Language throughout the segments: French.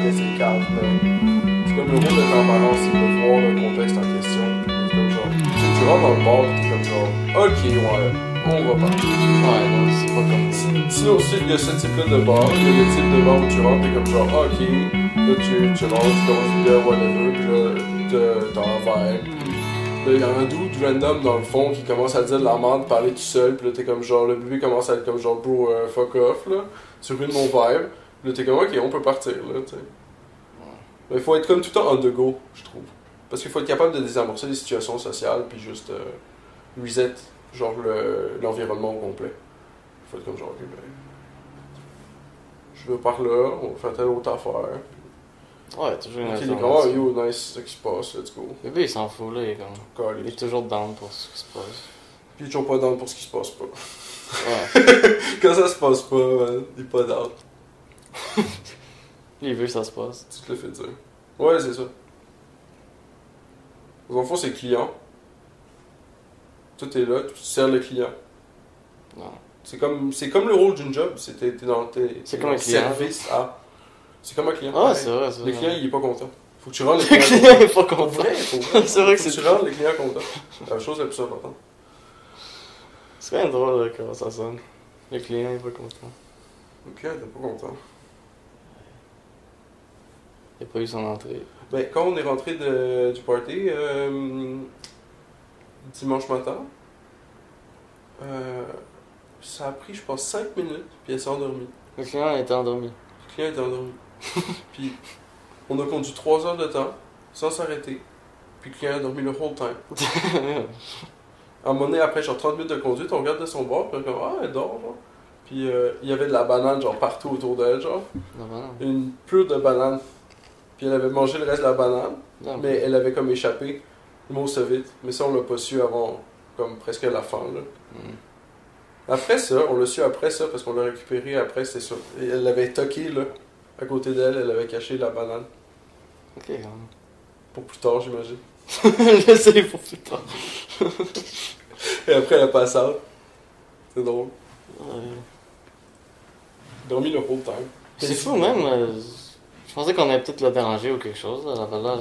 que c'est calme. C'est comme le rôle de tes parents, c'est de voir le contexte en question. C'est comme genre, tu rentres dans le bar et t'es comme genre, ok, ouais, on va parler. Ouais, non, c'est pas comme. Sinon aussi, il y a ce type-là de bar. Il y a le type de bar où tu rentres, t'es comme genre, ah, ok, là tu rentres, tu commences une bière, whatever, puis là, t'as un verre. Là, il y a un dude random dans le fond qui commence à dire de la merde, parler tout seul, puis là, t'es comme genre, le bébé commence à être comme genre, bro, fuck off, là, tu ruines mon vibe. Là, t'es comme, ok, on peut partir, là, tu sais. Mais il faut être comme tout le temps on the go, je trouve. Parce qu'il faut être capable de désamorcer les situations sociales, puis juste reset, genre, l'environnement au complet. Il faut être comme genre, ok, ben. Je vais par là, on va faire telle autre affaire. Ouais, toujours une Ok, les raison. gars, yo, nice, c'est ça qui se passe, let's go. Le bébé, il s'en fout, là, il est comme. Il Calé. est toujours down pour ce qui se passe. Puis il est toujours pas down pour ce qui se passe pas. Ouais. Quand ça se passe pas, man, il est pas down. Il veut que ça se passe. Tu te le fais dire. Ouais, c'est ça. Dans le fond, c'est client. Tout est là, tu sers le client. Non. C'est comme le rôle d'une job, t'es dans C'est comme un client. Service à. C'est comme un client. Ah, pareil. c'est vrai, c'est vrai. Le client, il est pas content. Faut que tu rendes le Le client client content. est pas Pour content. vrai, pour vrai. C'est vrai que Faut c'est tu rendes le client content. C'est la chose la plus importante. C'est quand même drôle, là, comment ça sonne. Le client est pas content. Le client, t'es pas content. Il a pas eu son entrée. Ben, quand on est rentré du party, dimanche matin, ça a pris, je pense, 5 minutes, puis elle s'est endormie. Le client était endormi. Le client était endormi. Puis, on a conduit 3 heures de temps, sans s'arrêter. Puis, le client a dormi le whole time. À un moment donné, après genre 30 minutes de conduite, on regarde de son bord, puis on est comme, ah, elle dort, genre. Puis, il y avait de la banane, genre, partout autour d'elle, genre. Non, ben non. Une pleure de banane. Puis, elle avait mangé le reste de la banane. Non, Mais elle avait comme échappé monstre vite. Mais ça, on l'a pas su avant, comme presque la fin, là. Hmm. Après ça, on l'a su après ça, parce qu'on l'a récupéré après, c'était ça. Et elle l'avait toqué, là, à côté d'elle, elle avait caché la banane. Ok, quand même. Pour plus tard, j'imagine. Laissez-les pour plus tard. Et après, elle a passé out. C'est drôle. Ouais. Dormi le whole time. C'est fou, même. Je pensais qu'on allait peut-être la déranger ou quelque chose. Là. Elle avait l'air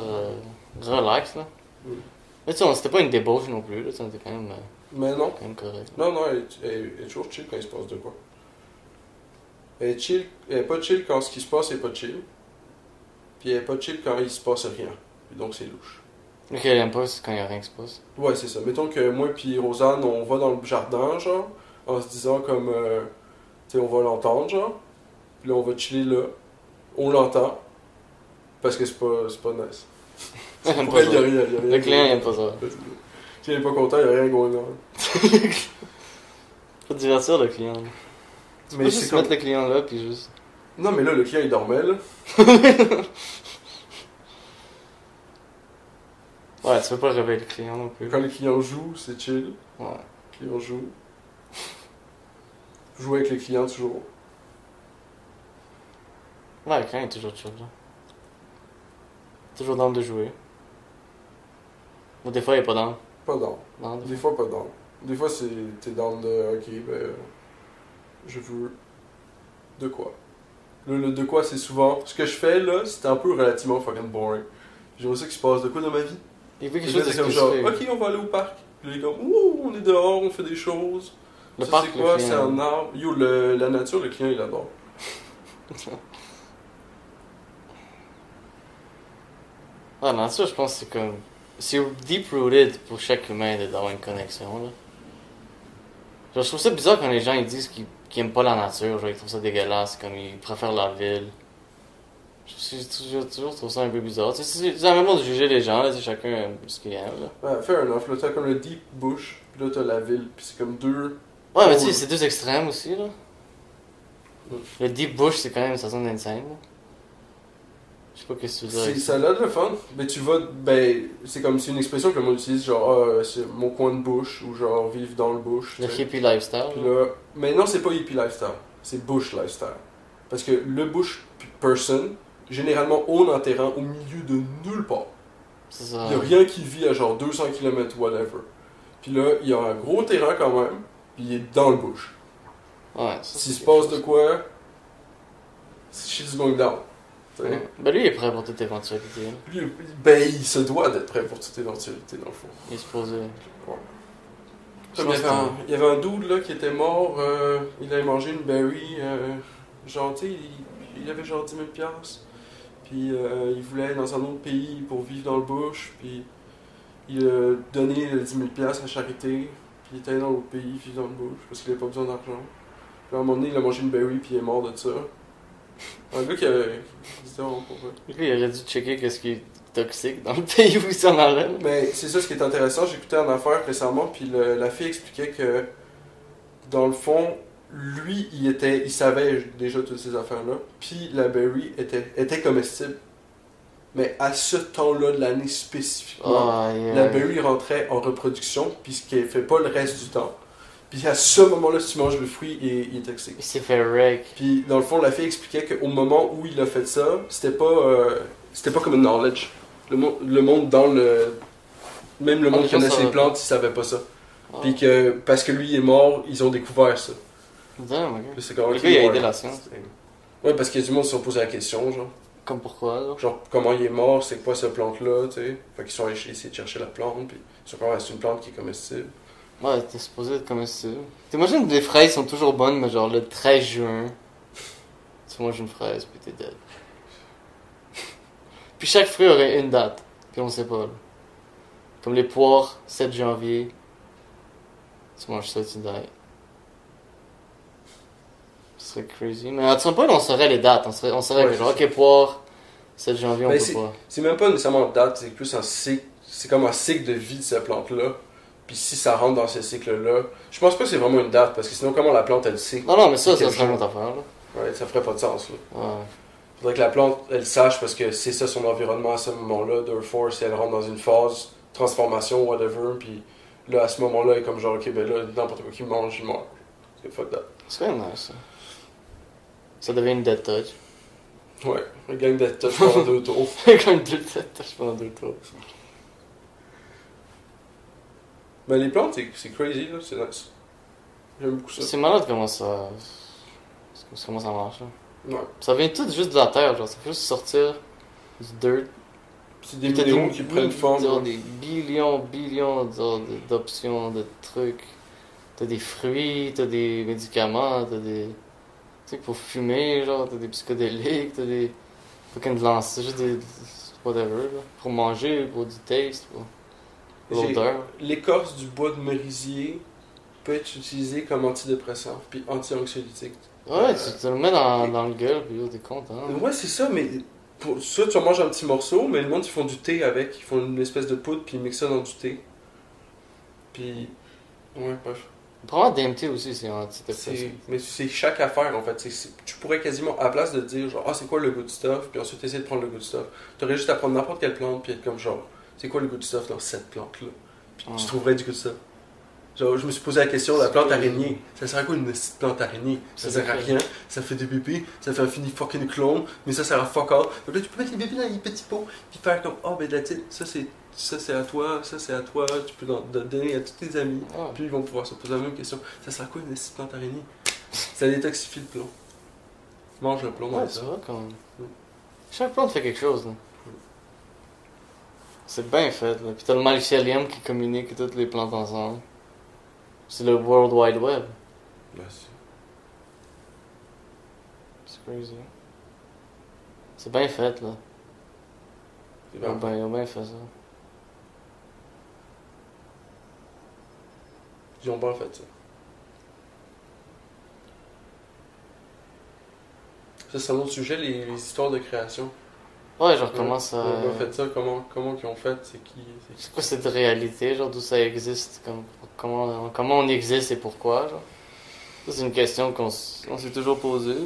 relax, là. Mm. Mais tu sais, c'était pas une débauche non plus, là. On était Mais non. quand même correct. Non, non, elle est toujours chill quand il se passe de quoi. Elle est chill, elle est pas chill quand ce qui se passe est pas chill. Puis elle est pas chill quand il se passe rien. Et donc c'est louche. Ok, elle aime pas c'est quand il y a rien qui se passe. Ouais, c'est ça. Mettons que moi puis Rosanne, on va dans le jardin, genre, en se disant comme, tu sais, on va l'entendre, genre. Puis là, on va chiller là. On l'entend. Parce que c'est pas nice. Elle aime Pour pas elle, y a ça. rien, y a rien. Le client il aime pas ça. Si il est pas content, y a rien going on. Faut divertir le client. Là. Tu peux Mais juste c'est comme... mettre le client là, puis juste. Non, mais là, le client, il dormait, là. Ouais, tu peux pas réveiller le client non plus. Quand le client joue, c'est chill. Ouais. Le client joue. Jouer avec les clients, toujours. Ouais, le client est toujours chill, là. Toujours dans de jouer. Ou des fois, il est pas dans. Pas dans. Non, Des fois, pas dans. Des fois, t'es dans de... Ok, ben... je veux... De quoi? Le de quoi, c'est souvent... Ce que je fais, là, c'est un peu relativement fucking boring. J'aimerais ça qu'il se passe de quoi dans ma vie. Il veut Et quelque là, chose de c'est comme genre, spécifique. ok, on va aller au parc. Puis là, il est comme, ouh, on est dehors, on fait des choses. Le Ça, parc, c'est le quoi? client. C'est un arbre. Yo, la nature, le client, il adore. Ouais, mais ça, je pense que c'est comme. C'est deep-rooted pour chaque humain d'avoir une connexion, là. Genre, je trouve ça bizarre quand les gens ils disent qu'ils aiment pas la nature, genre ils trouvent ça dégueulasse, comme ils préfèrent la ville. J'ai toujours trouvé ça un peu bizarre. Tu sais, c'est la même chose de juger les gens, là, c'est chacun ce qu'il aime, là. Ouais, fair enough. Là, t'as comme le deep bush, puis là, t'as la ville. Puis c'est comme deux... Ouais, mais Oh. tu sais, c'est deux extrêmes aussi, là. Le deep bush, c'est quand même une station d'insane, là. Je sais pas qu'est-ce que tu veux dire. avec Ça a l'air de le fun, mais tu vas, ben, c'est comme, c'est une expression que le monde utilise, genre, ah, c'est mon coin de bush, ou genre, vivre dans le bush, Le tu sais. hippie lifestyle. Puis là, mais non, c'est pas hippie lifestyle, c'est bush lifestyle. Parce que le bush person, généralement, on en terrain au milieu de nulle part. C'est ça. Il y a rien qui vit à genre 200 km, whatever. Puis là, il y a un gros terrain quand même, puis il est dans le bush. Ouais, ça, S'il c'est se quelque passe de chose. quoi, shit's going down. t'sais. Ben lui, il est prêt pour toute éventualité. Là. Lui, ben, il se doit d'être prêt pour toute éventualité, dans le fond. Il est supposé. Comme il y avait un dude là, qui était mort, il avait mangé une berry, genre, tu sais, il avait genre 10 000 piastres. Puis il voulait aller dans un autre pays pour vivre dans le bush. Puis il a donné 10 000 piastres à charité. Puis il était allé dans l'autre pays, vivre dans le bush, parce qu'il avait pas besoin d'argent. Puis à un moment donné, il a mangé une berry, puis il est mort de ça. Un gars qui avait. C'était vraiment pour vrai. Lui, il aurait dû checker qu'est-ce qui est toxique dans le pays où il s'en allait. Mais c'est ça ce qui est intéressant. J'écoutais une affaire récemment, puis la fille expliquait que, dans le fond, lui, il savait déjà toutes ces affaires-là. Puis la berry était comestible. Mais à ce temps-là de l'année spécifiquement, la berry rentrait en reproduction, puis ce qu'elle fait pas le reste du temps. Puis à ce moment-là, si tu manges le fruit, il est toxique. Il s'est fait wreck. Puis dans le fond, la fille expliquait qu'au moment où il a fait ça, c'était pas comme une knowledge. Le monde dans le. Même le monde qui connaissait les plantes, ils savaient pas ça. Puis que parce que lui est mort, ils ont découvert ça. Damn, ok. C'est quand même le gars, il a aidé la science. Ouais, parce qu'il y a du monde qui se sont posé la question, genre. Comme pourquoi, là? Genre, comment il est mort, c'est quoi cette plante-là, tu sais. Fait qu'ils sont allés essayer de chercher la plante, puis ils sont comme, c'est une plante qui est comestible. Ouais, t'es supposé être comestible. T'imagines que les fraises sont toujours bonnes, mais genre le 13 juin, tu manges une fraise, puis t'es dead. Puis chaque fruit aurait une date, puis on sait pas, là. Comme les poires, 7 janvier, tu manges ça, tu die. Ce serait crazy. Mais à son point, on saurait les dates. On saurait Ouais, que genre, ok, poire, 7 janvier, on ben, peut pas. C'est même pas nécessairement une date, c'est plus un cycle. C'est comme un cycle de vie de cette plante-là. Puis si ça rentre dans ce cycle-là, je pense pas que c'est vraiment une date, parce que sinon, comment la plante, elle sait? Non, mais ça quel serait une jour? autre affaire, là. Ouais, ça ferait pas de sens, là. Ouais. Faudrait que la plante, elle sache, parce que c'est ça son environnement à ce moment-là. Therefore, si elle rentre dans une phase transformation, whatever, puis là, à ce moment-là, elle est comme genre, ok, ben là, n'importe quoi qu'il mange, il meurt. C'est fuck that. C'est quand même nice, ça. Ça devient une dead touch. Ouais, un gang de touch pendant 2 tours. Quand une dead touch pendant 2 tours. Mais les plantes, c'est crazy, là, c'est nice. J'aime beaucoup ça. C'est malade comment ça marche, là. Ouais. Ça vient tout juste de la terre, genre, ça fait juste sortir du dirt. C'est des minéraux qui prennent forme. Genre, des billions d'options, de trucs. T'as des fruits, t'as des médicaments, t'as des trucs pour fumer, genre, t'as des psychédéliques, t'as des fucking lancers, juste des whatever, là. Pour manger, pour du taste, pour l'odeur. L'écorce du bois de merisier peut être utilisée comme antidépresseur puis anti-anxiolytique. Ouais, tu te le mets dans le gueule, puis là, t'es content. Ouais, c'est ça, mais pour ça, tu en manges un petit morceau, mais le monde, ils font du thé avec. Ils font une espèce de poudre, puis ils mixent ça dans du thé. Puis. Ouais, bref. Probablement DMT aussi, c'est antidépresseur. Mais c'est chaque affaire, en fait. Tu pourrais quasiment, à la place de dire, genre, c'est quoi le good stuff, puis ensuite essayer de prendre le good stuff, t'aurais juste à prendre n'importe quelle plante, puis être comme, genre, c'est quoi le good stuff dans cette plante-là? Puis tu trouverais du good stuff. Genre, je me suis posé la question, la plante araignée, ça sert à quoi une petite plante araignée? Ça sert à rien, ça fait des bébés, ça fait un fini fucking clone, mais ça sert à fuck all. Donc là, tu peux mettre les bébés dans les petits pots, puis faire comme, ben that's it, ça c'est à toi, ça c'est à toi, tu peux donner à tous tes amis, puis ils vont pouvoir se poser la même question. Ça sert à quoi une petite plante araignée? Ça détoxifie le plomb. Mange le plomb dans Ouais, ça. tu vois, quand même. Chaque plante fait quelque chose, là. C'est bien fait, là. Puis t'as le mycélium qui communique toutes les plantes ensemble. C'est le World Wide Web. C'est crazy. C'est bien fait, là. Ils ont bien fait ça. Ils ont bien fait ça. Ça, c'est un autre sujet, les histoires de création. Ouais, genre comment ça... Ils ont fait ça, comment ils ont fait, C'est quoi cette réalité, genre d'où ça existe, comment on existe et pourquoi, genre. Ça, c'est une question qu'on s'est toujours posée.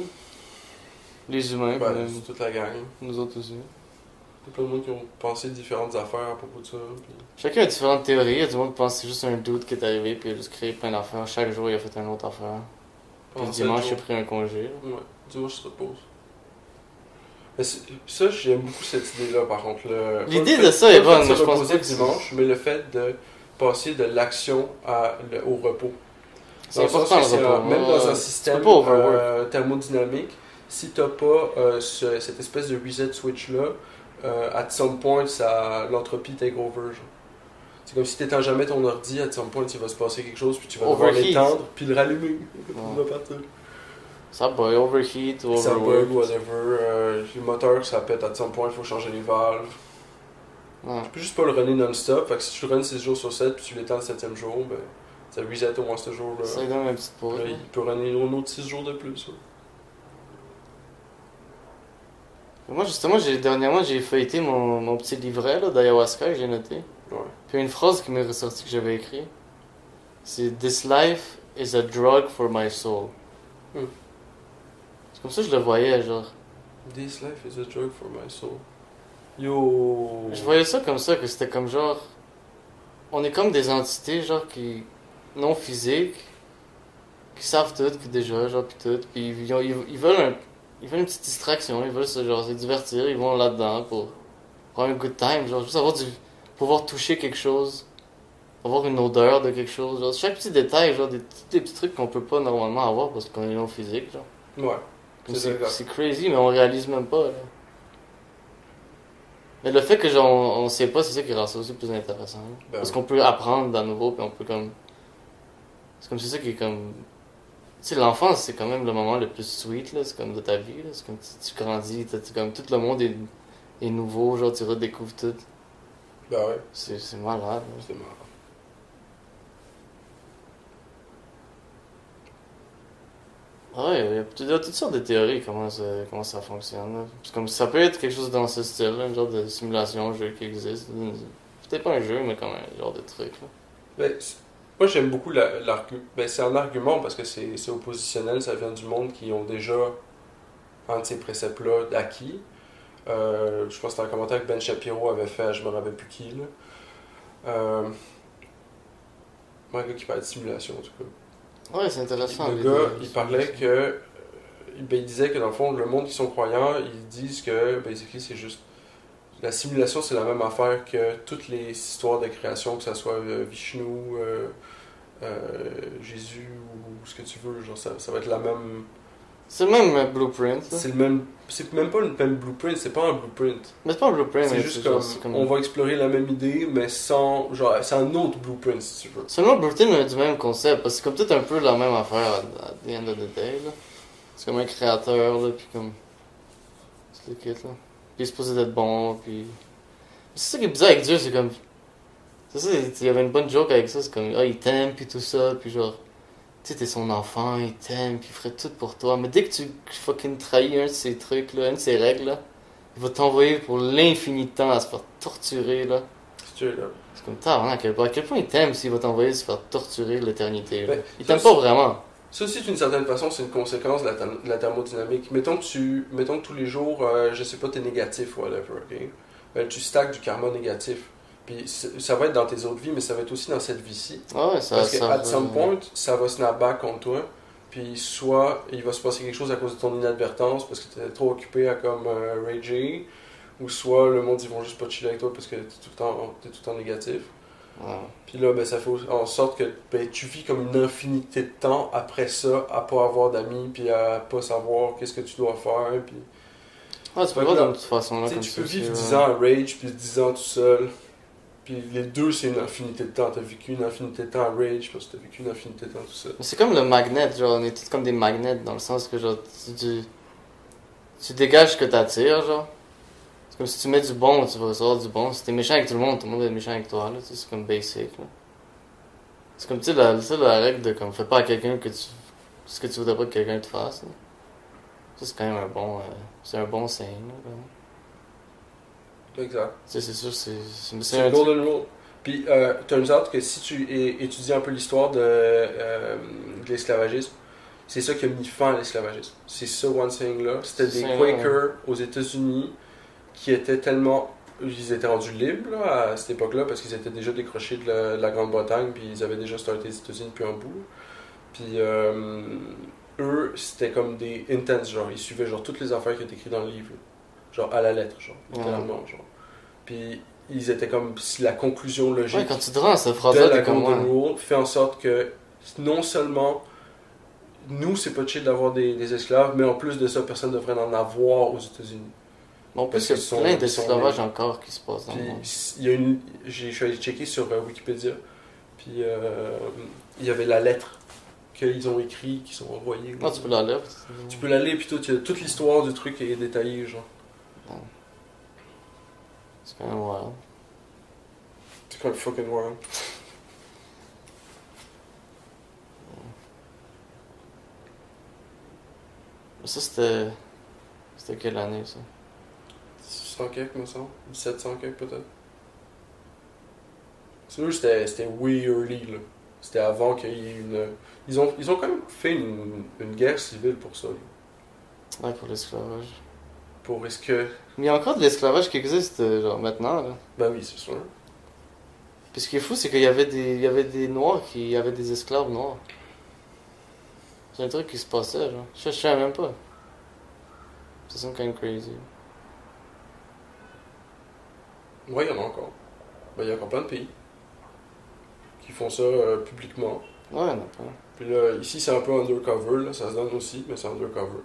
Les humains, c'est toute la gang. nous autres aussi. Il y a plein de monde qui ont pensé différentes affaires à propos de ça. Puis... Chacun a différentes théories. Il y a du monde qui pense que c'est juste un doute qui est arrivé puis il a juste créé plein d'affaires. Chaque jour, il a fait une autre affaire. Puis dimanche, il a pris un congé. Ouais, dimanche, je se repose. Mais ça, j'aime beaucoup cette idée-là, par contre. L'idée de ça est bonne, mais je pense pas que dimanche, mais le fait de passer de l'action au repos. C'est important le repos. Même dans un système thermodynamique, si t'as pas cette espèce de reset switch-là, at some point, l'entropie take over. Genre. C'est comme si t'éteins jamais ton ordi, at some point, il va se passer quelque chose, puis tu vas devoir Overheat. l'éteindre, puis le rallumer. Ouais. Il va partir. Ça bug, overheat, Ça overwork. bug, whatever. Le moteur, ça pète, at some point, il faut changer les valves. Ouais. Tu peux juste pas le runner non-stop, fait que si tu le runs 6 jours sur 7, puis tu l'éteins le 7e jour, ben, ça reset au moins ce jour-là. Ça lui donne une petite pause. Là, là. il peut runner un autre 6 jours de plus. Ouais. Moi, justement, dernièrement, j'ai feuilleté mon petit livret là, d'ayahuasca que j'ai noté. Ouais. Puis une phrase qui m'est ressortie que j'avais écrit. C'est This life is a drug for my soul. Hmm. C'est comme ça que je le voyais, genre. This life is a drug for my soul. Yo. Je voyais ça comme ça, que c'était comme genre. On est comme des entités, genre, qui. non physiques, qui savent tout, qui déjà, genre, pis tout. Puis ils veulent ils veulent une petite distraction, ils veulent genre, se divertir, ils vont là-dedans pour avoir un good time, genre, juste avoir pouvoir toucher quelque chose, avoir une odeur de quelque chose, genre, chaque petit détail, genre, des petits trucs qu'on peut pas normalement avoir parce qu'on est non physique, genre. Ouais. Comme C'est ça. c'est crazy, mais on réalise même pas, là. Mais le fait que genre, on sait pas, c'est ça qui rend ça aussi plus intéressant. Là. Ben Parce oui. qu'on peut apprendre à nouveau, puis on peut comme. C'est comme c'est ça qui est comme. Tu sais, l'enfance, c'est quand même le moment le plus sweet, là. C'est comme de ta vie, là. C'est comme tu grandis, comme tout le monde est nouveau, genre tu redécouvres tout. Ben ouais. C'est malade, là. C'est marrant. Ouais, il y a toutes sortes de théories comment ça fonctionne. Là. C'est comme ça peut être quelque chose dans ce style, là, un genre de simulation, un jeu qui existe. Peut-être pas un jeu, mais comme un genre de truc. Là. Ben, moi j'aime beaucoup l'argument. Ben, c'est un argument parce que c'est oppositionnel, ça vient du monde qui ont déjà un de ces préceptes-là acquis. Je pense que c'était un commentaire que Ben Shapiro avait fait, je me rappelle plus qui. Là. Un gars qui parlait de simulation en tout cas. Ouais, c'est intéressant. Le gars, il parlait que. Ben, il disait que dans le fond, le monde qui sont croyants, ils disent que basically c'est juste. La simulation, c'est la même affaire que toutes les histoires de création, que ce soit Vishnu, Jésus ou ce que tu veux. Genre, ça va être la même. C'est le même blueprint. Là. C'est le même. C'est même pas le même blueprint, c'est pas un blueprint. Mais c'est pas un blueprint, C'est mais juste genre, comme, c'est comme. on va explorer la même idée, mais sans. Genre, c'est un autre blueprint si tu veux. C'est le même blueprint, mais du même concept. Parce que c'est comme tout un peu la même affaire à the end of the day. Là. C'est comme un créateur, là, puis comme. C'est le kit, là. Puis il est supposé d'être bon, puis. C'est ça qui est bizarre avec Dieu, c'est comme. C'est ça, il y avait une bonne joke avec ça, c'est comme. Ah, il t'aime, puis tout ça, puis genre. Tu sais, t'es son enfant, il t'aime, puis il ferait tout pour toi. Mais dès que tu fucking trahis un de ces trucs, là, une de ces règles, là, il va t'envoyer pour l'infini de temps à se faire torturer, là. Si tu veux, là. C'est comme tard, à quel point il t'aime s'il va t'envoyer se faire torturer l'éternité, là. Ben, Il ça t'aime pas aussi- vraiment. Ça aussi, d'une certaine façon, c'est une conséquence de la thermodynamique. Mettons que tous les jours, je sais pas, t'es négatif ou whatever, ok? Ben, tu stacks du karma négatif. Puis ça va être dans tes autres vies, mais ça va être aussi dans cette vie-ci. Ah ouais, ça. Parce que, ça at some point, ça va snap back contre toi. Puis soit il va se passer quelque chose à cause de ton inadvertance, parce que t'es trop occupé à comme rager, ou soit le monde, ils vont juste pas chiller avec toi parce que t'es tout le temps négatif. Ouais. Puis là, ben, ça fait en sorte que ben, tu vis comme une infinité de temps après ça, à pas avoir d'amis, puis à pas savoir qu'est-ce que tu dois faire. Puis, Ouais, tu peux Fait le voir que là, d'une toute façon, là, tu sais, comme tu ça. peux vivre c'est, 10 ans à rage, puis 10 ans tout seul. Puis les deux, c'est une infinité de temps. T'as vécu une infinité de temps à rage, parce que t'as vécu une infinité de temps tout seul. Mais c'est comme le magnet, genre, on est tous comme des magnets, dans le sens que, genre, tu dégages ce que t'attires, genre. C'est comme si tu mets du bon, tu vas recevoir du bon. Si t'es méchant avec tout le monde va être méchant avec toi, là, tu sais, c'est comme basic, là. C'est comme, tu sais, la règle de, comme, fais pas à quelqu'un ce que tu voudrais pas que quelqu'un te fasse, là. Ça, c'est quand même c'est un bon signe, là, quand même. Exact. Tu sais, c'est sûr, C'est c'est le un truc. golden rule. Puis, turns out que si tu étudies un peu l'histoire de l'esclavagisme, c'est ça qui a mis fin à l'esclavagisme. C'est ça, one saying-là. C'était des C'est Quakers aux États-Unis qui étaient tellement. Ils étaient rendus libres là, à cette époque-là parce qu'ils étaient déjà décrochés de la Grande-Bretagne, puis ils avaient déjà starté les États-Unis depuis un bout. Puis, eux, c'était comme des intense, genre. Ils suivaient genre toutes les affaires qui étaient écrites dans le livre. Genre à la lettre, genre. Littéralement, genre. Puis, ils étaient comme si la conclusion logique Ouais, quand tu te rends à cette de phrase-là, la t'es comme, Golden ouais. Rule fait en sorte que non seulement nous, c'est pas chill d'avoir des esclaves, mais en plus de ça, personne ne devrait en avoir aux États-Unis. Bon, Parce parce qu'il y a qu'ils plein sont- d'esclavages ils sont- encore qui se passent dans le monde. Puis, il y a je suis allé checker sur Wikipédia, puis il y avait la lettre qu'ils ont écrit, qui sont envoyés. Non, tu peux la lire. Tu peux la lire, puis toute l'histoire du truc est détaillée, genre. C'est quand même wild. C'est comme fucking wild. Mais ça, c'était. C'était quelle année, ça? 100 quelques, me semble. 1700 quelques, peut-être. C'est c'était way early, là. C'était avant qu'il y ait une... Ils ont quand même fait une guerre civile pour ça, là. Ouais, pour l'esclavage. Pour est-ce que... Mais il y a encore de l'esclavage qui existe, genre maintenant, là. Ben oui, c'est sûr. Puis ce qui est fou, c'est qu'il y avait des noirs qui... Il y avait des esclaves noirs. C'est un truc qui se passait, genre. Je savais même pas. Ça sonne quand même crazy. Ouais, il y en a encore. Ben, il y a encore plein de pays qui font ça publiquement. Ouais, non, pas. Puis là, ici, c'est un peu undercover, là. Ça se donne aussi, mais c'est undercover.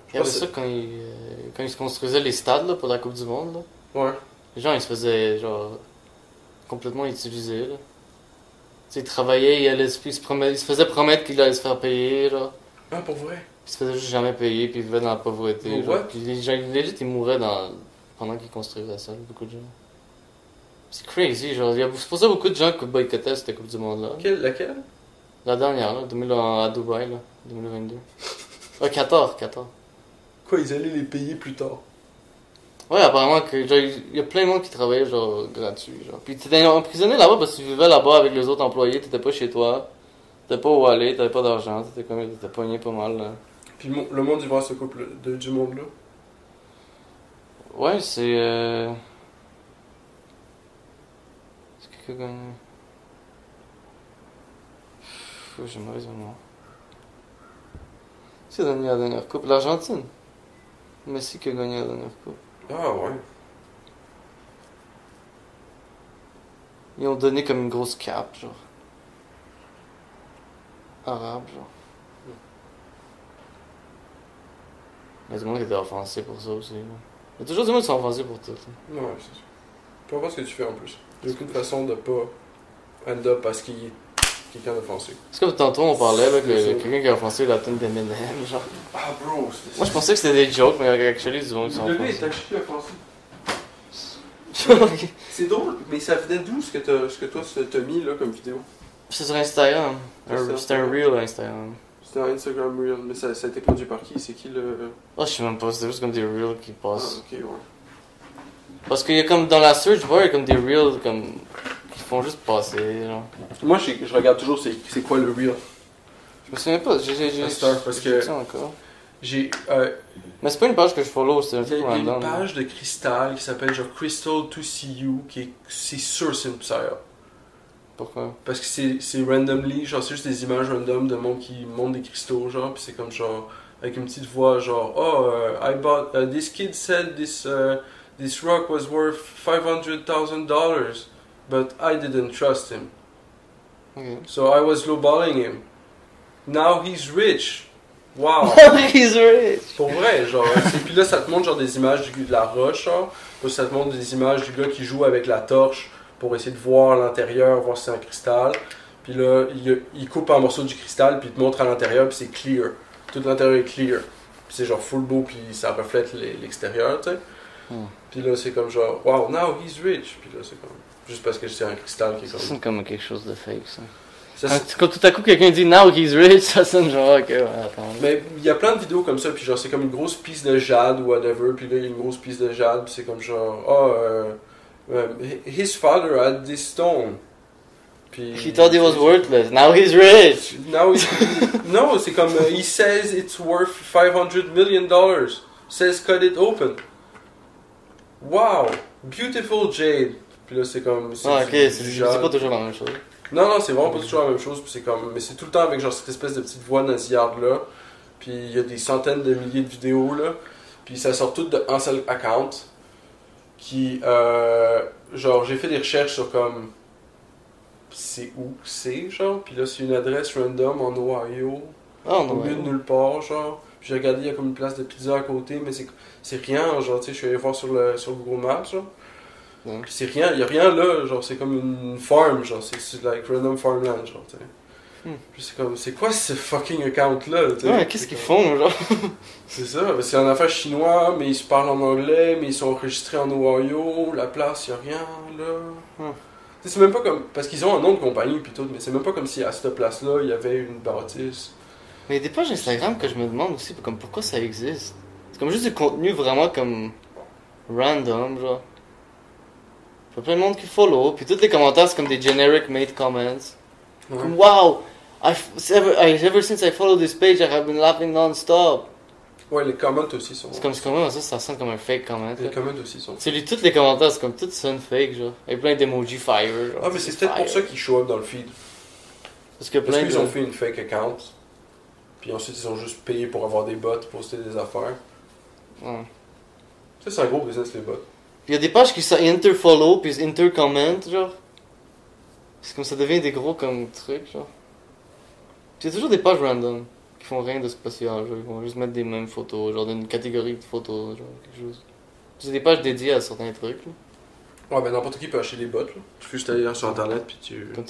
Il y avait ça quand ils se construisaient les stades, là, pour la Coupe du Monde, là. Ouais. Les gens, ils se faisaient, genre, complètement utiliser, là. Tu sais, ils travaillaient, ils se faisaient promettre qu'ils allaient se faire payer, là. Ah, pour vrai? Puis ils se faisaient juste jamais payer, puis ils vivaient dans la pauvreté. Oh, genre. what? Puis les gens, legit, ils mouraient pendant qu'ils construisaient ça, beaucoup de gens. C'est crazy, genre. C'est pour ça beaucoup de gens qui boycottaient cette Coupe du Monde-là. Laquelle? La dernière, là, à Dubaï, là, 2022. Ah, 14. Quoi, ils allaient les payer plus tard? Ouais, apparemment que genre, il y a plein de monde qui travaillait genre gratuit, genre. Puis t'étais emprisonné là-bas parce que tu vivais là-bas avec les autres employés, t'étais pas chez toi, t'étais pas où aller, t'avais pas d'argent, t'étais pogné pas mal là. Puis le monde, ils vont à ce couple du monde-là? Ouais, c'est c'est qui a gagné? J'ai mauvais mémoire. C'est gagné la dernière coupe, l'Argentine. Messi qui a gagné la dernière coupe. Ah, ouais. Ils ont donné comme une grosse cape, genre. Arabe, genre. Il y a du monde qui était offensé pour ça aussi. Là. Il y a toujours du monde qui sont offensés pour tout. Là. Ouais, c'est sûr. Peu importe ce que tu fais en plus. Il n'y a aucune façon de pas end up parce qu'il est quelqu'un d'offensé. C'est comme tantôt on parlait là, que C'est ça. quelqu'un qui a offensé la tune d'Eminem, genre. Ah, bro, c'était Moi je pensais que c'était des jokes, mais actually du monde qui sont Le gars est offensés. actually offensé. C'est drôle, mais ça venait d'où ce que toi t'as mis là comme vidéo? C'est sur Instagram. C'est C'était un reel Instagram. C'était un Instagram Reel, mais ça a été produit par qui? C'est qui le... Oh, je sais même pas, c'était juste comme des reels qui Ah, passent. ok, ouais. Parce qu'il y a comme dans la search bar, il y a comme des reels comme qui font juste passer, genre. Moi, je regarde toujours c'est quoi le Reel. Je me souviens pas, j'ai Parce que- ça encore. J'ai... Mais c'est pas une page que je follow, c'est un Il y a truc une random. page de Crystal qui s'appelle genre Crystal to See You, c'est sûr c'est une psyop. Pourquoi? Parce que c'est randomly, genre c'est juste des images random de monde qui monte des cristaux, genre, pis c'est comme genre, avec une petite voix genre, oh, I bought, this kid said this rock was worth $500,000, but I didn't trust him. Ok. So I was lowballing him. Now he's rich. Wow. He's rich! Pour vrai, genre. Puis là, ça te montre genre des images de la roche, genre. Puis ça te montre des images du gars qui joue avec la torche pour essayer de voir l'intérieur, voir si c'est un cristal. Puis là, il coupe un morceau du cristal, puis il te montre à l'intérieur, puis c'est clear. Tout l'intérieur est clear. Puis c'est genre full beau, puis ça reflète l'extérieur, tu sais. Puis là, c'est comme genre, wow, now he's rich. Puis là, c'est comme. Juste parce que c'est un cristal qui est Ça comme. sonne comme quelque chose de fake, ça. Ça, Quand tout à coup quelqu'un dit now he's rich, ça sonne genre ok, ouais, attends. Mais il y a plein de vidéos comme ça, puis genre c'est comme une grosse piste de jade ou whatever, puis là il y a une grosse piste de jade, puis c'est comme genre, oh, his father had this stone. Puis, He thought he was worthless, now he's rich! Now no, c'est comme, he says it's worth $500 million. Says cut it open. Wow, beautiful jade. Puis là c'est comme, Ah ok, du c'est jade. pas toujours la même chose. Non, c'est vraiment pas toujours la même chose, puis c'est comme, mais c'est tout le temps avec genre cette espèce de petite voix nasillarde là, puis il y a des centaines de milliers de vidéos là, puis ça sort toutes de un seul account, qui, genre j'ai fait des recherches sur comme c'est où c'est, genre. Puis là, c'est une adresse random en Ohio, Ah, au non, milieu de nulle part, genre. Puis j'ai regardé, il y a comme une place de pizza à côté, mais c'est rien, genre, tu sais, je suis allé voir sur Google Maps, genre. Ouais. Puis c'est rien, y a rien là, genre, c'est comme une farm, genre, c'est like random farmland, genre, tu sais. Puis c'est comme, c'est quoi ce fucking account-là, tu sais? Ouais, qu'est-ce qu'ils font, genre? C'est ça, c'est en affaires chinois, mais ils se parlent en anglais, mais ils sont enregistrés en Ohio, la place, y a rien, là. Tu sais, c'est même pas comme, parce qu'ils ont un nom de compagnie pis tout, mais c'est même pas comme si à cette place-là, il y avait une bâtisse. Mais il y a des pages Instagram que je me demande aussi, comme pourquoi ça existe. C'est comme juste du contenu vraiment comme random, genre. Il y a plein de monde qui follow, puis tous les commentaires c'est comme des generic made comments. Ouais. Comme wow, ever since I followed this page, I have been laughing non-stop. Ouais, les comments aussi sont. C'est comme ça sonne comme un fake comment. Les comments aussi sont. Tu lis tous les commentaires, c'est comme tout sonne fake, genre. Il y a plein d'emojis fire. Genre, Ah, mais c'est peut-être pour ça qu'ils show up dans le feed. Parce que Parce plein qu'ils de. ont fait une fake account, puis ensuite ils ont juste payé pour avoir des bots, poster des affaires. Ouais. Ça, c'est un gros business, les bots. Il y a des pages qui sont inter-follow, puis inter-comment, genre. C'est comme ça devient des gros comme trucs, genre. Puis il y a toujours des pages random qui font rien de spécial, genre. Ils vont juste mettre des mêmes photos, genre d'une catégorie de photos, genre quelque chose. C'est des pages dédiées à certains trucs, là. Ouais, ben n'importe qui peut acheter des bots, là. Tu peux juste aller sur internet, puis tu. Comme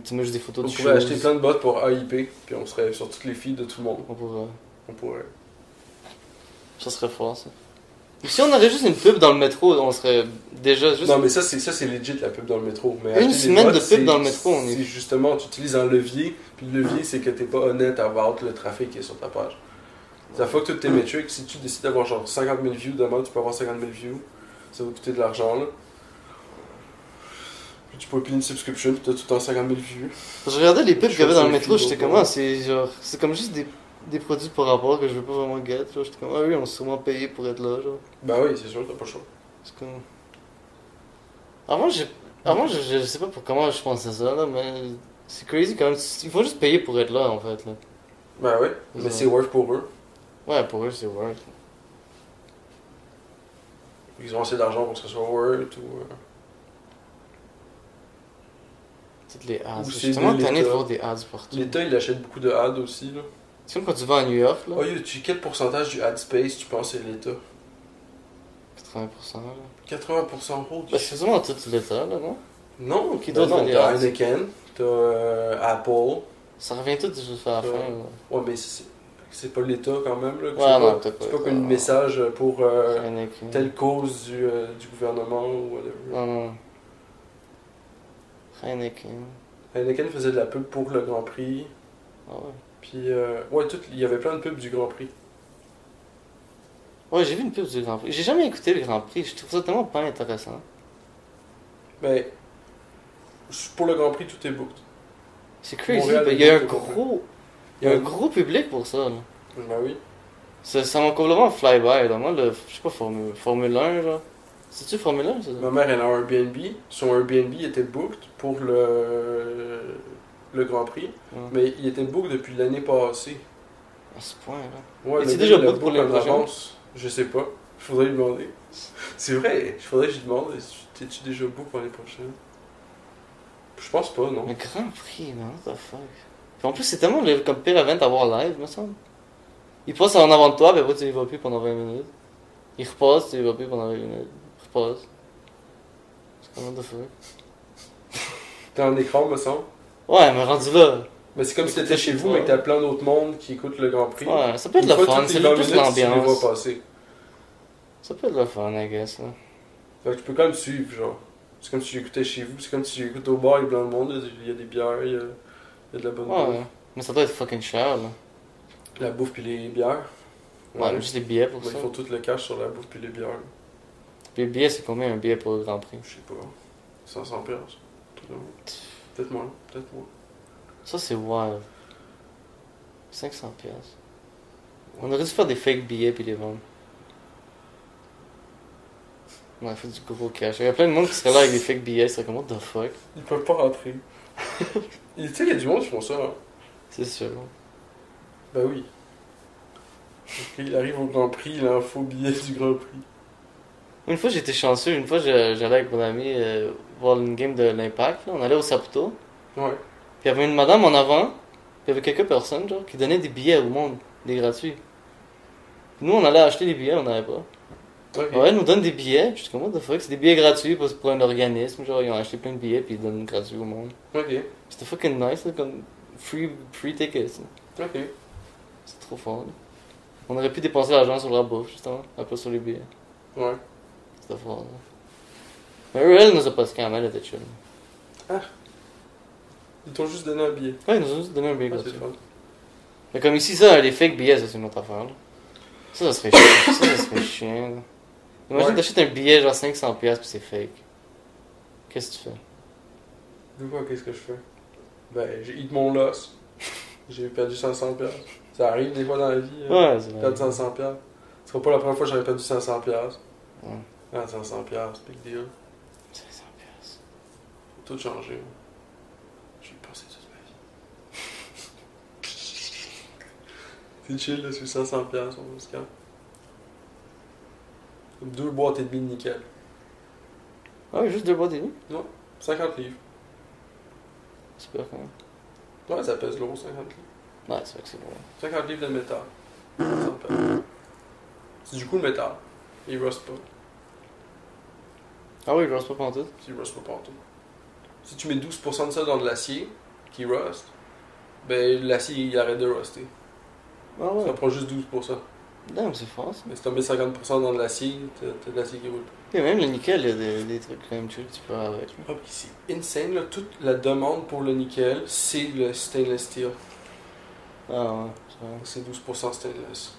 tu mets juste des photos On de pourrait choses. acheter plein de bots pour AIP, puis on serait sur toutes les feeds de tout le monde. On pourrait. Ça serait fort, ça. Et si on aurait juste une pub dans le métro, on serait déjà juste. Non, mais ça c'est legit la pub dans le métro. Mais Une acheter des semaine bots, de pub dans le métro, on est. C'est justement, tu utilises un levier, puis le levier, c'est que t'es pas honnête about le trafic qui est sur ta page. Ça fuck toutes tes metrics. Si tu décides d'avoir genre 50 000 views demain, tu peux avoir 50 000 views. Ça va coûter de l'argent, là. Puis tu peux payer une subscription, puis t'as tout le temps 50 000 views. Je regardais les pubs qu'il y avait dans le Sur métro, les j'étais films, comme, c'est genre. C'est comme juste des produits par rapport que je veux pas vraiment get, genre. J'étais comme, ah oui, on s'est sûrement payé pour être là, genre. Bah oui, c'est sûr, t'as pas le choix. C'est comme. Avant, je sais pas pour comment je pensais ça, là, mais. C'est crazy quand même. Il faut juste payer pour être là, en fait, là. Bah oui, mais c'est worth pour eux. Ouais, pour eux, c'est worth. Ils ont assez d'argent pour que ce soit worth ou. Toutes les ads. Ou Je c'est suis tellement de tanné de l'État. voir des ads partout. L'État, il achète beaucoup de ads aussi, là. C'est comme quand tu vas à New York, là. Oh, quel pourcentage du ad space tu penses c'est l'État? 80%, là. 80% haut. Bah, c'est vraiment tout l'État, là, non? Non, Qui ben d'autre non, fait des t'as ads? Heineken, t'as Apple. Ça revient tout juste à la fin, Ouais. là. Ouais, mais c'est pas l'État quand même, là. Ouais, non, peut-être pas. C'est pas comme un message pour Heineken. telle cause du gouvernement ou whatever. Non, non. Heineken. Heineken faisait de la pub pour le Grand Prix. Ah ouais. Puis, ouais, il y avait plein de pubs du Grand Prix. Ouais, j'ai vu une pub du Grand Prix. J'ai jamais écouté le Grand Prix. Je trouve ça tellement pas intéressant. Mais, pour le Grand Prix, tout est booked. C'est crazy. Montréal Il y a est un booked au gros. Il y a un gros public pour ça, là. Ben oui. Ça m'a complètement fly-by, là. Moi, je sais pas, Formule 1, là. C'est-tu Formule 1, ça? Ma mère, elle a un Airbnb. Son Airbnb était booked pour le Grand Prix. Ouais. Mais il était booked depuis l'année passée. À ce point, là. Ouais, Et le c'est gars, déjà il l'a booked pour book les en prochains? avance. Je sais pas. Il faudrait lui demander. C'est vrai, il faudrait que je lui demande. T'es-tu déjà book pour l'année prochaine? Je pense pas, non. Le Grand Prix, man, what the fuck? Puis en plus, c'est tellement comme pire event à voir live, me semble. Il passe en avant de toi, puis après, tu y vas plus pendant 20 minutes. Il repasse, tu y vas plus pendant 20 minutes. Il repasse. C'est comme what the fuck? T'as un écran, me semble. Ouais, mais rendu là. Mais c'est comme si Écoutez t'étais chez chez vous, toi. mais que t'as plein d'autres mondes qui écoutent le Grand Prix. Ouais, ça peut être Une le fois fun, toutes les c'est 20 plus minutes, tu les l'ambiance. vois passer. Ça peut être le fun, I guess, là. Fait que tu peux quand même suivre, genre. C'est comme si tu l'écoutais chez vous, c'est comme si tu l'écoutes au bar, il y a plein de monde, il y a des bières, il y a de la bonne Ouais, bouffe. mais ça doit être fucking cher, là. La bouffe puis les bières. Ouais, juste les billets pour Ouais, ça. ils font tout le cash sur la bouffe puis les bières. Puis les billets, c'est combien un billet pour le Grand Prix? Je sais pas. 500 piastres. Peut-être moins, peut-être moins. Ça, c'est wild. 500 piastres. On aurait dû faire des fake billets puis les vendre. On aurait fait du gros cash. Il y a plein de monde qui serait là avec des fake billets, c'est comme what the fuck. Ils peuvent pas rentrer. Tu sais, il y a du monde qui font ça, hein. C'est sûr. Ben oui. Il arrive au Grand Prix, il a un faux billet du Grand Prix. Une fois j'étais chanceux, une fois j'allais avec mon ami voir une game de l'Impact, là. On allait au Saputo. Ouais. Puis il y avait une madame en avant, puis il y avait quelques personnes, genre, qui donnaient des billets au monde, des gratuits. Puis nous, on allait acheter des billets, on n'avait pas. Ok. Ouais, ils nous donnent des billets, puis je suis comme, what the fuck, c'est des billets gratuits pour un organisme, genre, ils ont acheté plein de billets, puis ils donnent gratuits au monde. Ok. C'était fucking nice, là, comme free tickets. Là. Ok. C'est trop fort, là. On aurait pu dépenser l'argent sur la bouffe, justement, un peu sur les billets. Ouais. C'était fort, là. Mais eux, elle nous a pas scamé, elle était chill. Ils t'ont juste donné un billet. Ouais, ils nous ont juste donné un billet Ah, gratuit. c'est fun. Mais comme ici, ça, les fake billets, ça, c'est une autre affaire, là. Ça serait chiant. Ça serait chiant, là. Imagine, Ouais. t'achètes un billet, genre 500$ puis c'est fake. Qu'est-ce que tu fais? De quoi, qu'est-ce que je fais? Ben, j'ai hit mon loss. J'ai perdu 500$. Ça arrive des fois dans la vie. Ouais, c'est Perdre vrai. 500$. Ce sera pas la première fois que j'aurais perdu 500$. Ouais. Ah, 500$, big deal. 500$. Faut tout changer. Je vais y passer toute ma vie. C'est chill, là, sur 500$, on va se calmer. Comme 2 boîtes et demie de nickel. Ah oui, juste 2 boîtes et demi. 50 livres. Super quand même. Ouais, ça pèse lourd, 50 livres. Ouais, c'est vrai que c'est bon. 50 livres de métal. 500$. C'est du coup le métal. Il rust pas. Ah oui, je reste pas pantoute. Il rust pas partout. Si tu mets 12% de ça dans de l'acier qui rust, ben l'acier il arrête de ruster. Ah ouais. Ça prend juste 12%. Damn, c'est fort ça. Mais si tu mets 50% dans de l'acier, t'as de l'acier qui roule. Et même le nickel, il y a des trucs quand même chill que tu peux avoir avec. Là. Ah, puis c'est insane, là. Toute la demande pour le nickel, c'est le stainless steel. Ah ouais, c'est vrai. C'est 12% stainless.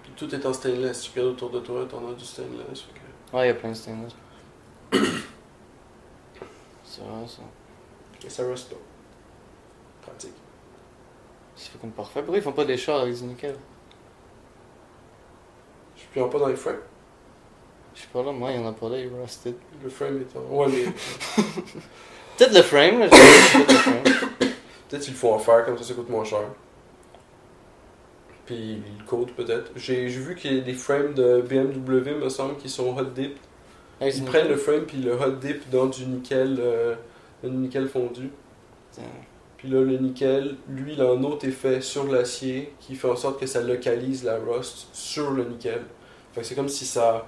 Puis tout est en stainless. Tu regardes autour de toi, t'en as du stainless. Fait que... Ouais, il y a plein de stainless. C'est vrai ça. Et ça reste pas. Pratique. C'est comme parfait. Pourquoi ils font pas des chars avec du nickel? Je suis pas dans les frames. Je sais pas là, moi il y en a pas là, il est rusted. Le frame est en. Ouais, mais. Peut-être le frame là, peut-être le frame. Peut-être qu'il faut en faire, comme ça coûte moins cher. Puis le code peut-être. J'ai vu qu'il y a des frames de BMW, me semble, qui sont hot dip. Avec Ils du prennent nickel. le frame puis le hot dip dans du nickel fondu. Putain. Puis là, le nickel, lui, il a un autre effet sur l'acier qui fait en sorte que ça localise la rust sur le nickel. Fait que c'est comme si ça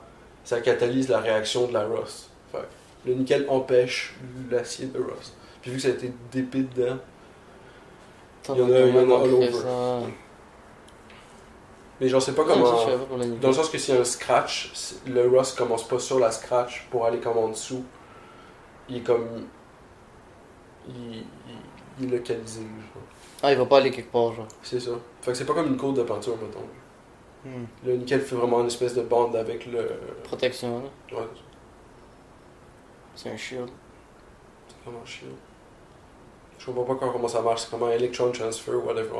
catalyse la réaction de la rust. Fait que le nickel empêche l'acier de rust. Puis vu que ça a été dépé dedans, Attends, il y en a all on over. crée ça. mais genre, c'est pas Ah, comme ça, je un- savais pas pour le nickel. Dans le sens que s'il y a un scratch, le rust commence pas sur la scratch pour aller comme en dessous. Il est comme. Il est localisé. Genre. Ah, il va pas aller quelque part, genre. C'est ça. Fait que c'est pas comme une courbe de peinture, mettons. Hmm. Le nickel fait vraiment une espèce de bande avec le. Protection, là. Ouais, C'est un shield. c'est vraiment chiant. Je comprends pas comment ça marche. C'est comment un electron transfer ou whatever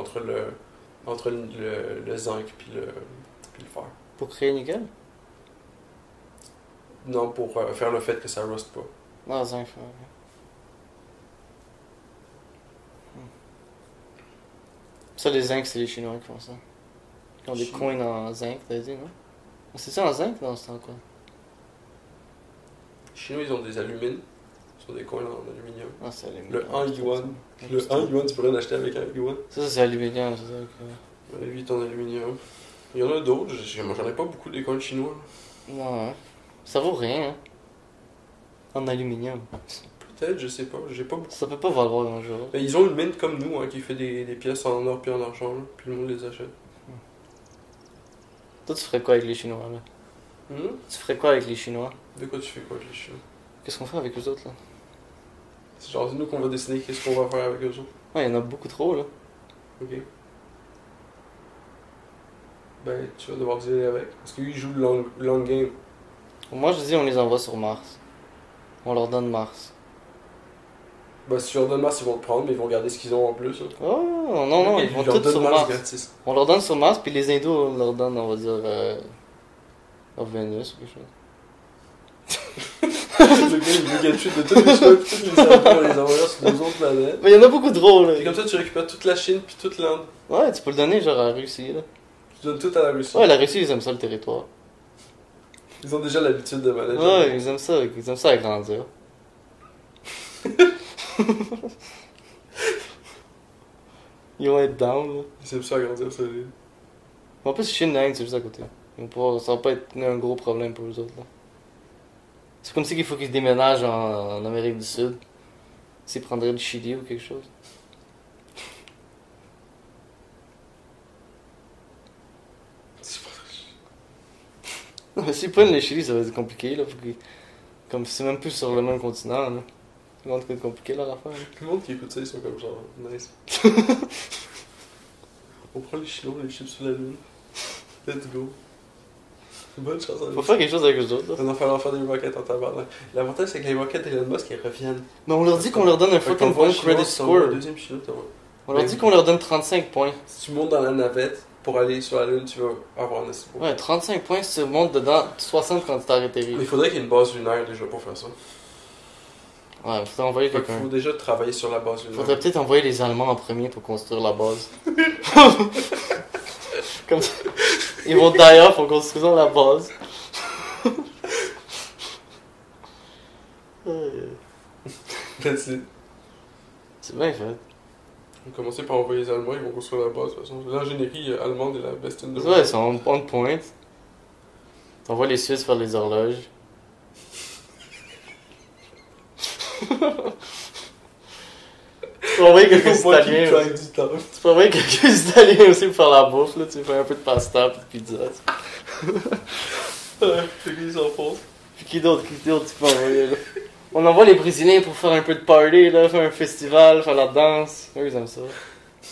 entre le zinc puis le fer. Pour créer le nickel? Non, pour faire le fait que ça rust pas. Non, zinc, ouais. Ça, les zinc, c'est les Chinois qui font ça. Ils ont des Chinois. coins en zinc, t'as dit, non? C'est ça en zinc? Non, c'est en quoi? Les Chinois, ils ont des alumines. Ils ont des coins en aluminium. Ah, c'est aluminium. Le 1 yuan. Le 1 yuan, tu pourrais l'acheter avec 1 yuan. Ça, c'est aluminium, c'est ça. Que... Le 8 en aluminium. Il y en a d'autres, j'en ai pas beaucoup des coins chinois. Non, hein. Ça vaut rien, hein. En aluminium. Peut-être, je sais pas, j'ai pas beaucoup. Ça peut pas valoir un jour. Mais ils ont une mine comme nous, hein, qui fait des pièces en or puis en argent, là, puis le monde les achète. Toi, tu ferais quoi avec les Chinois, là? Tu ferais quoi avec les Chinois? De quoi tu fais quoi avec les Chinois? Qu'est-ce qu'on fait avec eux autres, là? C'est genre, c'est nous qu'on va décider qu'est-ce qu'on va faire avec eux autres. Ouais, il y en a beaucoup trop, là. Ok. Ben, tu vas devoir dealer avec. Parce qu'ils jouent le long game. Moi, je dis, on les envoie sur Mars. On leur donne Mars. Ben, si tu leur donnes Mars, ils vont le prendre, mais ils vont garder ce qu'ils ont en plus. Hein. Oh, non, ils vont leur tous donnent sur Mars Mars. gratis. On leur donne sur Mars, puis les hindous, on leur donne, on va dire, Vénus ou quelque chose. Le gars, il veut get shit de tous les choix, puis toutes les cerveaux, on les envoie sur deux autres planètes. Mais il y en a beaucoup trop, là. Puis comme ça, tu récupères toute la Chine, puis toute l'Inde. Ouais, tu peux le donner, genre, à la Russie, là. Tu donnes tout à la Russie. Ouais, la Russie, ils aiment ça, le territoire. Ils ont déjà l'habitude de manager. Ouais, ils aiment ça agrandir. Ils vont être down, là. Ils aiment ça agrandir ça. En plus, Chine, l'Inde, c'est juste à côté. Ça va pas être un gros problème pour eux autres, là. C'est comme si il faut qu'ils déménagent en Amérique du Sud. S'ils prendraient le Chili ou quelque chose. Non, mais s'ils prennent le Chili, ça va être compliqué, là. Comme c'est même plus sur le même continent, là. Ça va être compliqué, leur affaire. Là. Tout le monde qui écoute ça, ils sont comme genre, nice. On prend les Chinois, les chips sur la lune. Let's go. Bonne chance à nous. Faut faire quelque chose avec eux autres, là. Il va falloir faire des rockets en tabarnak. L'avantage, c'est que les rockets d'Elon Musk, ils reviennent. Mais on leur dit qu'on leur donne un fucking bon credit score. Le deuxième Chinois, On leur dit qu'on leur donne 35 points. Si tu montes dans la navette pour aller sur la lune, tu vas avoir un espoir. Ouais, 35 points si tu montes dedans, 60 quand tu t'arrêtes atterri. Mais il faudrait qu'il y ait une base lunaire déjà pour faire ça. Ouais, il faudrait envoyer Il quelqu'un. faut déjà travailler sur la base lunaire. Faudrait peut-être envoyer les Allemands en premier pour construire la base. Comme ça. Ils vont d'ailleurs pour construire la base. That's it. C'est bien fait. On va commencer par envoyer les Allemands, ils vont construire la base. De toute façon, l'ingénierie allemande est la best in the world. Ouais, ils sont on point. T'envoies les Suisses faire les horloges. Tu peux envoyer quelques Italiens. Tu peux envoyer quelques Italiens aussi pour faire la bouffe. Là. Tu fais un peu de pasta et de pizza. C'est qui s'enfonce. Puis qui d'autre tu peux envoyer là? On envoie les Brésiliens pour faire un peu de party, là, faire un festival, faire la danse. Eux, ils aiment ça.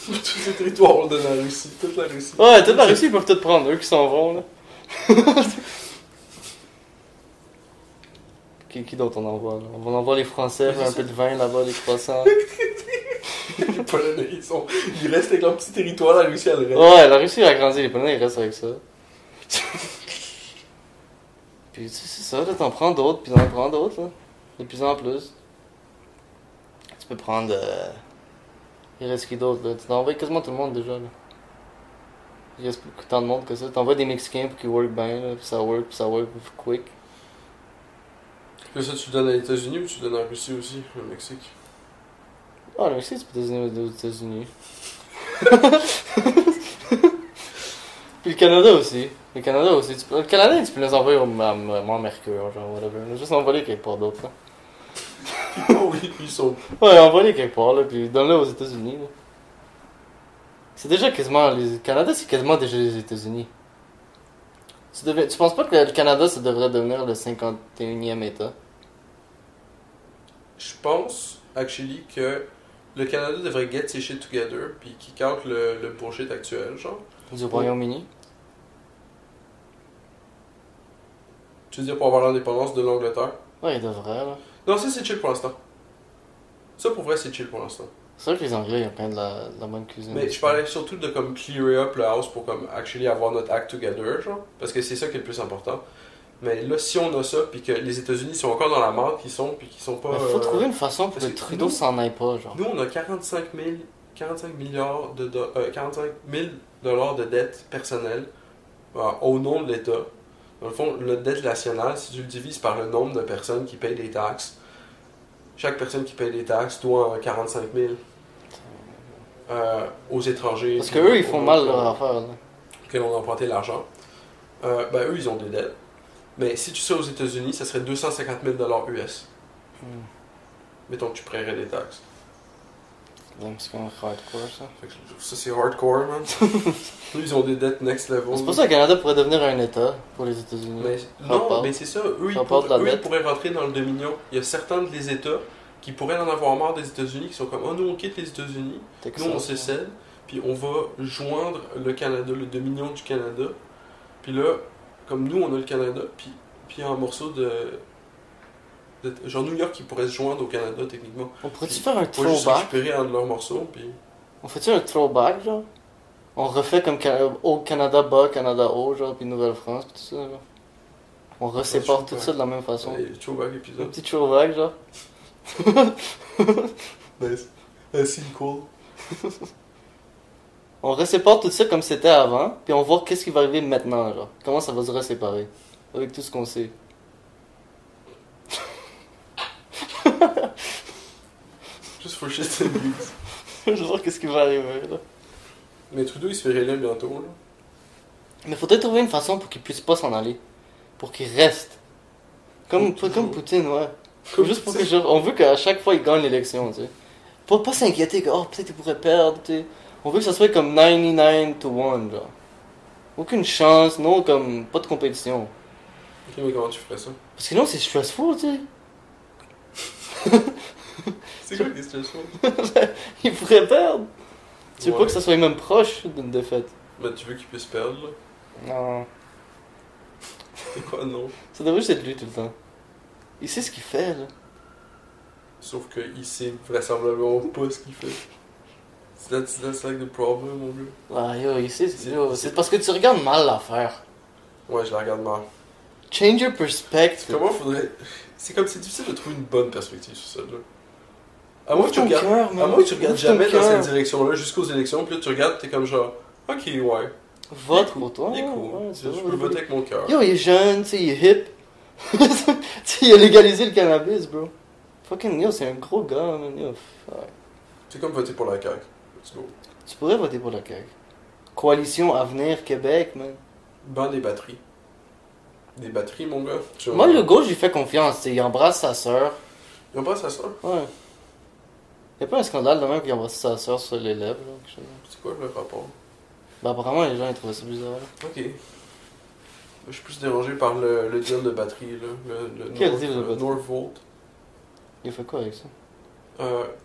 Tous ces territoires de la Russie, toute la Russie. Ouais, toute la Russie, ils peuvent tout prendre, eux qui s'en vont, là. Qui d'autre on envoie, là? On envoie les Français, faire un peu de vin là-bas, les croissants. Les Polonais, ils restent avec leur petit territoire, la Russie, elle reste. Ouais, la Russie a grandi, les Polonais, ils restent avec ça. Puis, tu sais, c'est ça, là, t'en prends d'autres, puis t'en prends d'autres, là. De plus en plus. Tu peux prendre. Il reste qui d'autre, là? Tu t'envoies quasiment tout le monde déjà, là. Il reste plus tant de monde que ça. T'envoies des Mexicains pour qu'ils work bien, là, puis ça work quick. Puis ça, tu le donnes à États-Unis ou tu le donnes en Russie aussi, le Mexique? Ah, le Mexique, tu peux te donner aux États-Unis. Puis le Canada aussi. Le Canada, tu peux les envoyer au Mont Mercure, genre, whatever. Juste envoyer quelque part d'autre, là. Oh oui, ils sont. Ouais, envoie-les quelque part, là, puis donne-le aux États-Unis, là. C'est déjà quasiment. Le Canada, c'est quasiment déjà les États-Unis. Tu penses pas que le Canada, ça devrait devenir le 51e État? Je pense, actually, que le Canada devrait get ses shit together, puis kick out le bullshit actuel, genre. Du Royaume-Uni? Tu veux dire pour avoir l'indépendance de l'Angleterre? Ouais, il devrait, là. Non, ça c'est chill pour l'instant. Ça pour vrai, c'est chill pour l'instant. C'est vrai que les Anglais, ils ont quand même de la bonne cuisine. Mais je parlais surtout de comme clear up le house pour comme actually avoir notre act together, genre. Parce que c'est ça qui est le plus important. Mais là, si on a ça, puis que les États-Unis sont encore dans la merde qu'ils sont, puis qu'ils sont pas. Mais faut trouver une façon pour parce que que Trudeau nous- s'en aille pas, genre. Nous, on a 45 milliards de 45 000 dollars de dette personnelle au nom de l'État. Dans le fond, la dette nationale, si tu le divises par le nombre de personnes qui payent des taxes, chaque personne qui paye des taxes doit 45 000 aux étrangers. Parce que eux, ils font mal leur affaire, là. Qui ont emprunté l'argent. Ben, eux, ils ont des dettes. Mais si tu sais aux États-Unis, ça serait 250 000 US. Mettons que tu paierais des taxes. C'est quand même hardcore, ça. Fait que ça, c'est hardcore, man. Eux, ils ont des dettes next level. C'est pour ça que le Canada pourrait devenir un État pour les États-Unis. Mais, Rapport. non, mais c'est ça. Eux, ils Rapport de la ils dette. pourraient rentrer dans le dominion. Il y a certains des États qui pourraient en avoir marre des États-Unis, qui sont comme, oh, nous, on quitte les États-Unis. Texas, Nous, on se cède. Puis on va joindre le Canada, le dominion du Canada. Puis là, comme nous, on a le Canada, puis il y a un morceau de genre New York qui pourrait se joindre au Canada, techniquement. On pourrait-tu faire un Faut juste throwback? récupérer un de leurs morceaux, puis... On fait-tu un throwback, genre? On refait comme au Canada bas, Canada haut, genre, puis Nouvelle-France, puis tout ça, genre. On resépare tout ça de la même façon. Ouais, throwback Un épisode. petit throwback, genre. Nice. C'est cool. On resépare tout ça comme c'était avant, puis on voit qu'est-ce qui va arriver maintenant, genre. Comment ça va se reséparer. Avec tout ce qu'on sait. Just for shit and gigs. Je veux voir qu'est-ce qui va arriver, là. Mais Trudeau, il se fait réélire bientôt, là. Mais faudrait trouver une façon pour qu'il puisse pas s'en aller. Pour qu'il reste. Comme Poutine, ouais. Comme Juste pour que Poutine. on veut qu'à chaque fois il gagne l'élection, tu sais. Pas s'inquiéter que oh, peut-être il pourrait perdre, tu sais. On veut que ça soit comme 99 to 1, genre. Aucune chance, non, comme pas de compétition. Ok, mais comment tu ferais ça? Parce que sinon c'est stressful, tu sais. C'est quoi les situations? Il pourrait perdre. Tu veux Ouais. pas que ça soit même proche d'une défaite. Mais tu veux qu'il puisse perdre, là? Non. C'est quoi, non? Ça devrait juste être lui tout le temps. Il sait ce qu'il fait, là. Sauf qu'il sait vraisemblablement pas ce qu'il fait. That's like the problem, mon gars. Ah yo, il sait, yo, c'est parce que tu regardes mal l'affaire. Ouais, je la regarde mal. Change your perspective. Comment faudrait. C'est comme c'est difficile de trouver une bonne perspective sur ça, là. À moins que tu Ouvre ton regardes. cœur, man. À moins que tu regardes Ouvre ton jamais dans cœur. cette direction-là jusqu'aux élections, puis là tu regardes, t'es comme genre. Ok, ouais. Vote pour toi. Il est cool. Ouais, je c'est vrai, peux voter avec mon cœur. Yo, il est jeune, tu sais, il est hip. Tu sais, il a légalisé le cannabis, bro. Fucking yo, c'est un gros gars, man. Yo, fuck. C'est comme voter pour la CAQ. Let's go. Tu pourrais voter pour la CAQ. Coalition Avenir Québec, man. Ban des batteries. Des batteries, mon gars. Moi, le gars, j'y fais confiance, tu sais, il embrasse sa sœur. Ils ont pas ça, ça? Ouais. Y'a pas un scandale de même qu'il embrasse sa sœur sur les lèvres, là, quelque chose. C'est quoi le rapport? Ben, apparemment, les gens, ils trouvaient ça bizarre, là. Ok. Je suis plus dérangé par le deal de batterie, là. Le Quel deal de batterie? Norvolt. Il fait quoi avec ça?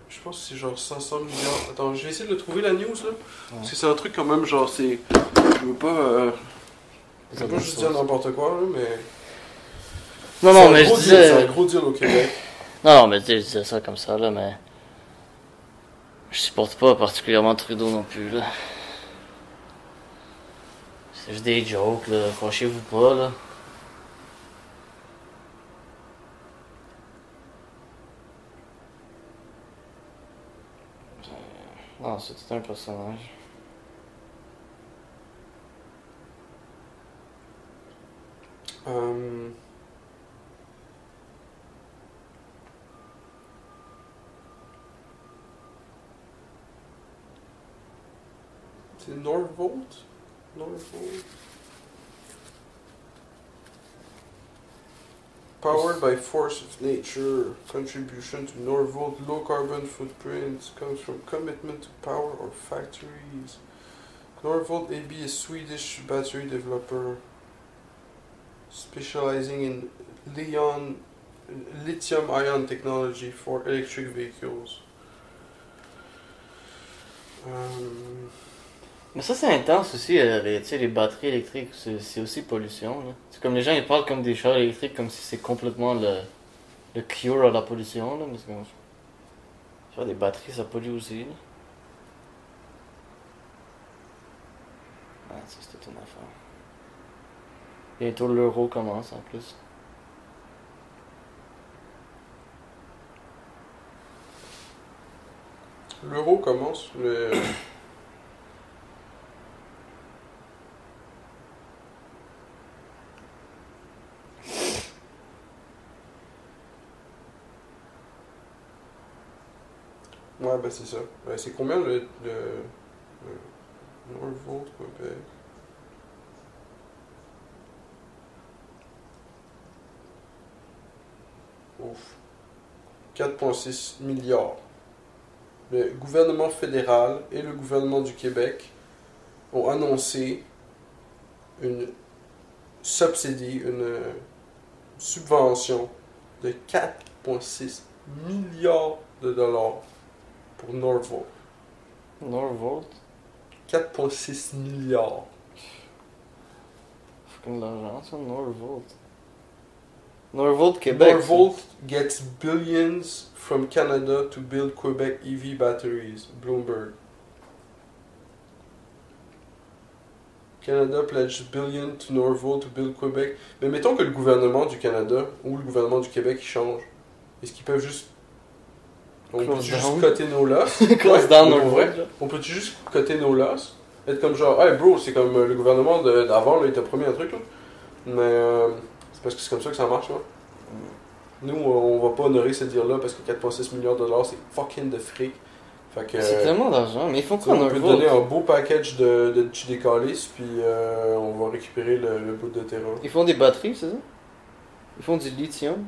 Je pense que c'est genre 500 milliards. Attends, je vais essayer de le trouver la news là. Parce que c'est un truc quand même, genre c'est. Je veux pas. Je veux pas juste dire n'importe quoi là, mais. Non, C'est non, un mais je gros deal, c'est un disais. gros deal au Québec. Non, mais tu sais, je disais ça comme ça, là, mais. Je supporte pas particulièrement Trudeau non plus, là. C'est juste des jokes, là. Fâchez-vous pas, là. Non, c'est tout un personnage. Euh... C'est Norvolt? Norvolt? Powered by force of nature, contribution to Norvolt low carbon footprint comes from commitment to power or factories. Norvolt AB is a Swedish battery developer specializing in lithium-ion technology for electric vehicles. Mais ça, c'est intense aussi, tu sais, les batteries électriques, c'est aussi pollution, là. C'est comme les gens, ils parlent comme des chars électriques, comme si c'est complètement le cure à la pollution, là, mais c'est comme... Faire des batteries, ça pollue aussi, là. Ah, ça, c'était une affaire. Bientôt, l'euro commence, en plus. L'euro commence le. Ouais, ben c'est ça. Ben, c'est combien le Norvolt Québec? Ouf. 4,6 milliards. Le gouvernement fédéral et le gouvernement du Québec ont annoncé une subsidie, une subvention de 4,6 milliards de dollars pour Norvolt. Norvolt? 4,6 milliards. Fucking de l'argent, ça, Norvolt. Norvolt Québec. Norvolt gets billions from Canada to build Quebec EV batteries. Bloomberg. Canada pledges billion to Norvolt to build Quebec. Mais mettons que le gouvernement du Canada ou le gouvernement du Québec change. Est-ce qu'ils peuvent juste. On peut Close juste down. coter nos losses? Close Ouais, down pour Norvolt, vrai. là. On peut juste coter nos losses? Être comme genre, hey bro, c'est comme le gouvernement d'avant, là, il t'a promis un truc là. Mais c'est parce que c'est comme ça que ça marche là. Nous, on va pas honorer ce deal-là parce que 4,6 milliards de dollars, c'est fucking de fric. Fait que. C'est tellement d'argent, mais ils font quoi On en peut te Nordvolt? donner un beau package de Chidekalis, puis on va récupérer le bout de terrain. Ils font des batteries, c'est ça? Ils font du lithium?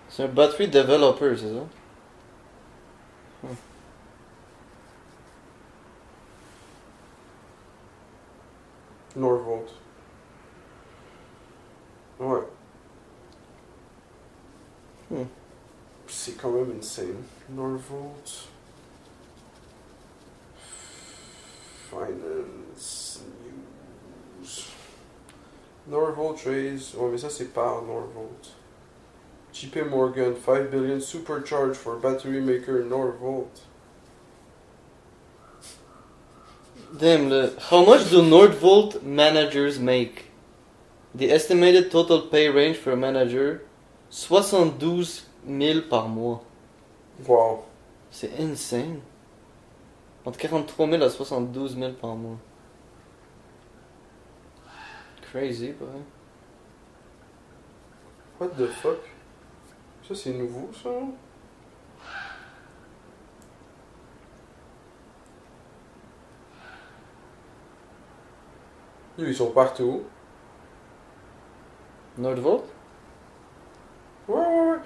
C'est un battery developer, c'est ça? Norvolt. Ouais. C'est quand même insane. Norvolt. Finance News. Norvolt raise. Ouais, mais ça c'est par Norvolt. JP Morgan, 5 billion supercharge for battery maker Norvolt. Damn, how much do Nordvolt managers make? The estimated total pay range for a manager, 72 000 par mois. Wow. C'est insane. Entre 43 000 à 72 000 par mois. Crazy, pareil. What the fuck? Ça c'est nouveau ça? Ils sont partout. Nordvolt? Ouais.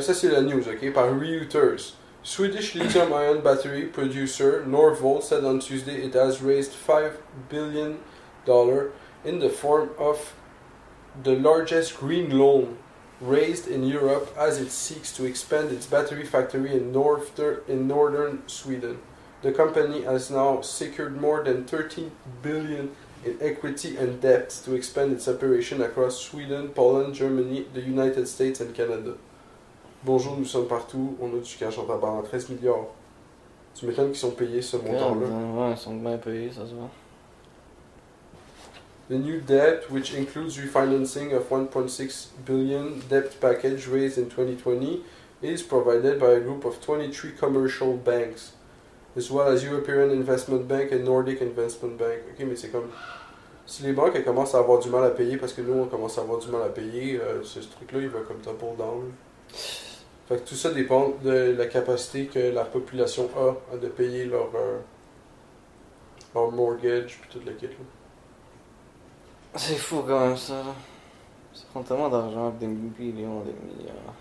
Ça c'est la news, ok? Par Reuters. Swedish lithium-ion battery producer Norvolt said on Tuesday it has raised $5 billion in the form of the largest green loan raised in Europe as it seeks to expand its battery factory in northern Sweden. The company has now secured more than 13 billion in equity and debt to expand its operation across Sweden, Poland, Germany, the United States and Canada. Bonjour, nous sommes partout, on a du cash en tabac, 13 milliards. Tu m'étonnes qu'ils sont payés ce montant-là. Ouais, ils sont bien payés, ça se voit. The new debt, which includes refinancing of 1.6 billion debt package raised in 2020, is provided by a group of 23 commercial banks, as well as European Investment Bank and Nordic Investment Bank. Ok, mais c'est comme... Si les banques elles commencent à avoir du mal à payer parce que nous on commence à avoir du mal à payer, ce truc-là il va comme double down. Fait que tout ça dépend de la capacité que la population a de payer leur mortgage puis toute la kit là. C'est fou quand même ça, là. Ça prend tellement d'argent, des millions, des milliards.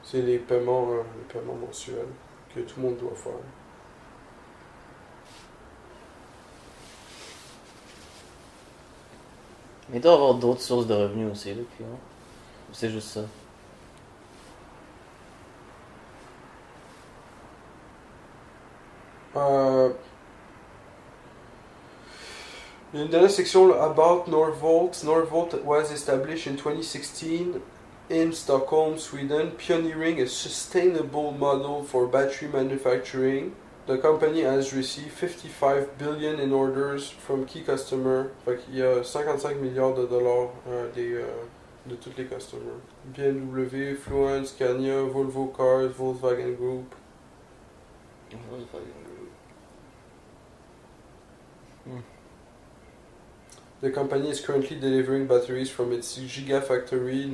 C'est les paiements mensuels que tout le monde doit faire. Mais il doit y avoir d'autres sources de revenus aussi, là, puis, hein. C'est juste ça. Il y a une dernière section là, about Norvolt. Norvolt was established in 2016 in Stockholm, Sweden, pioneering a sustainable model for battery manufacturing. The company has received 55 billion in orders from key customers. Fait qu'il y a 55 milliards de dollars de tous les customers. BMW, Fluence, Scania, Volvo Cars, Volkswagen Group. The company is currently delivering batteries from its gigafactory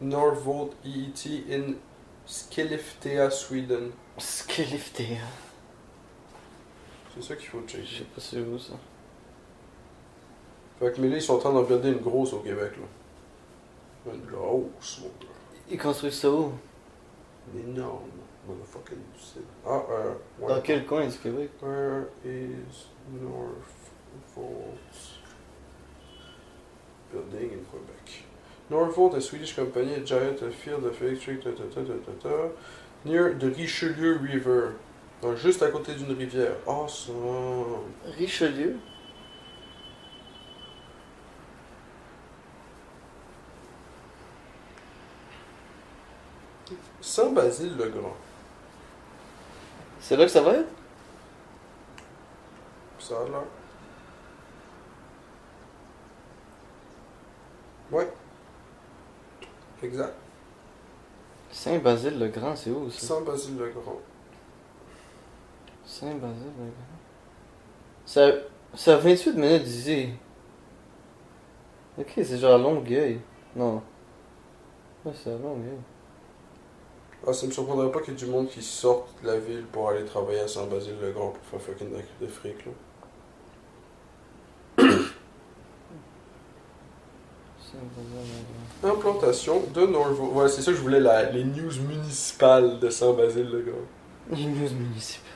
Norvolt EET in Skellefteå, Sweden. Skellefteå. C'est ça qu'il faut checker. Je sais pas c'est où ça. Fait que, mais là, ils sont en train d'en builder une grosse au Québec, là. Une grosse, mon gars. Ils construisent ça où? Une énorme, motherfucking shit. Ouais. Dans quel coin du Québec? Where is Norvolt building in Quebec? Norvolt, a Swedish company, a giant field of electric, near the Richelieu River. Donc, juste à côté d'une rivière. Awesome. Richelieu? Saint-Basile-le-Grand. C'est là que ça va être? Ça a l'air. Ouais. Exact. Saint-Basile-le-Grand, c'est où ça? Saint-Basile-le-Grand. Saint-Basile-le-Grand. C'est à 28 minutes d'ici. Ok, c'est genre Longueuil. Non. Ouais, c'est à Longueuil. Ah, ça me surprendrait pas qu'il y ait du monde qui sorte de la ville pour aller travailler à Saint-Basile-le-Grand pour faire fucking de fric, là. Implantation de Norfolk. Ouais, c'est ça que je voulais, les news municipales de Saint-Basile-le-Grand. Les news municipales.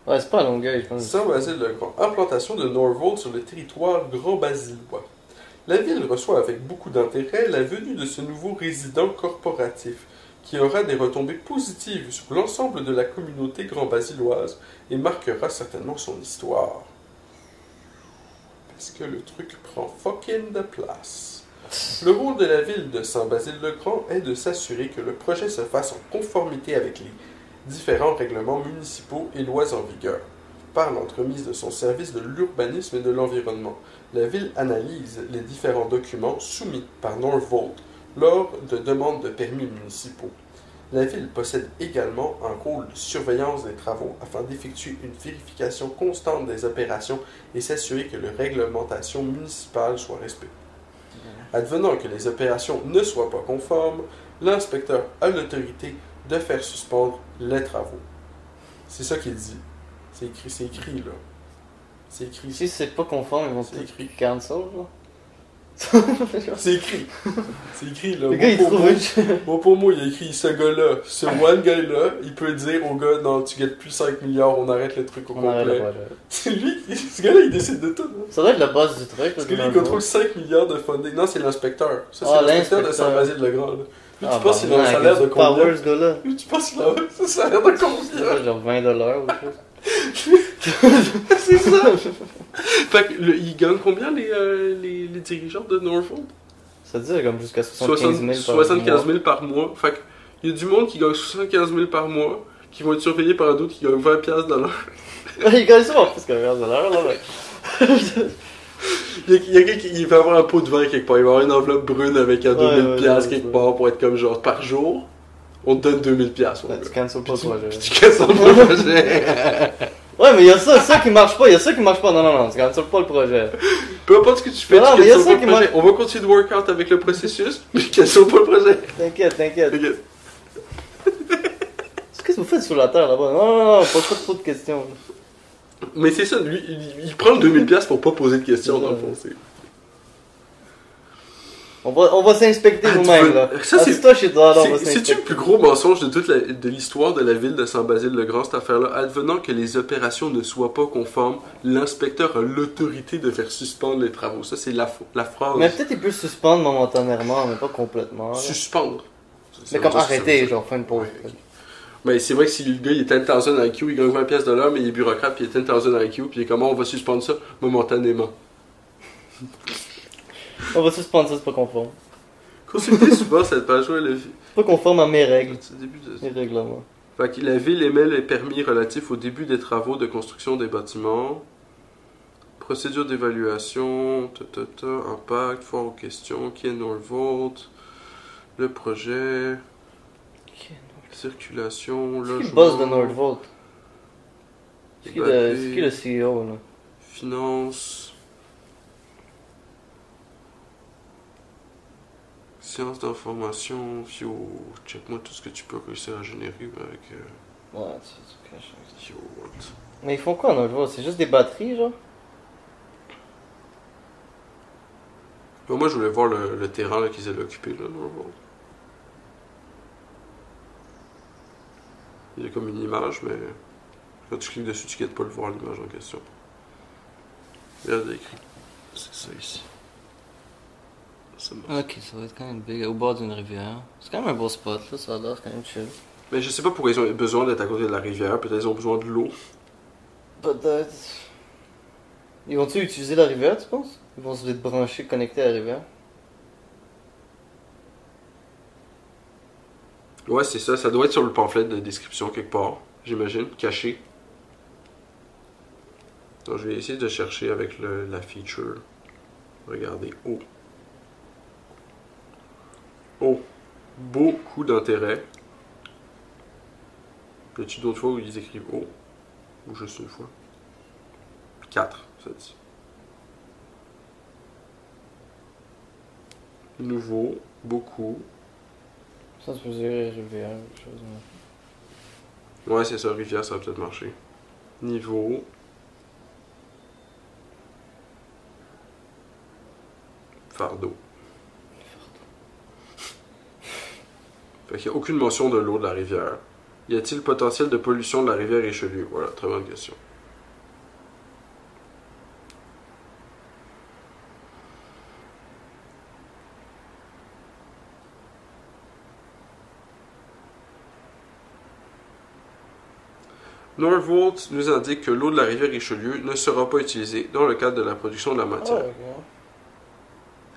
Ouais, c'est pas à Longueuil, je pense. Saint-Basile-le-Grand. Implantation de Norvolt sur le territoire grand-basilois. La ville reçoit avec beaucoup d'intérêt la venue de ce nouveau résident corporatif, qui aura des retombées positives sur l'ensemble de la communauté grand-basiloise et marquera certainement son histoire. Parce que le truc prend fucking de place. Le rôle de la ville de Saint-Basile-le-Grand est de s'assurer que le projet se fasse en conformité avec les différents règlements municipaux et lois en vigueur. Par l'entremise de son service de l'urbanisme et de l'environnement, la ville analyse les différents documents soumis par Norvolt lors de demandes de permis municipaux. La ville possède également un rôle de surveillance des travaux afin d'effectuer une vérification constante des opérations et s'assurer que les réglementations municipales soient respectées. Advenant que les opérations ne soient pas conformes, l'inspecteur a l'autorité de faire suspendre les travaux. C'est ça qu'il dit. C'est écrit là. C'est écrit. Si c'est pas conforme, ils vont C'est écrit. cancel, là. C'est écrit. C'est écrit là. Le gars, il trouve Moi pour moi, il a écrit ce gars-là. Ce one guy-là, il peut dire au gars, non, tu gagnes plus 5 milliards, on arrête le truc au complet. C'est lui, ce gars-là, il décide de tout. Hein. Ça doit être la base du truc. Parce que lui, il contrôle 5 milliards de funding. Non, c'est l'inspecteur. Ça, c'est l'inspecteur de Saint-Basile-le-Grand. Lui, tu penses qu'il a un salaire de combien? Lui, tu penses qu'il a un salaire de combien? Genre 20$ ou quelque chose. C'est ça! Fait que, il gagne combien les dirigeants de Norfolk? Ça dit comme jusqu'à 75 000 par mois. Fait que, il y a du monde qui gagne 75 000 par mois, qui vont être surveillés par d'autres qui gagnent 20$ de l'heure. Il gagne ça plus que 20$ là, mec. Il y a quelqu'un qui va avoir un pot de vin quelque part. Il va avoir une enveloppe brune avec un 2000$ quelque part pour être comme genre par jour. On te donne 2000$. Tu cancels pas le projet. Tu cancels pas le projet. Ouais, mais il y a ça qui marche pas. Il y a ça qui marche pas. Non, tu cancels pas le projet. Peu importe ce que tu fais, non, tu mais cancels pas le projet. On va continuer de work out avec le processus, mais tu cancels pas le projet. T'inquiète. Qu'est-ce que vous faites sur la terre là-bas? Non, pas trop de questions. Mais c'est ça, lui, il prend le 2000$ pour pas poser de questions dans le fond. On va s'inspecter nous-mêmes, là. Ça, c'est-tu le plus gros mensonge de toute l'histoire de la ville de Saint-Basile-le-Grand, cette affaire-là? Advenant que les opérations ne soient pas conformes, l'inspecteur a l'autorité de faire suspendre les travaux. Ça, c'est la phrase. Mais peut-être il peut suspendre momentanément, mais pas complètement. Là. Suspendre? Mais comme arrêter, genre, fin de pause. Ouais. Mais c'est vrai que si le gars il est 10,000 IQ, il gagne 20$ de l'heure, mais il est bureaucrate, puis il est 10,000 IQ, puis comment on va suspendre ça momentanément? On va suspendre ça, c'est pas conforme. Consultez souvent cette page-là. C'est pas conforme à mes règles. Mes règlements. Fait que la ville émet les permis relatifs au début des travaux de construction des bâtiments. Procédure d'évaluation, impact, foire aux questions, qui est Norvolt, le projet, circulation, logement. C'est qui le boss de Norvolt? C'est qui le CEO là? Finance. Sciences d'information, check-moi tout ce que tu peux réussir à générer avec. Ouais, tu caches. What? Mais ils font quoi Norvolt? C'est juste des batteries, genre? Moi, je voulais voir le terrain qu'ils allaient occuper, là, Norvolt. Il y a comme une image, mais quand tu cliques dessus, tu ne pas le voir, l'image en question. Regarde écrit. C'est ça ici. Ok, ça va être quand même big, au bord d'une rivière. C'est quand même un beau spot, là, ça a l'air quand même chill. Mais je sais pas pourquoi ils ont besoin d'être à côté de la rivière, peut-être ils ont besoin de l'eau. Peut-être. Ils vont-ils utiliser la rivière, tu penses? Ils vont se brancher, connecter à la rivière? Ouais, c'est ça, ça doit être sur le pamphlet de description quelque part, j'imagine, caché. Donc je vais essayer de chercher avec la feature. Regardez, Oh, beaucoup d'intérêt. Y a-t-il d'autres fois où ils écrivent O? Ou juste une fois? 4, ça dit. Nouveau, beaucoup. Ça, tu peux dire rivière, quelque chose. Ouais, c'est ça, rivière, ça va peut-être marcher. Niveau. Fardeau. Fait qu'il n'y a aucune mention de l'eau de la rivière. Y a-t-il potentiel de pollution de la rivière Richelieu? Voilà, très bonne question. Norvolt nous indique que l'eau de la rivière Richelieu ne sera pas utilisée dans le cadre de la production de la matière.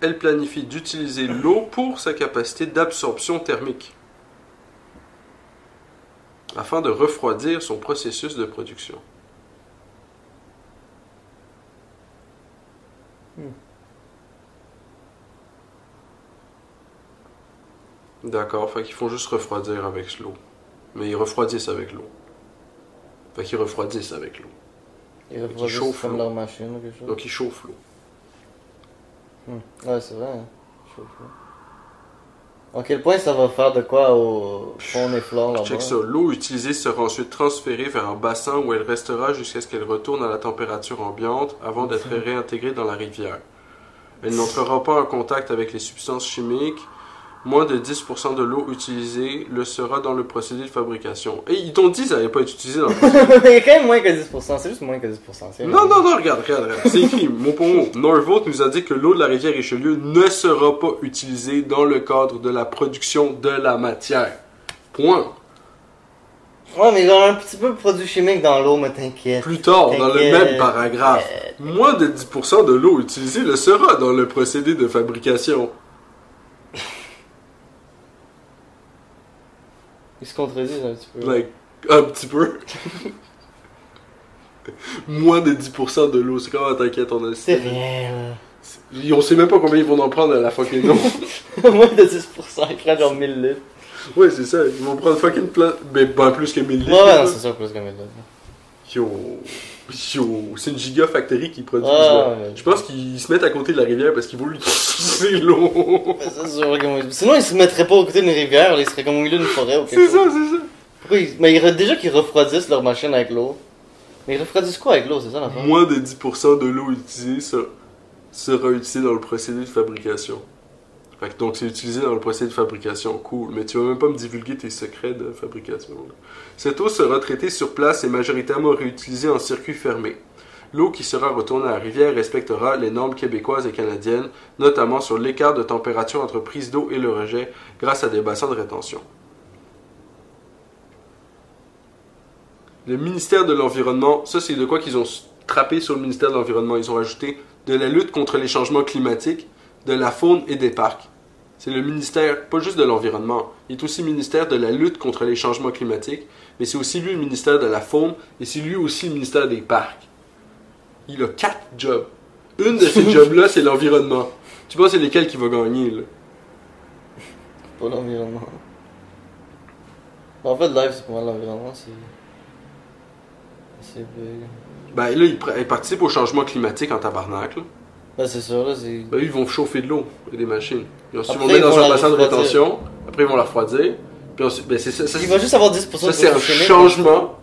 Elle planifie d'utiliser l'eau pour sa capacité d'absorption thermique, afin de refroidir son processus de production. D'accord, fait qu'ils font juste refroidir avec l'eau. Mais ils refroidissent avec l'eau. Fait qu'ils refroidissent avec l'eau. Ils refroidissent comme leur machine ou quelque chose. Donc ils chauffent l'eau. Ouais, c'est vrai. Hein. Chauffe l'eau. À quel point ça va faire de quoi au fond et flore là-bas? Check ça. L'eau utilisée sera ensuite transférée vers un bassin où elle restera jusqu'à ce qu'elle retourne à la température ambiante avant d'être réintégrée dans la rivière. Elle n'entrera pas en contact avec les substances chimiques. Moins de 10% de l'eau utilisée le sera dans le procédé de fabrication. Et ils t'ont dit que ça n'allait pas être utilisé dans le procédé. Il y a quand même moins que 10%, c'est juste moins que 10%. Non, regarde. C'est écrit, mot pour mot. Norvolt nous a dit que l'eau de la rivière Richelieu ne sera pas utilisée dans le cadre de la production de la matière. Point. Ouais, mais il y a un petit peu de produits chimiques dans l'eau, mais t'inquiète. Plus tard, dans le même paragraphe, moins de 10% de l'eau utilisée le sera dans le procédé de fabrication. Ils se contredisent un petit peu. Like, un petit peu. Moins de 10% de l'eau, c'est comment t'inquiète, on a C'est rien, là. On sait même pas combien ils vont en prendre à la fucking eau. Moins de 10%, ils prennent genre 1000 litres. Ouais, c'est ça, ils vont prendre fucking plein. Mais ben plus que 1000 litres. Ouais, non, c'est sûr, plus que 1000 litres. Yo, c'est une gigafactory qui produit. Ouais. Je pense qu'ils se mettent à côté de la rivière parce qu'ils veulent utiliser l'eau. C'est sûr, sinon ils se mettraient pas aux côtés d'une rivière, ils seraient comme au milieu d'une forêt ou quelque chose. C'est ça. Pourquoi Mais déjà qu'ils refroidissent leur machine avec l'eau. Mais ils refroidissent quoi avec l'eau, c'est ça l'affaire? Moins de 10% de l'eau utilisée sera utilisée dans le procédé de fabrication. Fait que donc c'est utilisé dans le procédé de fabrication, cool. Mais tu vas même pas me divulguer tes secrets de fabrication. Là. Cette eau sera traitée sur place et majoritairement réutilisée en circuit fermé. L'eau qui sera retournée à la rivière respectera les normes québécoises et canadiennes, notamment sur l'écart de température entre prise d'eau et le rejet, grâce à des bassins de rétention. Le ministère de l'Environnement, ça c'est de quoi qu'ils ont trappé sur le ministère de l'Environnement. Ils ont ajouté de la lutte contre les changements climatiques, de la faune et des parcs. C'est le ministère, pas juste de l'Environnement, il est aussi ministère de la lutte contre les changements climatiques, mais c'est aussi lui le ministère de la faune et c'est lui aussi le ministère des parcs. Il a 4 jobs. Une de ces jobs-là, c'est l'environnement. Tu penses c'est lesquels qui va gagner, là? Pas l'environnement. En fait, live, c'est pour moi l'environnement, c'est big. Ben là, il participe au changement climatique en tabarnak, là. Ben c'est sûr, là, c'est... Ben, ils vont chauffer de l'eau et des machines. Ils vont Après, mettre dans un bassin de refroidir. rétention, après ils vont la refroidir, puis ensuite, ben c'est ça. Il va juste avoir 10% Ça, c'est un chimique, changement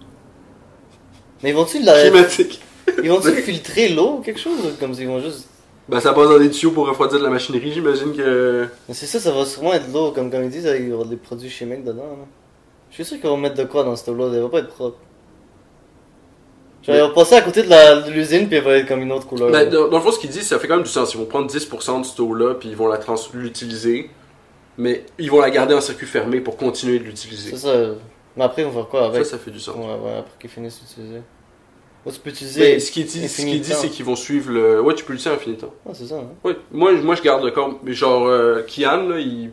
Mais climatique. Ils vont-tu filtrer l'eau ou quelque chose? Comme s'ils vont juste... Ben ça passe dans des tuyaux pour refroidir de la machinerie, j'imagine que... Mais c'est ça va sûrement être de l'eau, comme ils disent, il y aura des produits chimiques dedans, là. Je suis sûr qu'ils vont mettre de quoi dans cette eau-là, elle va pas être propre. Genre, il va passer à côté de l'usine, puis elle va être comme une autre couleur. Ben, dans le fond, ce qu'ils disent, ça fait quand même du sens. Ils vont prendre 10% de cette eau-là, puis ils vont l'utiliser, mais ils vont la garder en circuit fermé pour continuer de l'utiliser. C'est ça. Mais après, ils vont faire quoi avec? Ça fait du sens. Ouais, après qu'ils finissent d'utiliser. Ouais, tu peux utiliser. Mais ce qu'ils disent, c'est qu'ils vont suivre le... Ouais, tu peux l'utiliser infinitement. Ah, c'est ça, hein? Ouais, moi je garde le corps. Mais genre, Kian, là, il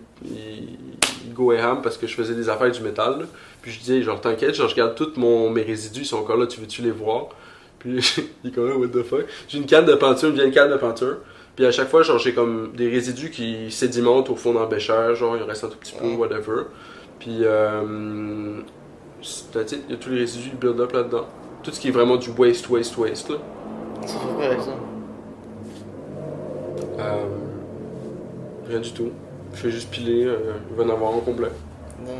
go ham parce que je faisais des affaires du métal, là. Puis je disais, genre, t'inquiète, genre, je garde tous mes résidus, ils sont encore là, tu veux-tu les voir? Puis il est comme là, what the fuck? J'ai une canne de peinture, une vieille canne de peinture. Puis à chaque fois, genre, j'ai comme des résidus qui sédimentent au fond d'un bécher, genre, il reste un tout petit peu, whatever. Puis, c'est-à-dire, il y a tous les résidus du build-up là-dedans. Tout ce qui est vraiment du waste, là. Ça fait quoi avec ça? Rien du tout. Je fais juste piler, il va en avoir un complet. Non.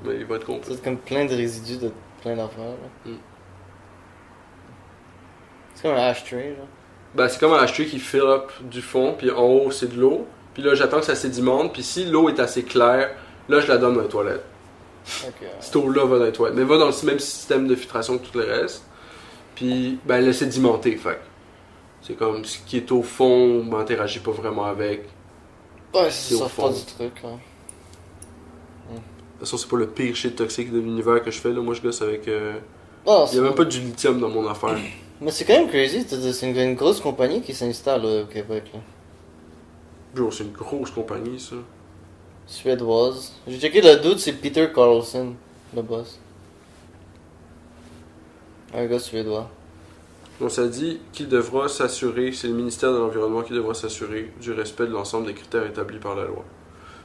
Mais il va être complet. C'est comme plein de résidus de plein d'affaires. Là. C'est comme un ashtray. Là. Ben, c'est comme un ashtray qui fill up du fond, puis en haut c'est de l'eau. Puis là, j'attends que ça sédimente, puis si l'eau est assez claire, là, je la donne dans les toilettes. Ok. Cette eau-là va dans les toilettes. Mais va dans le même système de filtration que tout le reste. Puis, ben, elle est sédimentée, fait. C'est comme ce qui est au fond, ben, t'interagis pas vraiment avec. Ouais, c'est au ça, fond. pas du truc. Hein. De toute façon, c'est pas le pire shit toxique de l'univers que je fais, là. Moi, je gosse avec. Oh, Il y a même pas du lithium dans mon affaire. Mais c'est quand même crazy, c'est une grosse compagnie qui s'installe au Québec. Là. Bro, c'est une grosse compagnie, ça. Suédoise. J'ai checké le dude, c'est Peter Carlson, le boss. Un gars suédois. Donc, ça dit qu'il devra s'assurer, c'est le ministère de l'Environnement qui devra s'assurer du respect de l'ensemble des critères établis par la loi.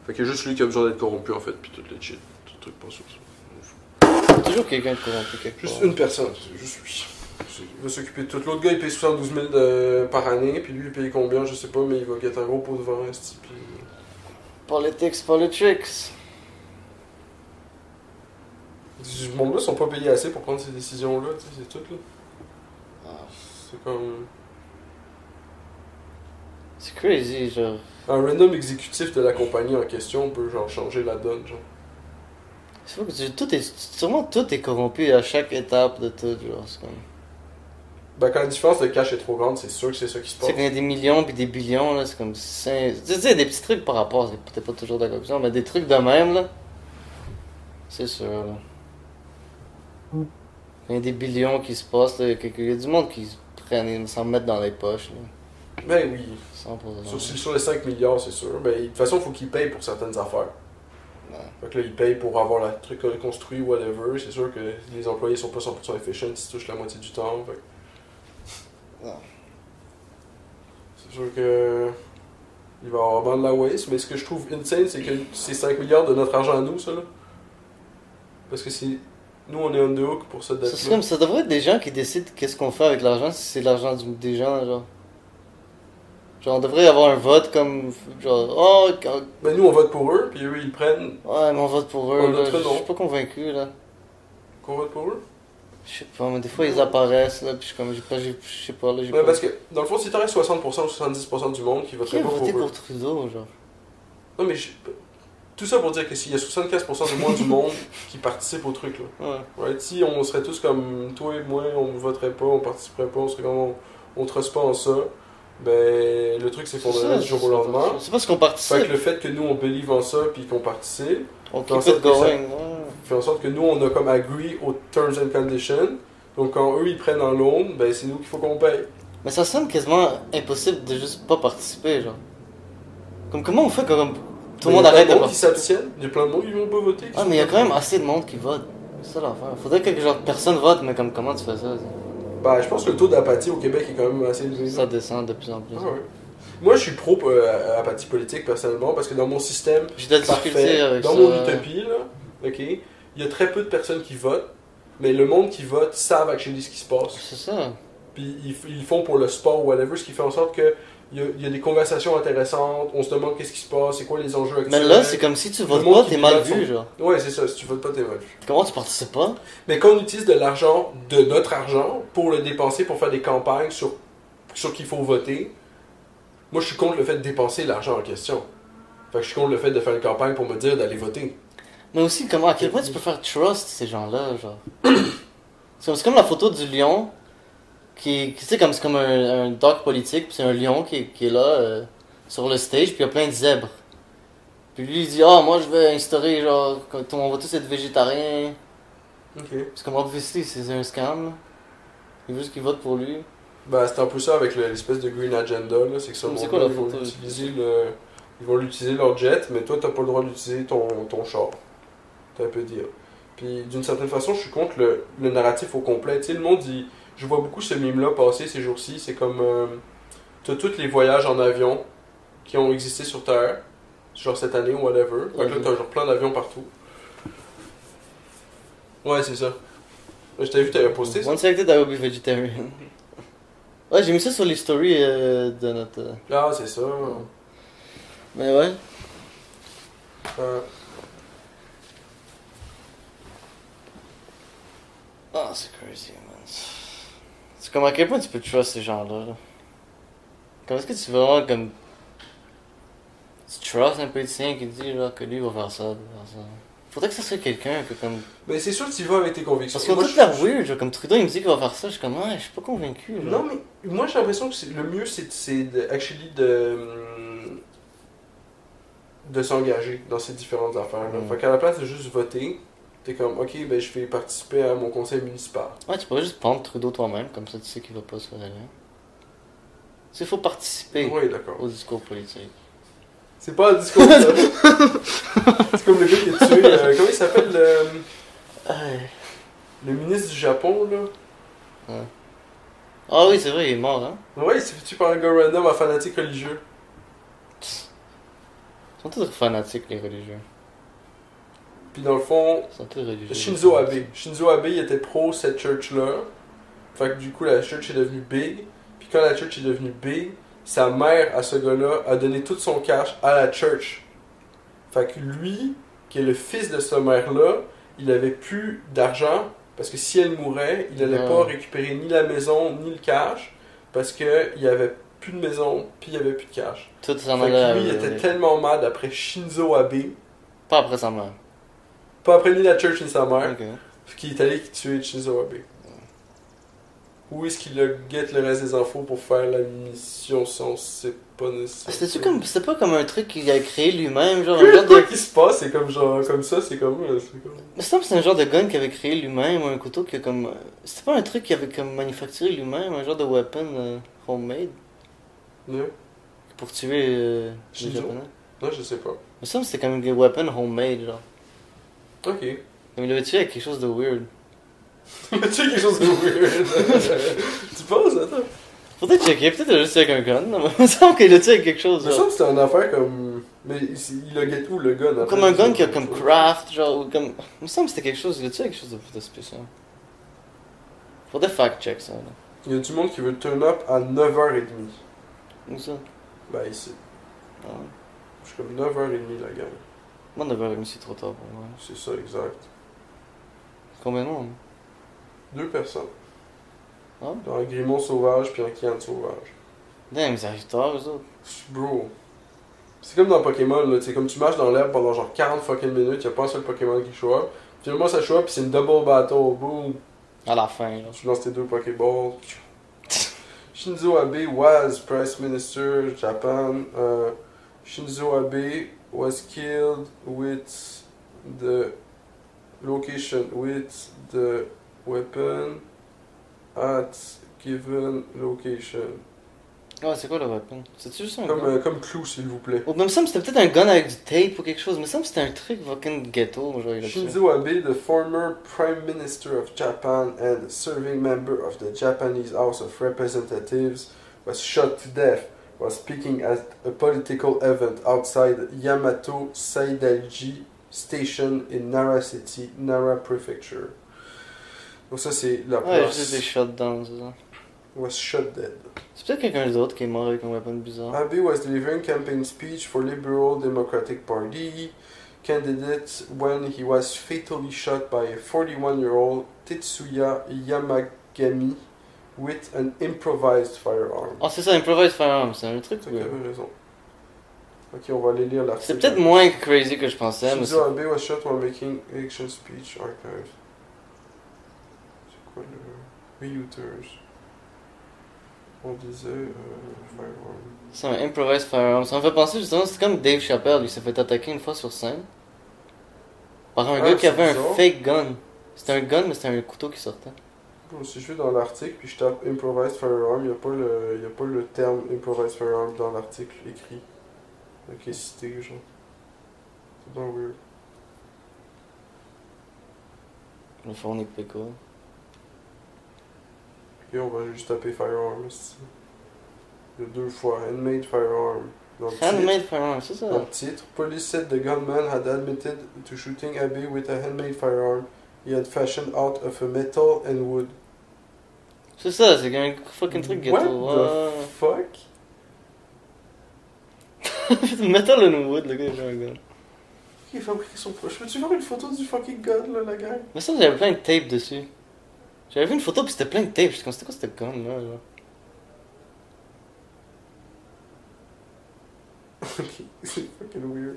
Fait qu'il y a juste lui qui a besoin d'être corrompu, en fait, puis toutes les shit. Tout truc pas sur ça. Il y a toujours quelqu'un de corrompu quelque part. Juste une personne, c'est juste lui. Il va s'occuper de tout. L'autre gars, il paye 72 000 par année, puis lui, il paye combien, je sais pas, mais il va guetter un gros pot de vin, puis... Politics. Ce monde-là sont pas payés assez pour prendre ces décisions-là, tu sais, c'est tout, là. C'est comme... C'est crazy, genre. Un random exécutif de la compagnie en question peut, genre, changer la donne, genre. C'est fou que sûrement tout est corrompu à chaque étape de tout, genre. C'est comme... Ben, quand la différence de cash est trop grande, c'est sûr que c'est ça qui se Tu passe. sais, quand il y a des millions puis des billions, là, c'est comme... Tu sais, des petits trucs par rapport, c'est peut-être pas toujours de la corruption, mais des trucs de même, là. C'est sûr, là. Quand il y a des billions qui se passent, là, il y a du monde qui s'en mettent dans les poches, là. Ben oui. 100%. Sur les 5 milliards, c'est sûr. Ben, de toute façon, il faut qu'ils payent pour certaines affaires. Ouais. Fait que là, ils payent pour avoir la truc construit, whatever. C'est sûr que les employés sont pas 100% efficient, ils touchent la moitié du temps. Fait. Ouais. C'est sûr que. Il va y avoir vraiment de la waste, mais ce que je trouve insane, c'est que c'est 5 milliards de notre argent à nous, ça là. Parce que c'est. Nous, on est on the hook pour cette C'est dette-là. comme, ça devrait être des gens qui décident qu'est-ce qu'on fait avec l'argent, si c'est l'argent des gens, genre. Genre, on devrait avoir un vote comme. Genre, oh, Ben, nous, on vote pour eux, puis eux, ils prennent. ouais, mais on vote pour eux, On là. vote Je non. suis pas convaincu, là. Qu'on vote pour eux. Je sais pas, mais des fois ils apparaissent, là, puis je suis comme, je sais pas, là, j'ai Ouais, pas... parce que, dans le fond, si t'aurais 60% ou 70% du monde qui Qui voterait a pas voté pour eux. pour Trudeau, genre? Non, mais tout ça pour dire que s'il y a 75% de moins du monde qui participe au truc, là. Ouais. Right? Si on serait tous comme toi et moi, on voterait pas, on participerait pas, on serait comme on truste pas en ça, ben le truc s'effondrerait du jour au lendemain. C'est parce qu'on participe. Fait que le fait que nous on believe en ça puis qu'on participe, On fait en keep sorte it que ça- going, ouais. fait en sorte que nous on a comme agree aux terms and conditions. Donc quand eux ils prennent en loan, ben c'est nous qu'il faut qu'on paye. Mais ça semble quasiment impossible de juste pas participer, genre. Comme comment on fait quand comme tout le monde arrête de Il y a plein de monde qui participer? s'abstiennent, il y a plein de monde qui vont pas voter. Ah, mais il y a quand même assez de monde qui vote. C'est ça l'affaire. Faudrait que genre personne vote, mais comme comment tu fais ça? Ben je pense que le taux d'apathie au Québec est quand même assez élevé. Ça descend de plus en plus. Ah ouais. Moi, je suis pro apathie politique personnellement parce que dans mon système J'ai de la difficulté parfait, avec dans ça. mon utopie, là, ok, il y a très peu de personnes qui votent, mais le monde qui vote savent actually ce qui se passe. C'est ça. Puis ils le font pour le sport ou whatever, ce qui fait en sorte que il y a des conversations intéressantes, on se demande qu'est-ce qui se passe, c'est quoi les enjeux Mais actuels. là, c'est comme si tu votes monde pas, qui t'es mal vote vu, sont- genre. Ouais, c'est ça, si tu votes pas, t'es mal vu. Comment tu participes pas? Mais quand on utilise de l'argent, de notre argent, pour le dépenser, pour faire des campagnes sur qu'il faut voter, moi je suis contre le fait de dépenser l'argent en question. Fait que je suis contre le fait de faire une campagne pour me dire d'aller voter. Mais aussi, comment, à quel point tu peux faire trust ces gens-là, genre. C'est comme la photo du lion, tu sais, comme c'est comme un doc politique, puis c'est un lion qui est là, sur le stage, puis il y a plein de zèbres. Puis lui, il dit, ah, moi je vais instaurer, genre, on va tous être végétariens. Ok. C'est comme, obviously, c'est un scam, là. Il veut juste qu'ils votent pour lui. Ben c'est un peu ça avec l'espèce de Green Agenda, là, c'est que ça, C'est quoi la ils vont photo? ils vont l'utiliser leur jet, mais toi t'as pas le droit d'utiliser ton char. T'as un peu dire. Puis d'une certaine façon, je suis contre le narratif au complet. Tu sais, le monde dit. Je vois beaucoup ce mime-là passer ces jours-ci. C'est comme. T'as tous les voyages en avion qui ont existé sur Terre, genre cette année ou whatever. Fait que là, t'as genre plein d'avions partout. Ouais, c'est ça. Je t'avais vu, t'avais posté ça. One selected, I will be vegetarian. Ouais, j'ai mis ça sur les stories de notre. Ah, c'est ça. Mais ouais. Ah, c'est crazy, man. C'est comme à quel point tu peux trust ces gens-là, là. Comme est-ce que tu veux vraiment comme. Tu trust un politicien qui te dit là, que lui va faire ça, va faire ça. Faudrait que ça soit quelqu'un que comme. Ben c'est sûr que tu vas avec tes convictions. Parce qu'ils ont tout l'air weird, genre, comme Trudeau il me dit qu'il va faire ça, je suis comme ouais, je suis pas convaincu. Genre. Non mais moi j'ai l'impression que le mieux c'est de s'engager dans ces différentes affaires-là. Fait qu'à la place de juste voter, t'es comme ok ben je vais participer à mon conseil municipal. Ouais, tu pourrais juste prendre Trudeau toi-même, comme ça tu sais qu'il va pas se faire aller. Tu sais, il faut participer au discours politique. C'est pas un discours là. C'est comme le gars qui a tué. Comment il s'appelle le ministre du Japon là? Ouais. Ah oui, c'est vrai, il est mort, hein? Ouais, il s'est fait tuer par un gars random à fanatique religieux. Ils sont tous fanatiques, les religieux. Puis dans le fond, ils sont tous religieux. Shinzo Abe, il était pro cette church-là. Fait que du coup, la church est devenue big. Puis quand la church est devenue big, sa mère, à ce gars-là, a donné tout son cash à la church. Fait que lui, qui est le fils de ce mère-là, il avait plus d'argent. Parce que si elle mourait, il allait pas récupérer ni la maison, ni le cash. Parce que il y avait plus de maison, puis il y avait plus de cash. Tout ça fait que lui, il était tellement mad après Shinzo Abe. Pas après sa mère. Pas après ni la church ni sa mère. Okay. Qu'il est allé tuer Shinzo Abe. Où est-ce qu'il a get le reste des infos pour faire la mission sans c'est pas nécessaire. C'était pas comme un truc qu'il a créé lui-même, genre un genre qui se passe, c'est comme genre comme ça, c'est comme. Mais c'est un genre de gun qu'il avait créé lui-même, un couteau qui a comme. C'était pas un truc qu'il avait comme manufacturé lui-même, un genre de weapon homemade. Yeah. Pour tuer les Japonais. Non, je sais pas. Mais ça, c'était comme un weapon homemade, genre. Ok. Comme il l'avait tué avec quelque chose de weird. Il a tué quelque chose de weird. Tu penses, attends? Faudrait checker, peut-être qu'il a juste tué avec un gun. Non, mais il me semble qu'il a tué avec quelque chose. Il me semble que c'était une affaire comme. Mais il a get où le gun après? Comme un gun qui a comme craft, genre. Ou comme. Il me semble que c'était quelque chose. Il a tué avec quelque chose de spécial. Faudrait fact-check ça, là. Il y a du monde qui veut turn up à 9h30. Où ça? Ben ici. Ah. Je suis comme 9h30 la gang. Moi, 9h30 c'est trop tard pour moi. C'est ça, exact. Combien de monde? 2 personnes. Ah? Dans un Grimont sauvage puis un Kian sauvage. Damn, ils arrivent tard, eux autres. Bro. C'est comme dans Pokémon, là. C'est comme tu marches dans l'herbe pendant genre 40 fucking minutes, y'a pas un seul Pokémon qui show up. Finalement, ça show up puis c'est une double battle. Boom. À la fin, là. Tu lances tes 2 Pokéballs. Shinzo Abe was Prime Minister Japan. Shinzo Abe was killed with the location with the weapon at given location. Ah, c'est quoi le weapon? C'est-tu juste un gun? Comme clou, s'il vous plaît. Oh, même ça, c'était peut-être un gun avec du tape ou quelque chose. Mais ça, c'était un truc fucking ghetto. Genre, Shinzo Abe, the former Prime Minister of Japan and serving member of the Japanese House of Representatives, was shot to death while speaking at a political event outside Yamato Saidaiji Station in Nara City, Nara Prefecture. Donc ça, c'est la place. Ouais, juste des shutdowns, c'est ça. Was shot dead. C'est peut-être quelqu'un d'autre qui est mort avec un weapon bizarre. Abe was delivering campaign speech for Liberal Democratic Party candidate when he was fatally shot by a 41-year-old Tetsuya Yamagami with an improvised firearm. Ah, c'est ça, improvised firearm, c'est un truc. Tu avais raison. Ok, on va aller lire l'article. C'est peut-être moins crazy que je pensais. Shinzo Abe was shot while making election speech archive. C'est quoi le reuters? On disait firearm. C'est un improvised firearm. Ça me fait penser justement, c'est comme Dave Chappelle, il s'est fait attaquer une fois sur scène par un gars qui avait un fake gun. C'était un gun, mais c'était un couteau qui sortait. Bon, si je vais dans l'article puis je tape improvised firearm, il n'y a pas le terme improvised firearm dans l'article écrit. Ok, cité, genre. C'est donc weird. Le fourni PK. Ok, on va juste taper firearm ici. Il y a 2 fois handmade firearm. Handmade firearm, c'est ça. Dans le titre, police said the gunman had admitted to shooting Abe with a handmade firearm he had fashioned out of a metal and wood. C'est ça, c'est un fucking truc ghetto. What the fuck? Metal in Wood, le gars, il a un gun. Il a fabriqué son proche. Peux-tu voir une photo du fucking gun, là, la gang? Mais ça, j'avais plein de tape dessus. J'avais vu une photo, pis c'était plein de tape. J'étais comme, c'était quoi cette gun, là, genre? Ok, c'est fucking weird.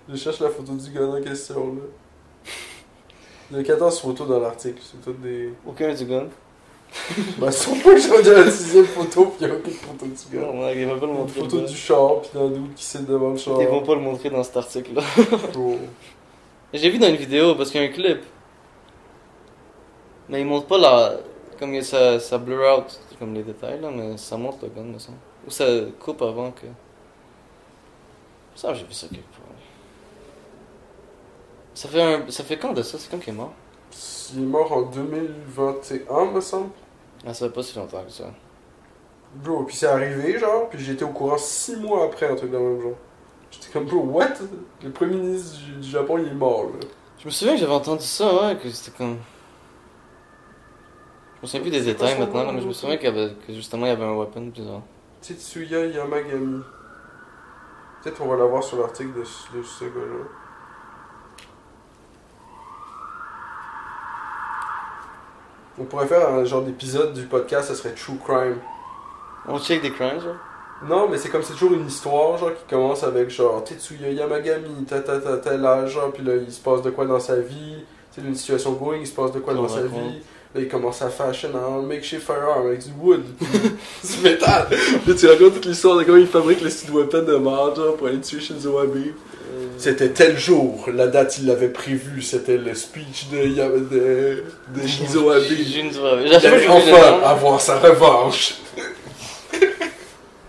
Je cherche la photo du gun en question, là. Il y a 14 photos dans l'article, c'est toutes des... Aucun du gun. Bah, c'est pas que j'ai rendu à la 6ème photo, pis y'a aucune photo du gun. Non, mec, il va pas le Une montrer. photo du char, pis d'un dude qui sit devant le char. Ils vont pas le montrer dans cet article-là. Bro. J'ai vu dans une vidéo, parce qu'il y a un clip. Mais il montre pas la... Comme il y a ça blur out, comme les détails, là, mais ça montre le gun, me semble. Ou ça coupe avant que... Ça, j'ai vu ça quelque part. Ça fait quand de ça? C'est quand qu'il est mort? Il est mort en 2021, me semble. Ah, ça fait pas si longtemps que ça. Bro, puis c'est arrivé, genre, puis j'ai été au courant 6 mois après, un truc dans le même genre. J'étais comme, bro, what? Le premier ministre du Japon, il est mort, là. Je me souviens que j'avais entendu ça, ouais, que c'était comme... Je me souviens plus des C'est détails pas son maintenant, nom, là, mais je me souviens que justement il y avait un weapon bizarre. Tetsuya Yamagami. Peut-être on va l'avoir sur l'article de ce gars-là. On pourrait faire un genre d'épisode du podcast, ça serait True Crime. On check des crimes, genre? Non, mais c'est comme c'est toujours une histoire, genre, qui commence avec genre Tetsuya Yamagami, tel âge, genre, puis là, il se passe de quoi dans sa vie. C'est une situation going, il se passe de quoi dans sa vie. Là, il commence à fashion en makeshift firearm avec du wood, du métal. Là, tu racontes toute l'histoire de comment il fabrique le style weapon de mort, genre, pour aller tuer Shinzo Abe. C'était tel jour, la date il l'avait prévu, c'était le speech de Shinzo Abe. Shinzo Abe. Il allait enfin avoir sa revanche.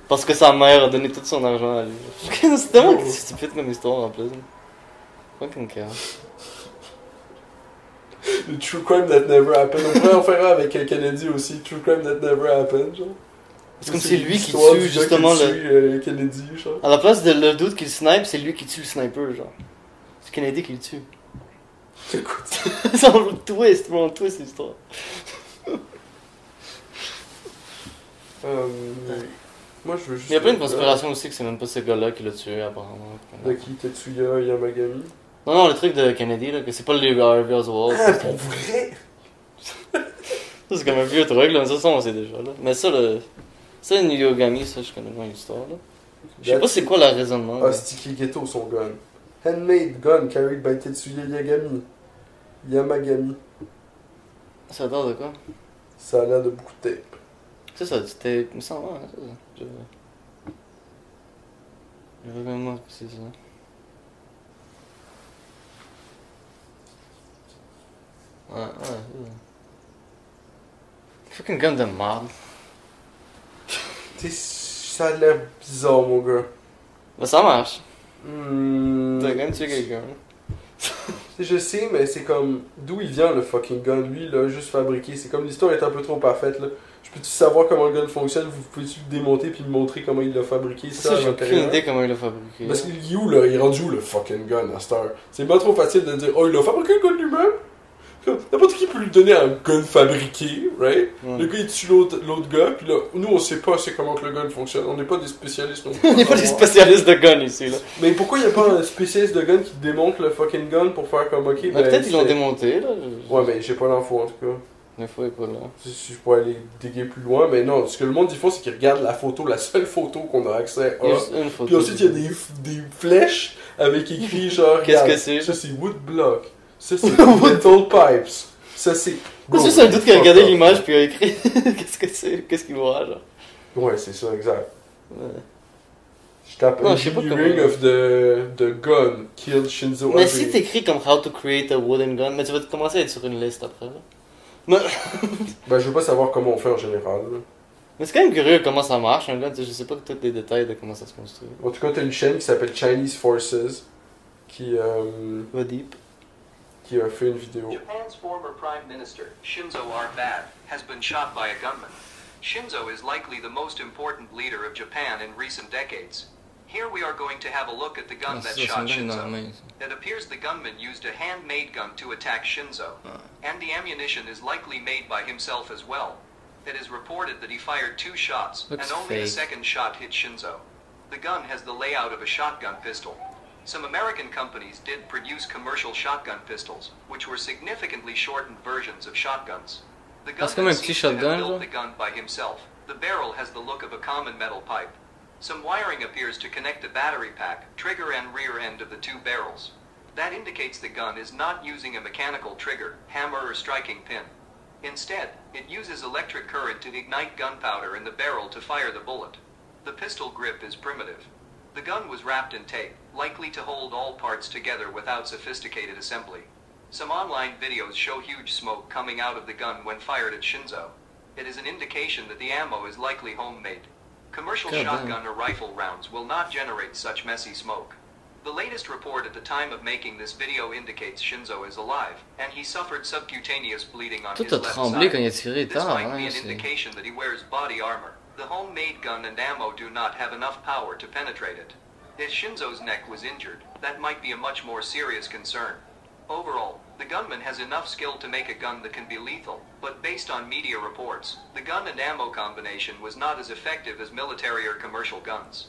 Parce que sa mère a donné tout son argent à lui. C'est tellement stupide comme histoire en plus. Fucking chaos. Le True Crime That Never Happened. On pourrait en faire un avec Kennedy aussi. True Crime That Never Happened, genre. C'est comme c'est lui qui l'histoire tue du gars justement qui le... tue, Kennedy, genre. À la place de le doute qu'il snipe, c'est lui qui tue le sniper, genre. C'est Kennedy qui le tue. Écoute. C'est un twist, bro, un twist l'histoire. Moi je veux juste... Il y a plein de conspirations aussi que c'est même pas ce gars-là qui l'a tué, apparemment. De qui? Tetsuya Yamagami? Non, le truc de Kennedy, là, que c'est pas le Harvey Oswald. Ah, pour vrai? Ça, c'est comme un vieux truc, là, mais ça, on sait déjà, là. Mais ça, ça, une Yogami, ça, je connais moins l'histoire, là. Je sais pas c'est quoi le raisonnement. Ah, sticky ghetto son gun. Handmade gun carried by Tetsuya Yamagami. Ça a l'air de quoi? Ça a l'air de beaucoup de tape. Ça, c'était... Il me semble, hein, ça. Je regarde-moi que c'est ça. Ouais. Fucking gun de merde. Ça a l'air bizarre, mon gars. Mais ça marche. T'as quand même tué quelqu'un. Je sais, mais c'est comme... D'où il vient, le fucking gun? Lui, il l'a juste fabriqué. C'est comme l'histoire est un peu trop parfaite, là. Je peux-tu savoir comment le gun fonctionne? Vous pouvez-tu le démonter puis me montrer comment il l'a fabriqué? Ça, j'ai aucune idée comment il l'a fabriqué. Parce qu'il est où, là? Il est rendu où, le fucking gun, à cette heure? C'est pas trop facile de dire, oh, il a fabriqué le gun lui-même? N'importe qui peut lui donner un gun fabriqué, right? Ouais. Le gars, il tue l'autre gars, puis là, nous, on sait pas c'est comment que le gun fonctionne. On n'est pas des spécialistes. On n'est pas des spécialistes de gun ici, là. Mais pourquoi il n'y a pas un spécialiste de gun qui démonte le fucking gun pour faire comme, ok, Ben, peut-être ils l'ont démonté, là. Ouais, mais j'ai pas l'info, en tout cas. Des fois, il est pas là. Si je pourrais aller déguer plus loin, mais non, ce que le monde ils font, c'est qu'ils regardent la photo, la seule photo qu'on a accès Il y a à. juste une photo. Puis ensuite, il y a des flèches avec écrit genre. Qu'est-ce regarde, que c'est? Ça, c'est wood block. Ça, c'est metal pipes. Ça, c'est. C'est juste un doute qui a regardé l'image puis a écrit qu'est-ce que c'est, qu'est-ce qu'il voit, genre. Ouais, c'est ça, exact. Ouais. Je tape Non, je sais pas Engineering of the gun killed Shinzo Abe. Mais si t'écris comme How to create a wooden gun, mais tu vas commencer à être sur une liste après, là. Mais, Ben, je veux pas savoir comment on fait en général. Là. mais c'est quand même curieux comment ça marche, un gun, je sais pas tous les détails de comment ça se construit. En tout cas, t'as une chaîne qui s'appelle Chinese Forces qui Va deep. a fait une vidéo. Japan's former Prime Minister, Shinzo Abe, has been shot by a gunman. Shinzo is likely the most important leader of Japan in recent decades. Here we are going to have a look at the gun that shot Shinzo. It appears the gunman used a handmade gun to attack Shinzo, and the ammunition is likely made by himself as well. It is reported that he fired 2 shots, and only a second shot hit Shinzo. The gun has the layout of a shotgun pistol. Some American companies did produce commercial shotgun pistols, which were significantly shortened versions of shotguns. The gunman seems to have built the gun by himself. The barrel has the look of a common metal pipe. Some wiring appears to connect the battery pack, trigger and rear end of the two barrels. That indicates the gun is not using a mechanical trigger, hammer or striking pin. Instead, it uses electric current to ignite gunpowder in the barrel to fire the bullet. The pistol grip is primitive. The gun was wrapped in tape, likely to hold all parts together without sophisticated assembly. Some online videos show huge smoke coming out of the gun when fired at Shinzo. It is an indication that the ammo is likely homemade. Commercial shotgun or rifle rounds will not generate such messy smoke. The latest report at the time of making this video indicates Shinzo is alive, and he suffered subcutaneous bleeding on his left side. This might be an indication that he wears body armor. The homemade gun and ammo do not have enough power to penetrate it. If Shinzo's neck was injured, that might be a much more serious concern. Overall, the gunman has enough skill to make a gun that can be lethal, but based on media reports, the gun and ammo combination was not as effective as military or commercial guns.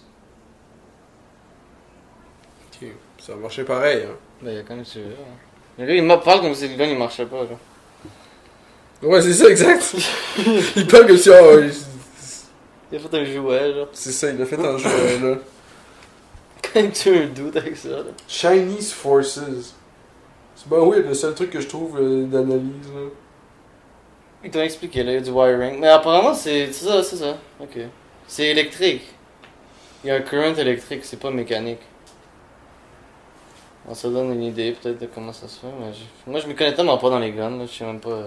Ok, ça a marché pareil, hein. Ben, il y a quand même celui-là. Hein. Mais là, il me parle comme si le gun il marchait pas, là. Ouais, c'est ça, exact. Il parle comme si, oh, il a fait un jouet, là. C'est ça, il a fait un jouet, là. Quand même, tu as un doute avec ça, là. Chinese Forces. C'est ben oui, le seul truc que je trouve d'analyse, là. Ils t'ont expliqué, là, il y a du wiring. Mais apparemment, c'est ça, c'est ça. Ok. C'est électrique. Il y a un current électrique, c'est pas mécanique. Alors, ça donne une idée, peut-être, de comment ça se fait, mais moi, je me connais tellement pas dans les guns, là, je sais même pas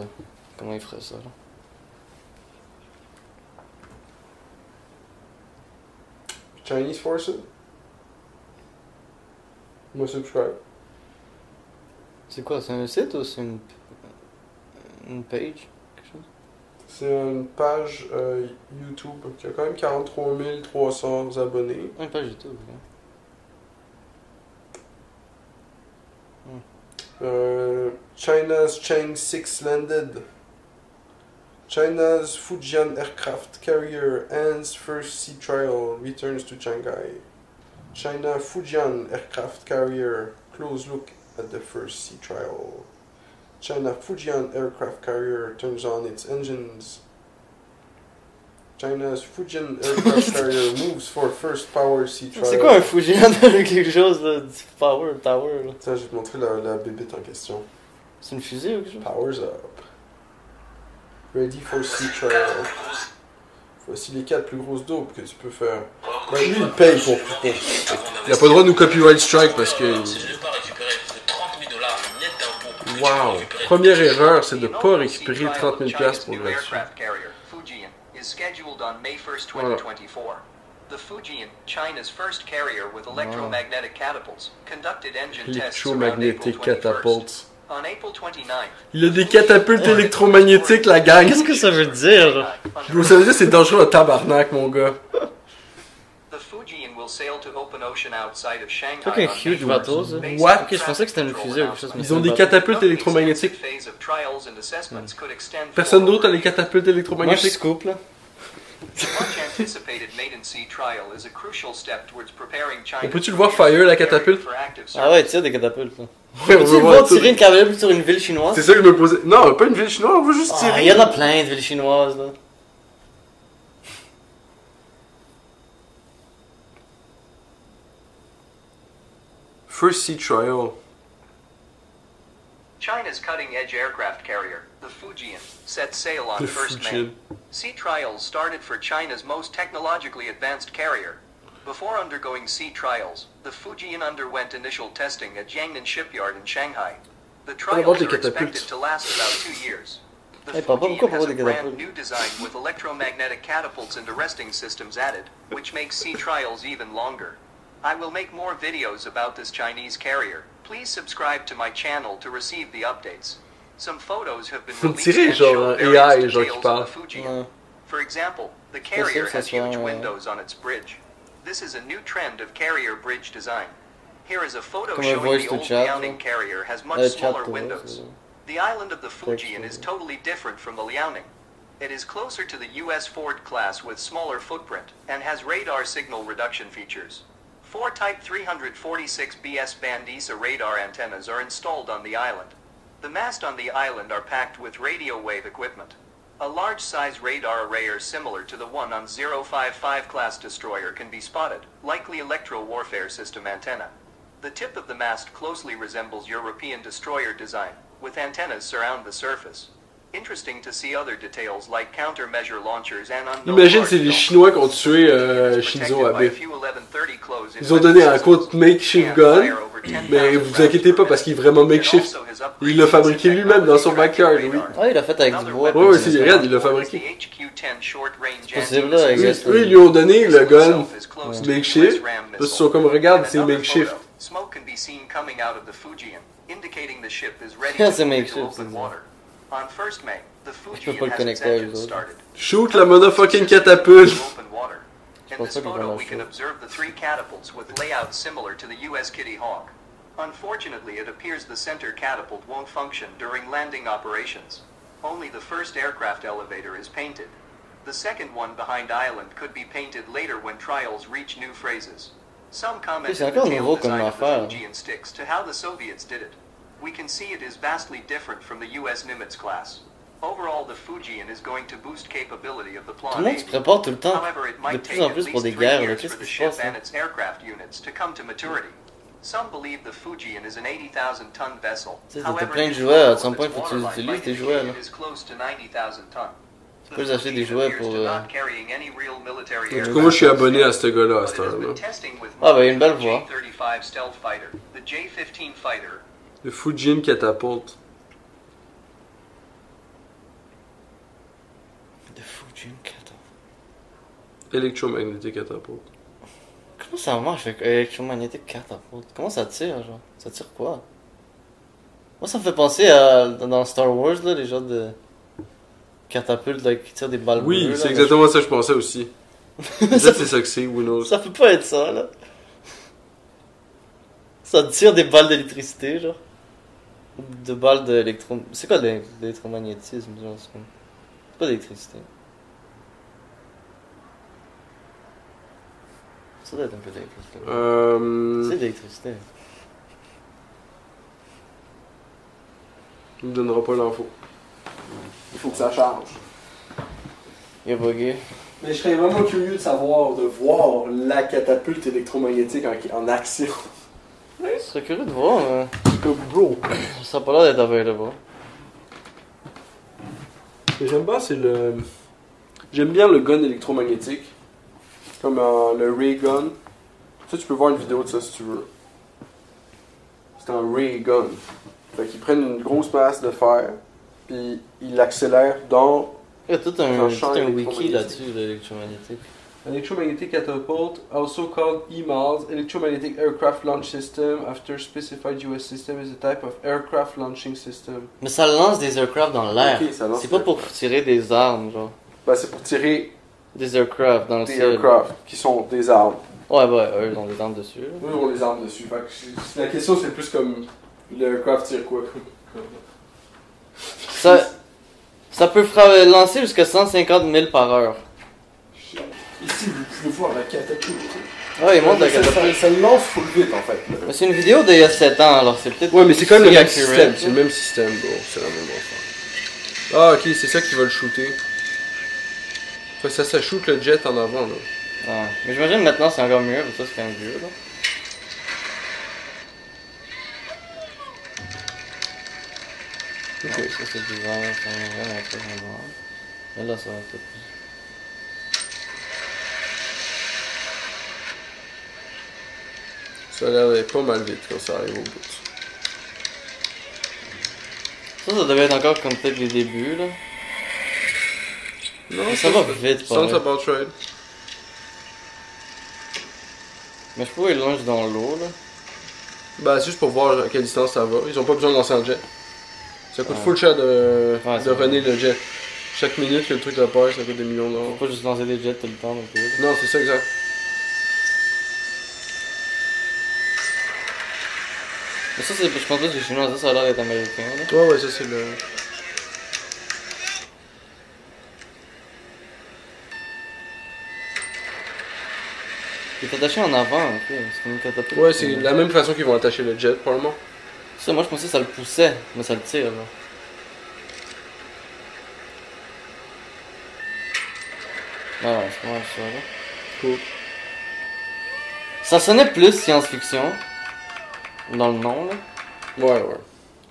comment ils feraient ça, là. Chinese Forces? Moi, subscribe. C'est quoi, c'est un site ou c'est une page? Quelque chose? C'est une page YouTube qui a quand même 43 300 abonnés. Une page YouTube, ok. China's Chang 6 landed. China's Fujian aircraft carrier ends first sea trial, returns to Shanghai. China Fujian aircraft carrier, close look at the first sea trial. China Fujian aircraft carrier turns on its engines. China's Fujian aircraft carrier moves for first power sea trial. C'est quoi un Fujian quelque chose là, du power tower là? Ça, je vais te montrer la bébête en question. C'est une fusée ou quelque chose? Powers up. Ready for sea trial. Voici les 4 plus grosses dopes que tu peux faire. Ben, lui, il paye pour. Il a pas le droit de nous copyright strike parce que. Wow! Première erreur, c'est de ne pas récupérer 30 000$ pour le gratuit. Voilà. The Fujian, China's first carrier with electromagnetic catapults, conducted engine tests around April Electromagnetic 21st. catapults. On April 29th, Il a des catapultes électromagnétiques, la gang! Qu'est-ce que ça veut dire? Bro, ça veut dire que c'est dangereux en tabarnak, mon gars. the Fujian will sail to open ocean outside of Shanghai. C'est pas qu'un on huge May bateau, 1st. ça? Basic What? Ok, je pensais que c'était une fusée ou quelque chose. mais Ils ont c'est des un bateau. catapultes électromagnétiques. Phase of trials and assessments could extend Personne for d'autre a over des catapultes Moi, je électromagnétiques? scoop là. The much anticipated maiden sea trial is a crucial step towards preparing China. On peut-tu le voir fire, la catapulte? Ah ouais, tire des catapultes là. Ouais, on Peux-tu veut le voir voir tout. tirer une catapulte sur une ville chinoise? C'est ça que je me posais. Non, pas une ville chinoise, on veut juste Ah, tirer. il y en a plein de villes chinoises là. First sea trial. China's cutting-edge aircraft carrier, the Fujian, set sail on The 1st May. Fujian. Sea trials started for China's most technologically advanced carrier. Before undergoing sea trials, the Fujian underwent initial testing at Jiangnan Shipyard in Shanghai. The trials about the are expected catapults? to last about 2 years. The Hey, Papa, Fujian pourquoi has a des brand catapultes? new design with electromagnetic catapults and arresting systems added, which makes sea trials even longer. I will make more videos about this Chinese carrier. Please subscribe to my channel to receive the updates. Some photos have been Faut released tirer, and genre, show AI, various genre, qui details of parle. the Fujian. Ouais. For example, the carrier ça has soit, huge windows on its bridge. This is a new trend of carrier bridge design. Here is a photo Comme un showing voice the to old chat, Liaoning là. carrier has much Chat smaller to voice, windows. The island of the Fujian is totally different from the Liaoning. It is closer to the US Ford class with smaller footprint and has radar signal reduction features. 4 Type 346BS band ESA radar antennas are installed on the island. The mast on the island are packed with radio wave equipment. A large-size radar array similar to the one on 055 class destroyer can be spotted, likely electro-warfare system antenna. The tip of the mast closely resembles European destroyer design, with antennas surround the surface. Interesting to see other details like countermeasure launchers and unknown. Imagine c'est les Chinois qui ont tué Shinzo Abe. Ils ont donné un quote makeshift gun, mais vous inquiétez pas parce qu'il est vraiment makeshift. Il l'a fabriqué lui-même dans son backyard, oui. Ah, il l'a fait avec du bois. Ouais, c'est regarde, il l'a fabriqué. C'est possible, là, I guess. Eux, ils lui ont donné le gun makeshift, parce qu'ils sont comme, regarde, c'est makeshift. Smoke can be seen coming out of the Fujian, indicating the ship is ready Yeah, to c'est move makeshift, into c'est open ça. water. On 1st May, the peux Fujian pas le has its connecter avec engines eux autres. started. Shoot la motherfucking catapulte! Open water. In pense this pas qu'ils vont photo, la we can shoot. observe the 3 catapults with layouts similar to the US Kitty Hawk. Unfortunately, it appears the center catapult won't function during landing operations. Only the first aircraft elevator is painted. The second one behind island could be painted later when trials reach new phrases. Some commented C'est the encore tail nouveau comme design of the affaire. Fujian sticks to how the Soviets did it. We can see it is vastly different from the US Nimitz class. Overall, the Fujian is going to boost capability of the Tout le Plan monde se 8. prépare tout le temps. However, it De might plus take en at plus pour least des 3 guerres, là. years Qu'est-ce for the qui se ship passe, and là? its aircraft units to come to maturity. Some believe the Fujian is an 80,000-ton vessel. Tu sais, t'as However, plein de its jouets, à with some point, its faut que tu les waterline utilises, might tes jouets, indicate là. it is close to 90,000 tons. Tu peux acheter des jouets pour... Not carrying any real military En tout aircraft. cas, moi, je suis abonné à ce gars-là, à But cette it has heure-là. been testing with Ah, bah, il y a une belle voix. J-35 stealth fighter, the J-15 fighter, Le Fujian catapulte. De Fujian catapult. Électromagnétique catapulte. Comment ça marche avec électromagnétique catapulte? Comment ça tire, genre? Ça tire quoi? Moi, ça me fait penser à... Dans Star Wars, là, les genres de... catapultes, là, qui tirent des balles Oui, bleues, c'est là, exactement ça que je pensais aussi. Peut-être c'est ça que c'est, who knows. Ça peut pas être ça, là. Ça tire des balles d'électricité, genre. Ou de balles d'électro... C'est quoi l'électromagnétisme, genre? C'est pas d'électricité. Ça doit être un peu d'électricité. C'est d'électricité. Il me donnera pas l'info. Il faut que ça charge. Il a bugué. Mais je serais vraiment curieux de voir la catapulte électromagnétique en action. Je serais curieux de voir, mais... Comme bro. Ça a pas l'air d'être available. Ce que j'aime pas, c'est le... J'aime bien le gun électromagnétique. Comme le ray gun. Ça, tu peux voir une vidéo de ça si tu veux. C'est un ray gun. Fait qu'ils prennent une grosse masse de fer, puis ils l'accélèrent dans... Il y a tout Un un champ wiki électromagnétique. là-dessus, l'électromagnétique. Electromagnetic catapult, also called EMALS, Electromagnetic Aircraft Launch System, after specified US system, is a type of aircraft launching system. Mais ça lance des aircraft dans l'air. Ok, ça lance C'est pas des pour tirer des armes, genre. Ben, c'est pour tirer Des aircraft dans le des ciel. aircraft qui sont des armes. Ouais, eux, ils ont des armes dessus. là. Eux ont les armes dessus. Fait que la question, c'est plus comme l'aircraft tire quoi. Ça peut lancer jusqu'à 150 000 par heure. Ici, vous pouvez voir la catapulte. Ouais, il monte la catapulte. Ça lance full vite en fait. Là. Mais c'est une vidéo d'il y a 7 ans, alors c'est peut-être. Ouais, mais c'est quand même le même accurate, système. là. C'est le même système, bro. C'est la même affaire. Ah, ok, c'est ça qui va le shooter. Fait que ça shoot le jet en avant, là. Ouais. Mais j'imagine maintenant c'est encore mieux, parce que ça c'est quand même vieux, là. Ok. Ouais, ça c'est du vent, ça va vraiment pas vraiment. Mais là ça va être plus. Ça a l'air d'être pas mal vite quand ça arrive au bout. Ça devait être encore comme peut-être les débuts, là. Non, Mais ça va vite, Sounds pareil. about right. Mais je pourrais le lancer dans l'eau, là. Bah, c'est juste pour voir à quelle distance ça va. Ils ont pas besoin de lancer un jet. Ça coûte Ouais. full cher de c'est runner le jet. Chaque minute que le truc repart, ça coûte des millions d'euros. Faut pas juste lancer des jets tout le temps, non plus. Non, c'est ça exact. Mais ça, je pense pas que c'est chinois, ça a l'air d'être américain, là. Ouais, ça c'est le. Il est attaché en avant, ok. C'est comme une catapulte. Ouais, c'est la même façon qu'ils vont attacher le jet, probablement. Ça, moi je pensais que ça le poussait, mais ça le tire, là. Ah ouais, c'est pas mal ça, là. Cool. Ça sonnait plus science-fiction. Dans le nom, là. Ouais, ouais.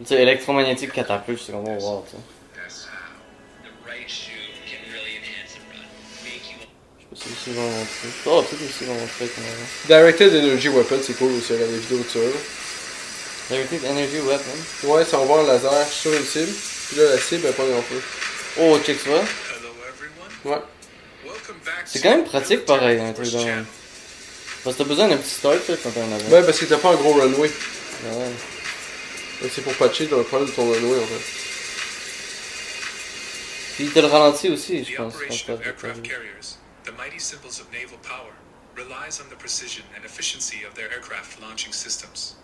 Tu sais, électromagnétique catapulte, c'est comme, oh wow, tu sais. That's how the right shoe can really enhance a run, make you Je sais pas si ils vont montrer. Oh, peut-être aussi ils vont montrer comme avant. Directed Energy Weapon, c'est cool aussi, regarder des vidéos de ça. Là. Directed Energy Weapon. Ouais, ça envoie un laser sur une cible, puis là, la cible, elle pogne en feu. Oh, check ça. Hello everyone. Ouais. Welcome back C'est to quand même pratique, pareil, un Force truc de Channel. même. Parce que t'as besoin d'un petit start, là, quand t'as un avion. Ouais, parce que t'as pas un gros runway. Ah ouais. Donc, c'est pour patcher dans le problème de ton runway, en fait. Puis il te le ralentit aussi, je The pense. operation of aircraft carriers, the mighty symbols of naval power, relies on the precision and efficiency of their aircraft launching systems.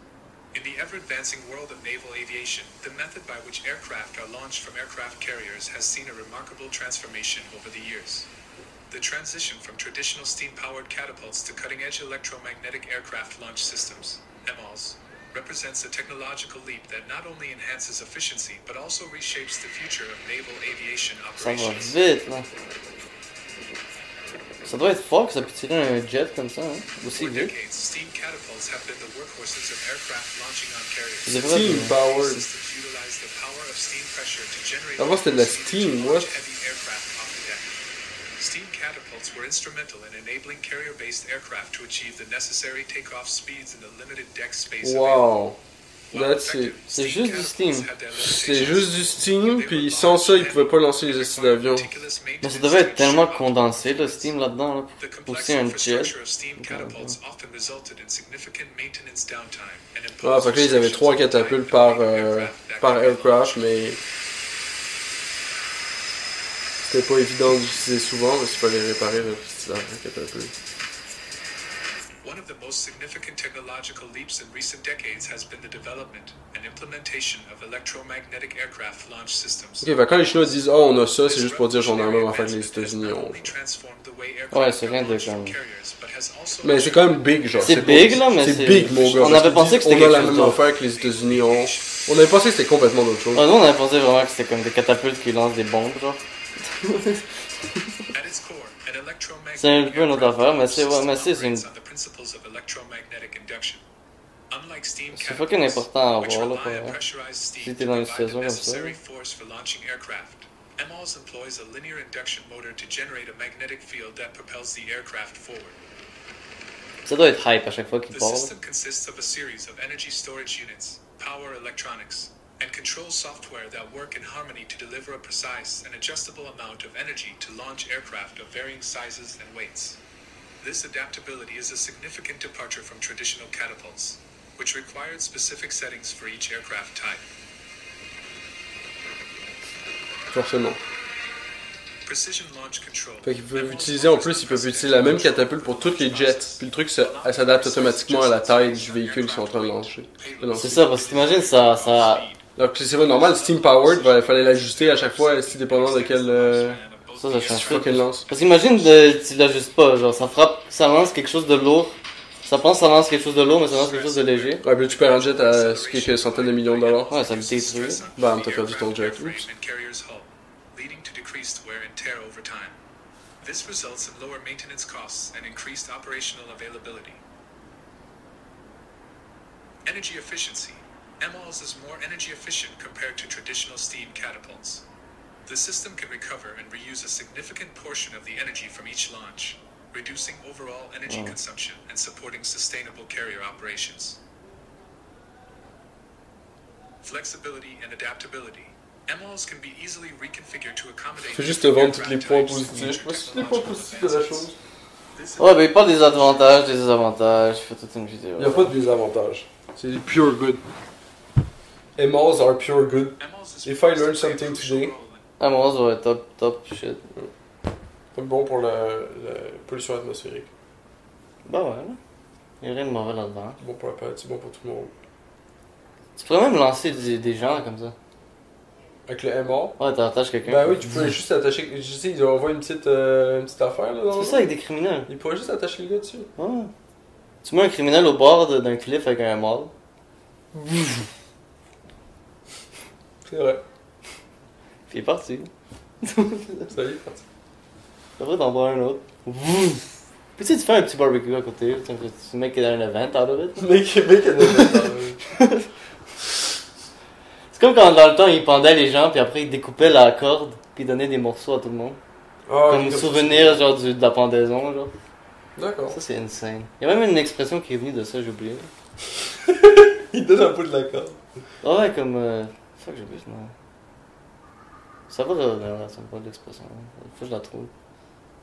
In the ever-advancing world of naval aviation, the method by which aircraft are launched from aircraft carriers has seen a remarkable transformation over the years. The transition from traditional steam-powered catapults to cutting-edge electromagnetic aircraft launch systems, EMALS, represents a technological leap that not only enhances efficiency but also reshapes the future of naval aviation Ça va operations. vite, là. Ça doit être fort que ça peut tirer un jet comme ça, hein. Aussi For vite. decades, steam catapults have been the workhorses of aircraft launching on carriers. C'est vrai. Steam powered. Systems utilize the power of steam pressure to generate Avant, c'était de la electricity steam, to what? launch heavy aircraft off the deck. Steam catapults were instrumental in enabling carrier-based aircraft to achieve the necessary takeoff speeds in the limited deck space available. Wow. That's it. C'est juste du steam. C'est juste du steam, puis sans ça, ils pouvaient pas lancer les essais d'avion. Mais ça devait être tellement condensé, le steam là-dedans, là, pour pousser un jet. Ah, fait que là, ils avaient 3 catapultes par aircraft, mais c'était pas évident d'utiliser souvent, parce qu'il fallait réparer le petit catapulte. One of the most significant technological leaps in recent decades has been the development and implementation of electromagnetic aircraft launch systems. Ok, fait quand les Chinois disent oh on a ça, c'est juste pour dire j'en ai la même affaire que les États-Unis ont. Ouais, c'est rien de comme. Mais c'est quand même big, genre. C'est pas- big, là, mais c'est. C'est big, mon gars. On parce avait que pensé que c'était on a quelque la chose même d'autre. affaire que les États-Unis ont. On avait pensé que c'était complètement d'autre chose. Ah, nous, on avait pensé vraiment que c'était comme des catapultes qui lancent des bombes, genre. C'est un peu une autre affaire, mais c'est une. C'est fucking important à voir, là, pour vrai. Si t'es dans une situation comme ça. EMALS employs a linear induction motor to generate a magnetic field that propels the aircraft forward. Ça doit être hype à chaque fois qu'il The part, là. system consists of a series of energy storage units, power electronics, and control software that work in harmony to deliver a precise and adjustable amount of energy to launch aircraft of varying sizes and weights. This adaptability is a significant departure from traditional catapults, which required specific settings for each aircraft type. Forcément. Precision launch control. Fait qu'ils peuvent utiliser, en plus, ils peuvent utiliser la même catapulte pour tous les jets. Puis le truc, elle s'adapte automatiquement à la taille du véhicule qu'ils sont en train de lancer. C'est ça, parce que t'imagines, ça. Donc c'est pas normal, Steam Powered, il fallait l'ajuster à chaque fois, si dépendant de quel Ça change fois tout. qu'elle lance. Parce qu'imagine, tu l'ajustes pas, genre, ça frappe, ça lance quelque chose de lourd. Ça pense que ça lance quelque chose de lourd, mais ça lance quelque chose de léger. Ouais, puis là, tu perds un jet à quelques centaines de millions de dollars. Ouais, ça me détruit. Bam, t'as perdu ton jet. Oups. Leading to decreased wear and tear over time. This results in lower maintenance costs and increased operational availability. Energy efficiency. EMALS is more energy efficient compared to traditional steam catapults. The system can recover and reuse a significant portion of the energy from each launch, reducing overall energy consumption and supporting sustainable carrier operations. Flexibility and adaptability. EMALS can be easily reconfigured to accommodate. Fais juste te vendre tous les points positifs. Voici les points positifs de la chose. Ouais, ben il parle des avantages, des désavantages, il fait toute une vidéo. Il n'y a pas de désavantages. C'est du pure good. MLs are pure good. If I learn something today, Ah, moi, ça doit être top shit. c'est bon pour la pollution atmosphérique. Bah ouais, là. Il y a rien de mauvais là-dedans. C'est bon pour la planète, c'est bon pour tout le monde. Tu pourrais même lancer des gens comme ça. Avec le MR. Ouais, t'attaches quelqu'un. Ben oui, tu peux juste attacher. Je sais, ils envoient une petite affaire là. Tu fais ça avec des criminels. Ils pourraient juste attacher le gars dessus. Ouais. Tu mets un criminel au bord d'un cliff avec un mâle. C'est vrai. Puis il est parti. Ça y est, parti. Après, t'en prends un autre. Puis tu sais, tu fais un petit barbecue à côté. Tu mets qu'il y a un event out of it. Mec, C'est comme quand dans le temps, ils pendaient les gens, puis après, ils découpaient la corde, puis ils donnaient des morceaux à tout le monde. Ah, comme souvenir, genre, de la pendaison, genre. D'accord. Ça, c'est insane. Il y a même une expression qui est venue de ça, j'ai oublié. Il donne un peu de la corde. Ah ouais, comme. Fuck, j'ai oublié ce nom. Ça va, ça me parle de l'expression. Faut que je la trouve.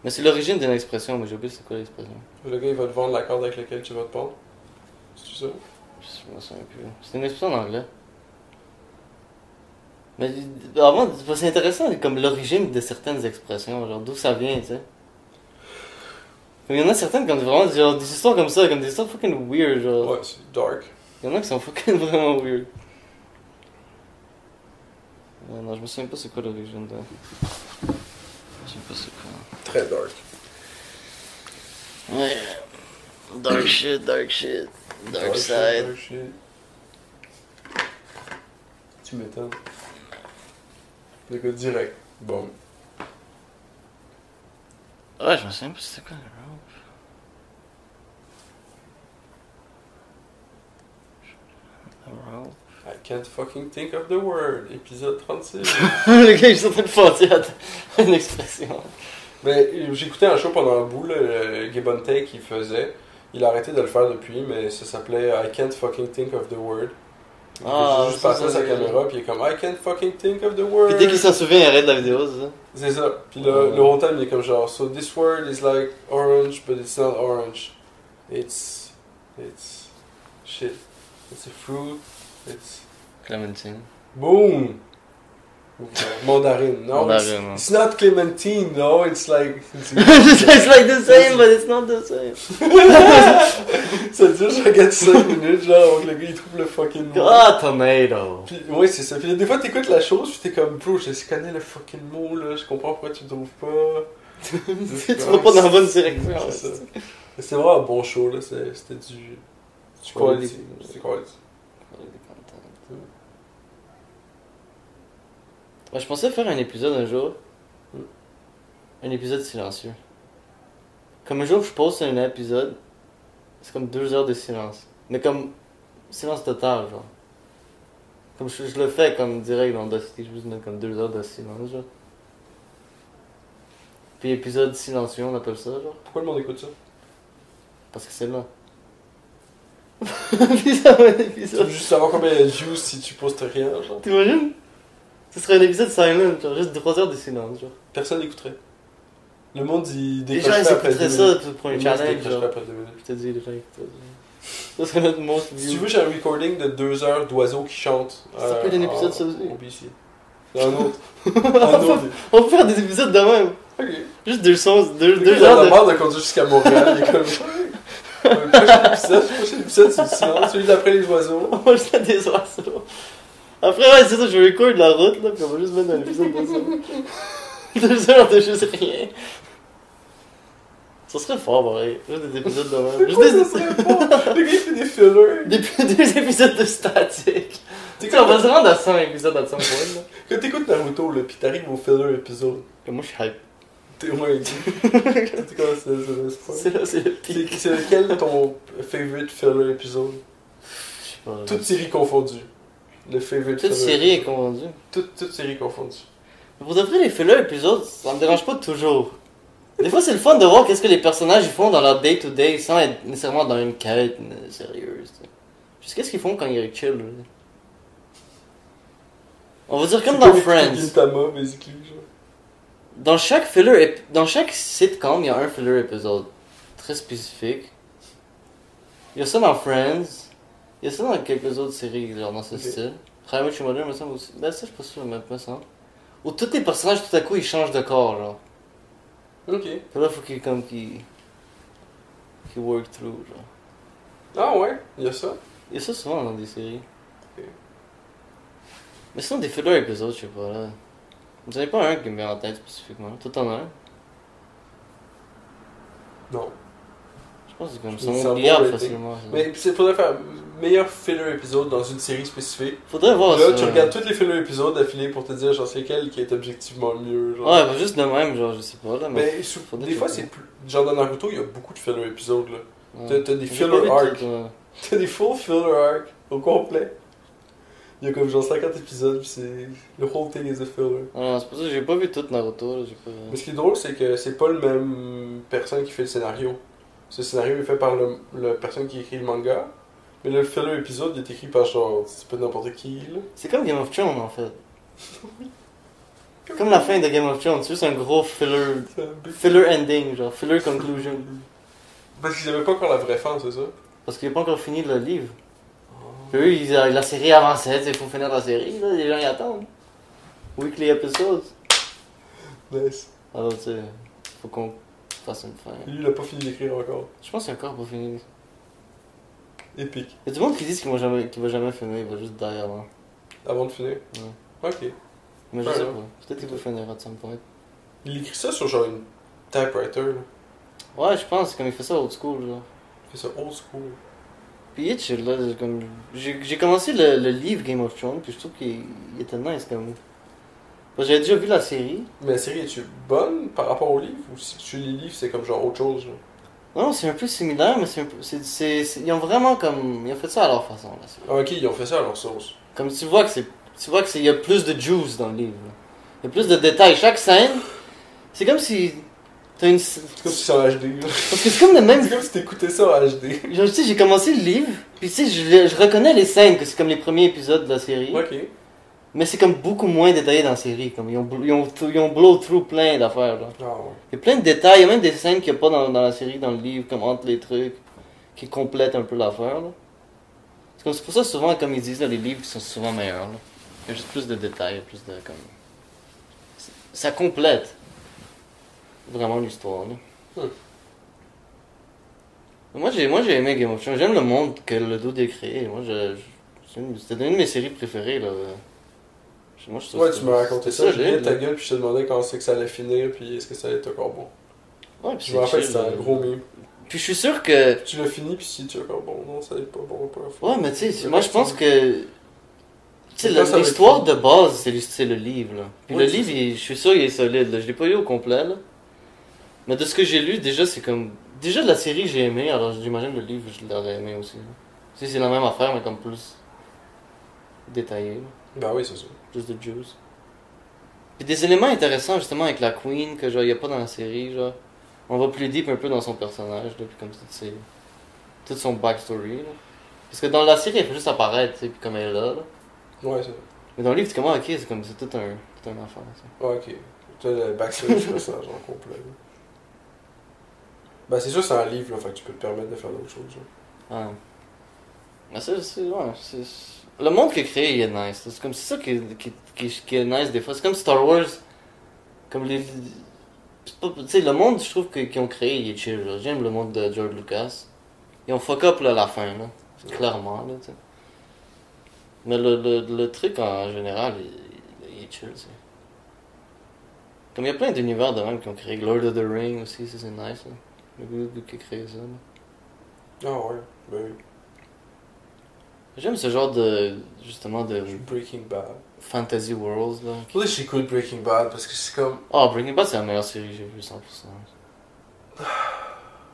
Mais c'est l'origine d'une expression, mais j'ai oublié c'est quoi l'expression. Le gars, il va te vendre la corde avec laquelle tu vas te pendre. C'est ça? Je me souviens plus. C'est une expression en anglais. Mais avant, c'est intéressant comme l'origine de certaines expressions, genre d'où ça vient, tu sais. Il y en a certaines comme vraiment, genre des histoires comme ça, comme des histoires fucking weird, genre. Ouais, c'est dark. Il y en a qui sont fucking vraiment weird. Non, je me souviens pas c'est quoi l'origine de. Je me souviens pas c'est quoi. Très dark. Ouais. Dark shit, dark shit. Dark side. Dark shit. Tu m'étonnes. Le gars direct. Bon. Ouais, je me souviens pas c'était quoi le rope. The rope. I can't fucking think of the word. Épisode 36. Le gars, il est en train de penser à une expression. Mais j'écoutais un show pendant un bout, là, le Gibbon Take qu'il faisait. Il a arrêté de le faire depuis, mais ça s'appelait I can't fucking think of the word. Il faisait juste passer sa caméra, puis il est comme I can't fucking think of the word. Puis dès qu'il s'en souvient, il arrête la vidéo, c'est ça? C'est ça. Puis le whole time, il est comme genre, so this word is like orange, but it's not orange. It's shit. It's a fruit. It's Clémentine. boom. Mandarine. No, Mandarine, it's not clementine. No, it's like. It's like the same, but it's not the same. Ça dure genre 5 minutes, genre, avant que le gars il trouve le fucking mot. Ah, tomato. Puis, ouais, c'est ça. Puis des fois, t'écoutes la chose, puis t'es comme, bro, je connais le fucking mot, là, je comprends pourquoi tu le trouves pas. Tu vas pas dans la bonne direction. C'est ça. Mais c'est vraiment un bon show, là. C'était du quality. C'était quality. Ouais, je pensais faire un épisode un jour. Un épisode silencieux. Comme un jour, je poste un épisode. C'est comme 2 heures de silence. Mais comme silence total, genre. Comme je le fais comme direct dans Dusty, je juste mets comme 2 heures de silence, genre. Puis épisode silencieux, on appelle ça, genre. Pourquoi le monde écoute ça? Parce que c'est là. Puis ça va un Tu épisode. veux juste savoir combien il y a de views si tu postes rien, genre. T'imagines? Ce serait un épisode silent, genre juste 3 heures de silence, genre. Personne n'écouterait. Le monde, il Les gens, décrocherait ils après 2 écouteraient minutes. ça pour un Le monde, il challenge, décrocherait genre. après 2 minutes. Je te dis, les gens écouteraient ça. Ça serait notre most Si tu view. veux, j'ai un recording de 2 heures d'oiseaux qui chantent. Ça peut être un épisode, ça aussi. Au BC. Un autre. Un autre. On peut faire des épisodes de même. Ok. Juste 2 sons, 2 Le gars, il en heures a de... marre de conduire jusqu'à Montréal. Il est comme. Le prochain épisode, c'est le silence. Celui d'après les oiseaux. On va juste mettre des oiseaux. Après, ouais, c'est ça, je vais record la route, là, puis on va juste mettre un épisode de ça. 2 heures de juste rien. Ça serait fort, pareil. Juste des épisodes de même. Juste Pourquoi ça serait pas? Le gars, il fait des fillers. 2 épisodes de statique. Tu Tu sais, on va se rendre à 100 épisodes à 100 points, là. Quand t'écoutes Naruto, là, pis t'arrives au filler épisode, Et moi, je suis hype. t'es au moins dit. T'es comme c'est C'est là, c'est le pire. C'est lequel ton favorite filler épisode? Je sais pas. Toutes séries confondues. Le favorite Toute filler. série est confondue. Toutes séries confondues. Pour de vrai, les fillers épisodes, ça me dérange pas toujours. Des fois, c'est le fun de voir qu'est-ce que les personnages ils font dans leur day-to-day sans être nécessairement dans une quête sérieuse. Tu sais. Juste qu'est-ce qu'ils font quand ils chill. Là. On va dire comme dans Friends. Gintama, basically, genre. Dans chaque sitcom, il y a un filler épisode très spécifique. Il y a ça dans Friends. Il y a ça dans quelques autres séries, genre dans ce style. How I Met Your Mother, me semble aussi. Ben ça, je suis pas sûr, mais me semble. Où tous les personnages, tout à coup, ils changent de corps, genre. Ok. Puis là, faut qu'ils work through, genre. Ah ouais, il y a ça. Il y a ça souvent dans des séries. Ok. Mais sinon, des fillers épisodes, je sais pas, là. Vous avez pas un qui me vient en tête spécifiquement? Tout en un? Non. Je pense que c'est comme Je me ça, sens oubliable pas facilement. Ça. Mais il faudrait faire meilleur filler épisode dans une série spécifique. Faudrait voir Là, ça. tu regardes tous les fillers épisodes d'affilée pour te dire, genre, c'est lequel qui est objectivement le mieux. Genre. Ouais, bah, juste de même, genre, je sais pas, là. Mais faudrait des fois, que- c'est plus. Genre, dans Naruto, il y a beaucoup de fillers épisodes, là. Ouais. T'as des J'ai pas filler vu arcs. tout, ouais. T'as des full filler arcs au complet. Il y a comme genre 50 épisodes, puis c'est. Le whole thing is a filler. Ah non, c'est pour ça que j'ai pas vu tout Naruto, là, j'ai pas... Mais ce qui est drôle, c'est que c'est pas le même personne qui fait le scénario. Ce scénario est fait par le personne qui écrit le manga. Mais le filler épisode, il est écrit par genre. C'est pas n'importe qui, là. C'est comme Game of Thrones, en fait. Comme la fin de Game of Thrones, c'est juste un gros filler... C'est un big- Filler ending, genre, filler conclusion. Parce qu'ils avaient pas encore la vraie fin, c'est ça? Parce qu'il a pas encore fini le livre. Puis eux, la série avançait, il faut finir la série, là, les gens y attendent. Weekly episodes. Nice. Alors, tu sais, faut qu'on fasse une fin. Et lui, il a pas fini d'écrire encore. Je pense qu'il est encore pas fini. Épique. Il y a du monde qui dit qu'il va jamais finir, il va juste die avant. Avant de finir? Ouais. Ok. Mais je Ouais, sais ouais. pas. Peut-être qu'il va finir à some point. Il écrit ça sur genre une typewriter, là. Ouais, je pense, comme il fait ça old school, genre. Il fait ça old school. Puis il est chill, là, comme... J'ai commencé le livre Game of Thrones, puis je trouve qu'il était nice, comme... Parce que j'avais déjà vu la série. Mais la série, est-tu bonne par rapport au livre? Ou si tu lis le livre, c'est comme genre autre chose, là? Non, c'est un peu similaire, mais c'est un peu... ils ont vraiment comme... Ils ont fait ça à leur façon, là. Ah, ok, ils ont fait ça à leur sauce. Comme tu vois que c'est... Tu vois que il y a plus de juice dans le livre, là. Il y a plus de détails. Chaque scène, c'est comme si... T'as une... C'est comme si c'est en HD, là. Parce que c'est comme le même... C'est comme si t'écoutais ça en HD. Genre, tu sais, j'ai commencé le livre, puis tu sais, je reconnais les scènes, que c'est comme les premiers épisodes de la série. Ok. Mais c'est comme beaucoup moins détaillé dans la série. Comme ils ont blow through plein d'affaires, là. Ah ouais. Il y a plein de détails, il y a même des scènes qu'il n'y a pas dans la série, dans le livre, comme entre les trucs, qui complètent un peu l'affaire, là. C'est pour ça, souvent, comme ils disent, là, les livres sont souvent meilleurs, là. Il y a juste plus de détails, plus de, comme... Ça complète vraiment l'histoire, là. Moi j'ai aimé Game of Thrones, j'aime le monde que le dos a créé. C'était une de mes séries préférées, là. Moi, je trouve Ouais, que tu m'as raconté c'est ça, je solide, liais ta là. gueule, puis je te demandais quand c'est que ça allait finir, puis est-ce que ça allait être encore bon. Ouais, puis Je me rappelle, chill, c'était un là. gros meme. Puis je suis sûr que... Tu l'as fini, puis si tu es encore bon, non, ça allait pas bon pour la fin. Ouais, mais tu sais, moi je pense que... Tu sais, Mais quand ça va être l'histoire fini. de base, c'est le livre, là. Puis Ouais, le c'est livre, ça. je suis sûr, il est solide, là. Je l'ai pas lu au complet, là. Mais de ce que j'ai lu, déjà, c'est comme... Déjà, de la série, j'ai aimé, alors j'imagine le livre, je l'aurais aimé aussi, là. Tu sais, c'est la même affaire, mais comme plus... détaillé, là. Ben oui, c'est ça. Plus de juice. Puis des éléments intéressants, justement, avec la Queen, que genre, il n'y a pas dans la série, genre. On va plus deep un peu dans son personnage, là, puis comme toute son backstory, là. Parce que dans la série, elle fait juste apparaître, tu sais, puis comme elle est là, là. Ouais, c'est ça. Mais dans le livre, c'est comme, ah, ok, c'est comme, c'est tout un affaire, ça. Ouais, ok. Tu as le backstory du personnage en complet. là. Ben c'est sûr, c'est un livre, là, fait que tu peux te permettre de faire d'autres choses. là. Ouais. Mais c'est... Le monde qu'il a créé, il est nice. C'est comme c'est ça qui est nice des fois. C'est comme Star Wars. Comme les... Tu sais, le monde, je trouve, qu'ils ont créé, il est chill. Là. J'aime le monde de George Lucas. Ils ont fuck up là, à la fin, là. Clairement, là, tu sais. Mais le truc, en général, il est chill, tu sais. Comme il y a plein d'univers de même qui ont créé. Lord of the Rings aussi, ça c'est nice, là. Le gars qui a créé ça, là. Ah ouais, ben oui. J'aime ce genre de, justement, de Breaking Bad. fantasy worlds, là. Faudrait que j'écoute Breaking Bad parce que c'est comme. Oh, Breaking Bad, c'est la meilleure série que j'ai vue, 100%.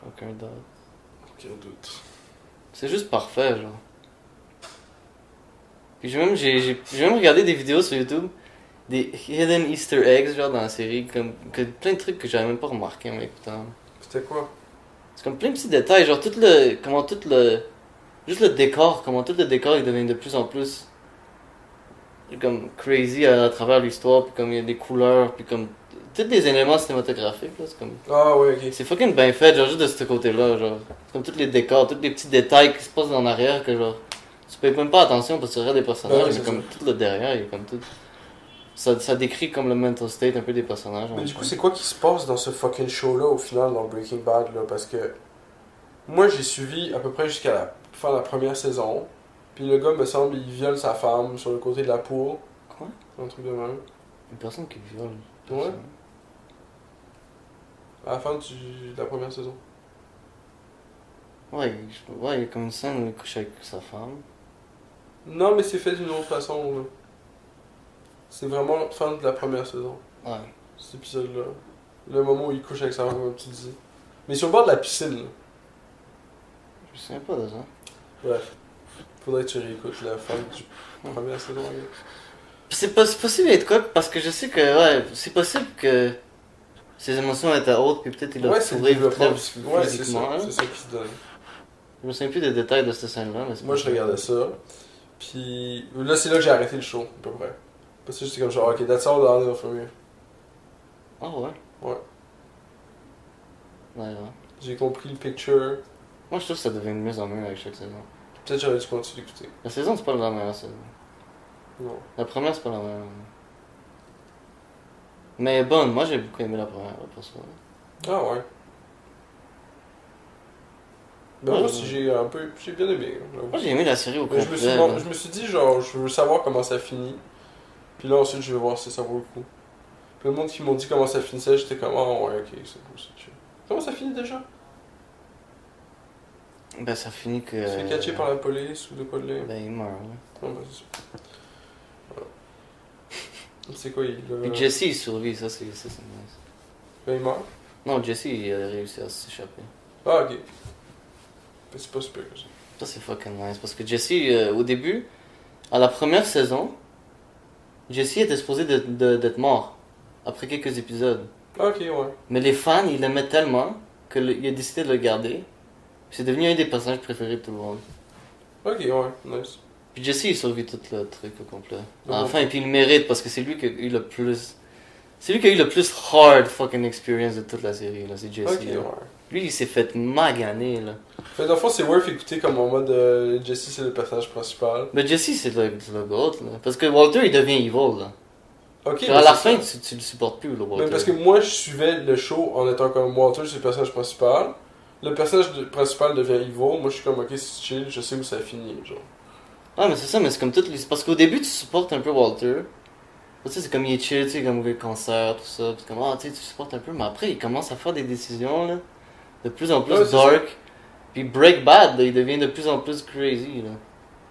Aucun doute. Aucun doute. C'est juste parfait, genre. Puis j'ai même regardé des vidéos sur YouTube, des hidden easter eggs, genre, dans la série, comme plein de trucs que j'avais même pas remarqué en m'écoutant. C'était quoi? C'est comme plein de petits détails, genre, juste le décor, comment tout le décor, il devient de plus en plus comme crazy à travers l'histoire, puis comme il y a des couleurs, puis comme tous des éléments cinématographiques, là, c'est comme... Ah ouais, ok. C'est fucking bien fait, genre, juste de ce côté-là, genre. C'est comme tous les décors, tous les petits détails qui se passent en arrière, que genre... Tu payes même pas attention parce que tu regardes des personnages, Ouais, mais c'est comme tout le derrière, il y a comme tout... Ça décrit comme le mental state un peu des personnages. Mais du coup, c'est quoi qui se passe dans ce fucking show-là au final, dans Breaking Bad, là? Parce que moi, j'ai suivi à peu près jusqu'à la fin de la première saison. Puis le gars, me semble, il viole sa femme sur le côté de la pool. Quoi? Un truc de même. Une personne qui viole. Ouais. À la fin de la première saison. Ouais, il y a comme une scène où il couche avec sa femme. Non, mais c'est fait d'une autre façon, là. C'est vraiment la fin de la première saison. Ouais. Cet épisode-là. Le moment où il couche avec sa femme, comme tu dis. Mais sur le bord de la piscine, là. Je me souviens pas de ça. Bref. Faudrait que tu réécoutes la fin de la première saison. Là. C'est possible d'être quoi? Parce que je sais que, ouais, c'est possible que ses émotions étaient hautes, puis peut-être il a c'est le trouvé développement. très Ouais, c'est ça. physiquement. C'est ça qui se donne. Je me souviens plus des détails de cette scène-là. Mais c'est Moi, je regardais ça. Puis là, c'est là que j'ai arrêté le show, à peu près. Parce que j'étais comme genre, ok, that's all downhill from here. Ah ouais? Ouais. Ouais. J'ai compris le picture. Moi, je trouve que ça devient de mieux en mieux avec chaque saison. Peut-être j'aurais dû continuer d'écouter. La saison, c'est pas la meilleure saison. Non. La première, c'est pas la meilleure. Mais elle est bonne. Moi, j'ai beaucoup aimé la première, pour ça. Ah ouais. Ben Ouais, moi ouais. aussi, j'ai bien aimé. J'avoue. Moi, j'ai aimé la série au Mais complet. je me suis dit, genre, je veux savoir comment ça finit. Puis là, ensuite, je vais voir si ça vaut le coup. Puis le monde qui m'ont dit comment ça finissait, j'étais comme, ah ouais, ok, c'est cool, c'est chill. Comment ça finit déjà? Ben, ça finit que. Il se fait catcher par la police ou de quoi de l'air. Ben, il meurt. Là. Non, ben c'est ça. Voilà. C'est quoi, il Puis Jesse, il survit, ça, c'est nice. Ben, il meurt? Non, Jesse, il a réussi à s'échapper. Ah, ok. Ben, c'est pas super que ça. Ça, c'est fucking nice. Parce que Jesse, au début, à la première saison, Jesse était supposé d'être mort. Après quelques épisodes. Ah, ok, ouais. Mais les fans, ils l'aimaient tellement qu'il a décidé de le garder. C'est devenu un des personnages préférés de tout le monde. Ok, ouais, nice. Puis Jesse, il survit tout le truc au complet. Ouais. À la fin, et puis il le mérite parce que c'est lui qui a eu le plus. C'est lui qui a eu le plus hard fucking experience de toute la série, là. C'est Jesse. Ok, là. ouais. Lui, il s'est fait maganer, là. Fait dans le fond, c'est worth écouter comme en mode Jesse, c'est le personnage principal. Mais Jesse, c'est le goat, là. Parce que Walter, il devient evil, là. Ok, Genre, à ben, la c'est fin, ça. tu le supportes plus, là, Walter. Mais parce que moi, je suivais le show en étant comme Walter, c'est le personnage principal. Le personnage principal devient evil. Moi, je suis comme, ok, c'est chill, je sais où ça finit, genre. Ah, mais c'est ça, mais c'est comme toutes les. Parce qu'au début, tu supportes un peu Walter. Tu sais, c'est comme il est chill, tu sais, comme il a le cancer, tout ça. Puis comme, ah, tu sais, tu supportes un peu. Mais après, il commence à faire des décisions, là. De plus en plus Ouais, c'est dark. Puis Break Bad, là, il devient de plus en plus crazy, là.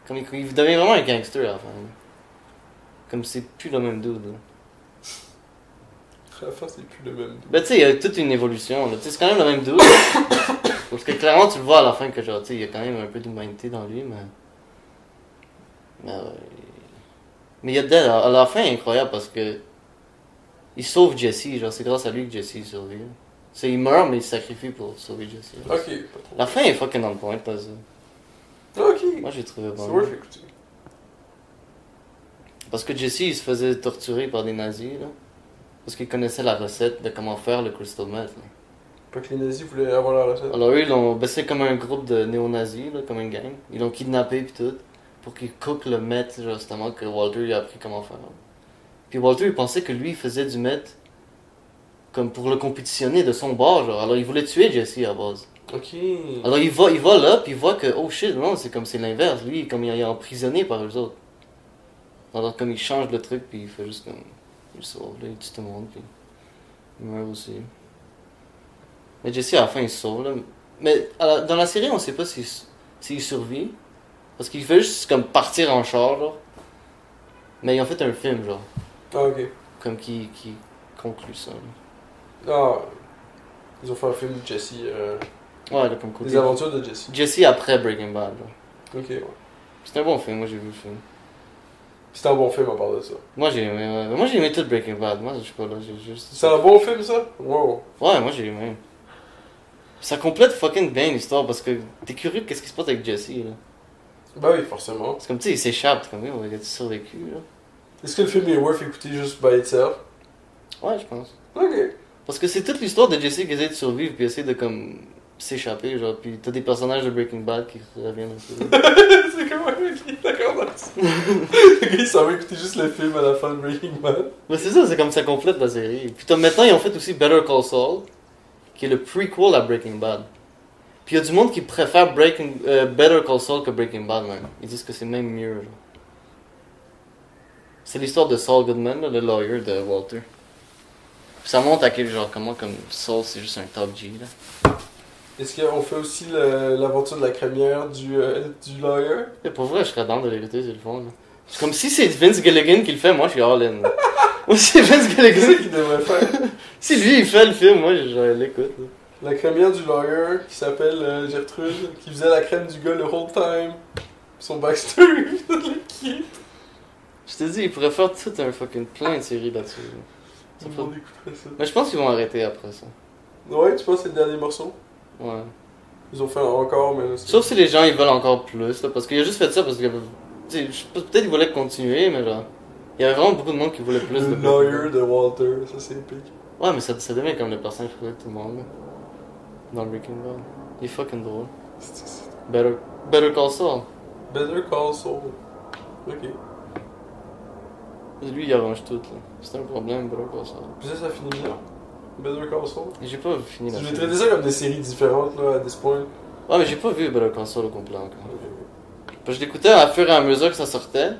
Comme il devient vraiment un gangster à la fin. Là. Comme c'est plus le même dude, là. À la fin, c'est plus le même. Ben, tu sais, il y a toute une évolution, là. Tu sais, c'est quand même le même dude. Parce que clairement, tu le vois à la fin que, genre, tu sais, il y a quand même un peu d'humanité dans lui, mais. Mais il y a d'elle, à la fin, incroyable parce que. Il sauve Jesse, genre, c'est grâce à lui que Jesse survit. C'est, il meurt, mais il se sacrifie pour sauver Jesse. Ok, pas trop. La fin est fucking on point, là, ça. Ok. Moi, j'ai trouvé C'est bon. worth écouter. Parce que Jesse, il se faisait torturer par des nazis, là. Parce qu'il connaissait la recette de comment faire le crystal meth, là. Pas que les nazis voulaient avoir la recette. Alors eux, ils l'ont baissé comme un groupe de néo-nazis, là, comme une gang. Ils l'ont kidnappé pis tout. Pour qu'il cook le meth, justement, que Walter il a appris comment faire. Puis Walter, il pensait que lui, il faisait du meth comme pour le compétitionner de son bord, genre. Alors il voulait tuer Jesse à base. Ok. Alors il va là, puis il voit que, oh shit, non, c'est comme c'est l'inverse. Lui, comme il est emprisonné par eux autres. Alors comme il change le truc, puis il fait juste comme. Il sauve, là, il tue tout le monde, puis il meurt aussi. Mais Jesse, à la fin, il se sauve, là. Mais dans la série, on sait pas s'il survit. Parce qu'il fait juste comme partir en char, genre. Mais ils ont fait un film, genre. Ah, ok. Comme qui conclut ça, là. Ah. Ils ont fait un film de Jesse. Ouais, là, comme côté. Les aventures de Jesse. Jesse après Breaking Bad, là. Ok, ouais. C'est un bon film, moi j'ai vu le film. C'était un bon film à part de ça. Moi j'ai aimé, ouais. Moi j'ai aimé tout Breaking Bad, moi je sais pas là, j'ai juste. C'est un bon film, ça? Wow. Ouais, moi j'ai aimé. Ça complète fucking bien l'histoire parce que t'es curieux de qu'est-ce qui se passe avec Jesse, là. Bah oui, forcément. C'est comme, tu sais, il s'échappe, t'es comme, il a survécu, là. Est-ce que le film est worth écouter juste by itself? Ouais, je pense. Ok. Parce que c'est toute l'histoire de Jesse qui essaie de survivre puis essaie de comme s'échapper, genre, puis t'as des personnages de Breaking Bad qui reviennent un peu. C'est comme un mec, d'accord, le gars, il s'en va écouter juste le film à la fin de Breaking Bad. Mais c'est ça, c'est comme ça complète la série. Puis maintenant, ils ont fait aussi Better Call Saul, qui est le prequel à Breaking Bad. Puis il y a du monde qui préfère Better Call Saul que Breaking Bad, même. Ils disent que c'est même mieux, genre. C'est l'histoire de Saul Goodman, là, le lawyer de Walter. Puis ça montre à quel genre, comment comme Saul c'est juste un top G là. Est-ce qu'on fait aussi l'aventure de la crémière du lawyer? Et pour vrai, je serais dans de l'écouter, c'est le fond. Là. C'est comme si c'est Vince Gilligan qui le fait, moi je suis all-in. Moi c'est Vince C'est Gilligan. ça qu'il devrait faire. Si lui il fait le film, moi je l'écoute. Là. La crémière du lawyer qui s'appelle Gertrude, qui faisait la crème du gars le whole time. Son backstory, qui Je te dis, il pourrait faire tout un fucking plein de séries là-dessus. Là. tout le monde écouterait ça. Mais je pense qu'ils vont arrêter après ça. Ouais, tu penses que c'est le dernier morceau? Ouais. Ils ont fait encore, mais là, c'est... Sauf si les gens ils veulent encore plus, là, parce qu'il a juste fait ça parce que. Peut-être qu'il voulait continuer, mais genre. Il y avait vraiment beaucoup de monde qui voulait plus Le de. lawyer de Walter, ça c'est épique. Ouais, mais ça devient comme le personnage préféré de tout le monde, là. Dans Breaking Bad. Il est fucking drôle. Better Call Saul. Better Call Saul. Ok. Lui, il arrange tout, là. C'est un problème, Better Call Saul. Puis ça finit bien. Better Call Saul. Et j'ai pas fini la Je vais série. traiter ça comme des séries différentes, là, à this point. Ouais, mais j'ai pas vu Better Call Saul au complet encore. Parce que je l'écoutais à fur et à mesure que ça sortait.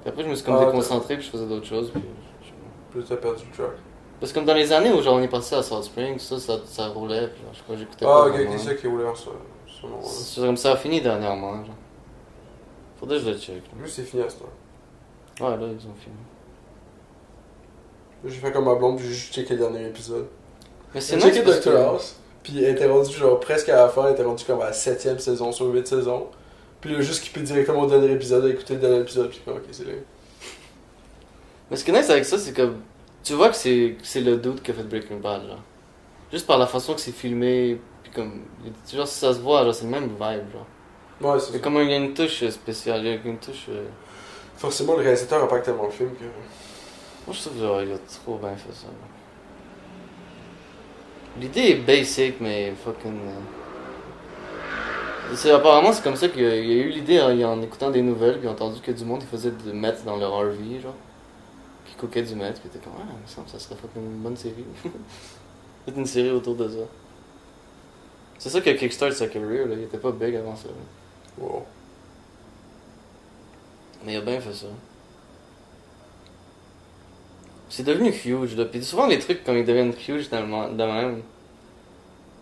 Puis après, je me suis comme déconcentré, puis je faisais d'autres choses. Puis Puis t'as perdu le track. Parce que comme dans les années où genre, on est passé à Salt Springs, ça roulait, puis genre, je crois que j'écoutais Ah, pas. ok, vraiment. c'est ça qui roulait en ça. C'est comme ça a fini dernièrement, genre. Faudrait que je le check. Là. Juste c'est fini à ce temps. Ouais, là, ils ont fini. J'ai fait comme ma blonde, puis j'ai juste checké le dernier épisode. Mais c'est J'ai checké nice parce Dr. que... House, puis elle était rendue genre presque à la fin, elle était rendue comme à la 7ème saison sur 8 saisons. Puis là, juste skippé directement au dernier épisode, écouter le dernier épisode, puis ok, c'est là. Mais ce qui est nice avec ça, c'est que tu vois que c'est le dude qui a fait Breaking Bad, genre. Juste par la façon que c'est filmé, puis comme... Genre, si ça se voit, genre, c'est le même vibe, genre. Ouais, c'est Il y a ça. comme il y a une touche spéciale, il y a une touche... Forcément, le réalisateur a pas tellement le film que. Moi, je trouve genre, il a trop bien fait ça. Là. L'idée est basic, mais fucking... Apparemment, c'est comme ça qu'il y a eu l'idée en écoutant des nouvelles, puis entendu que du monde il faisait du meth dans leur RV, genre. Qui coquait du meth, puis était comme, ah, il me semble que ça serait fucking une bonne série. Faites une série autour de ça. C'est ça qui a kickstart sa carrière, là. Il était pas big avant ça. Là. Wow. Mais il a bien fait ça. C'est devenu huge, là. Puis souvent, les trucs, quand ils deviennent huge de même,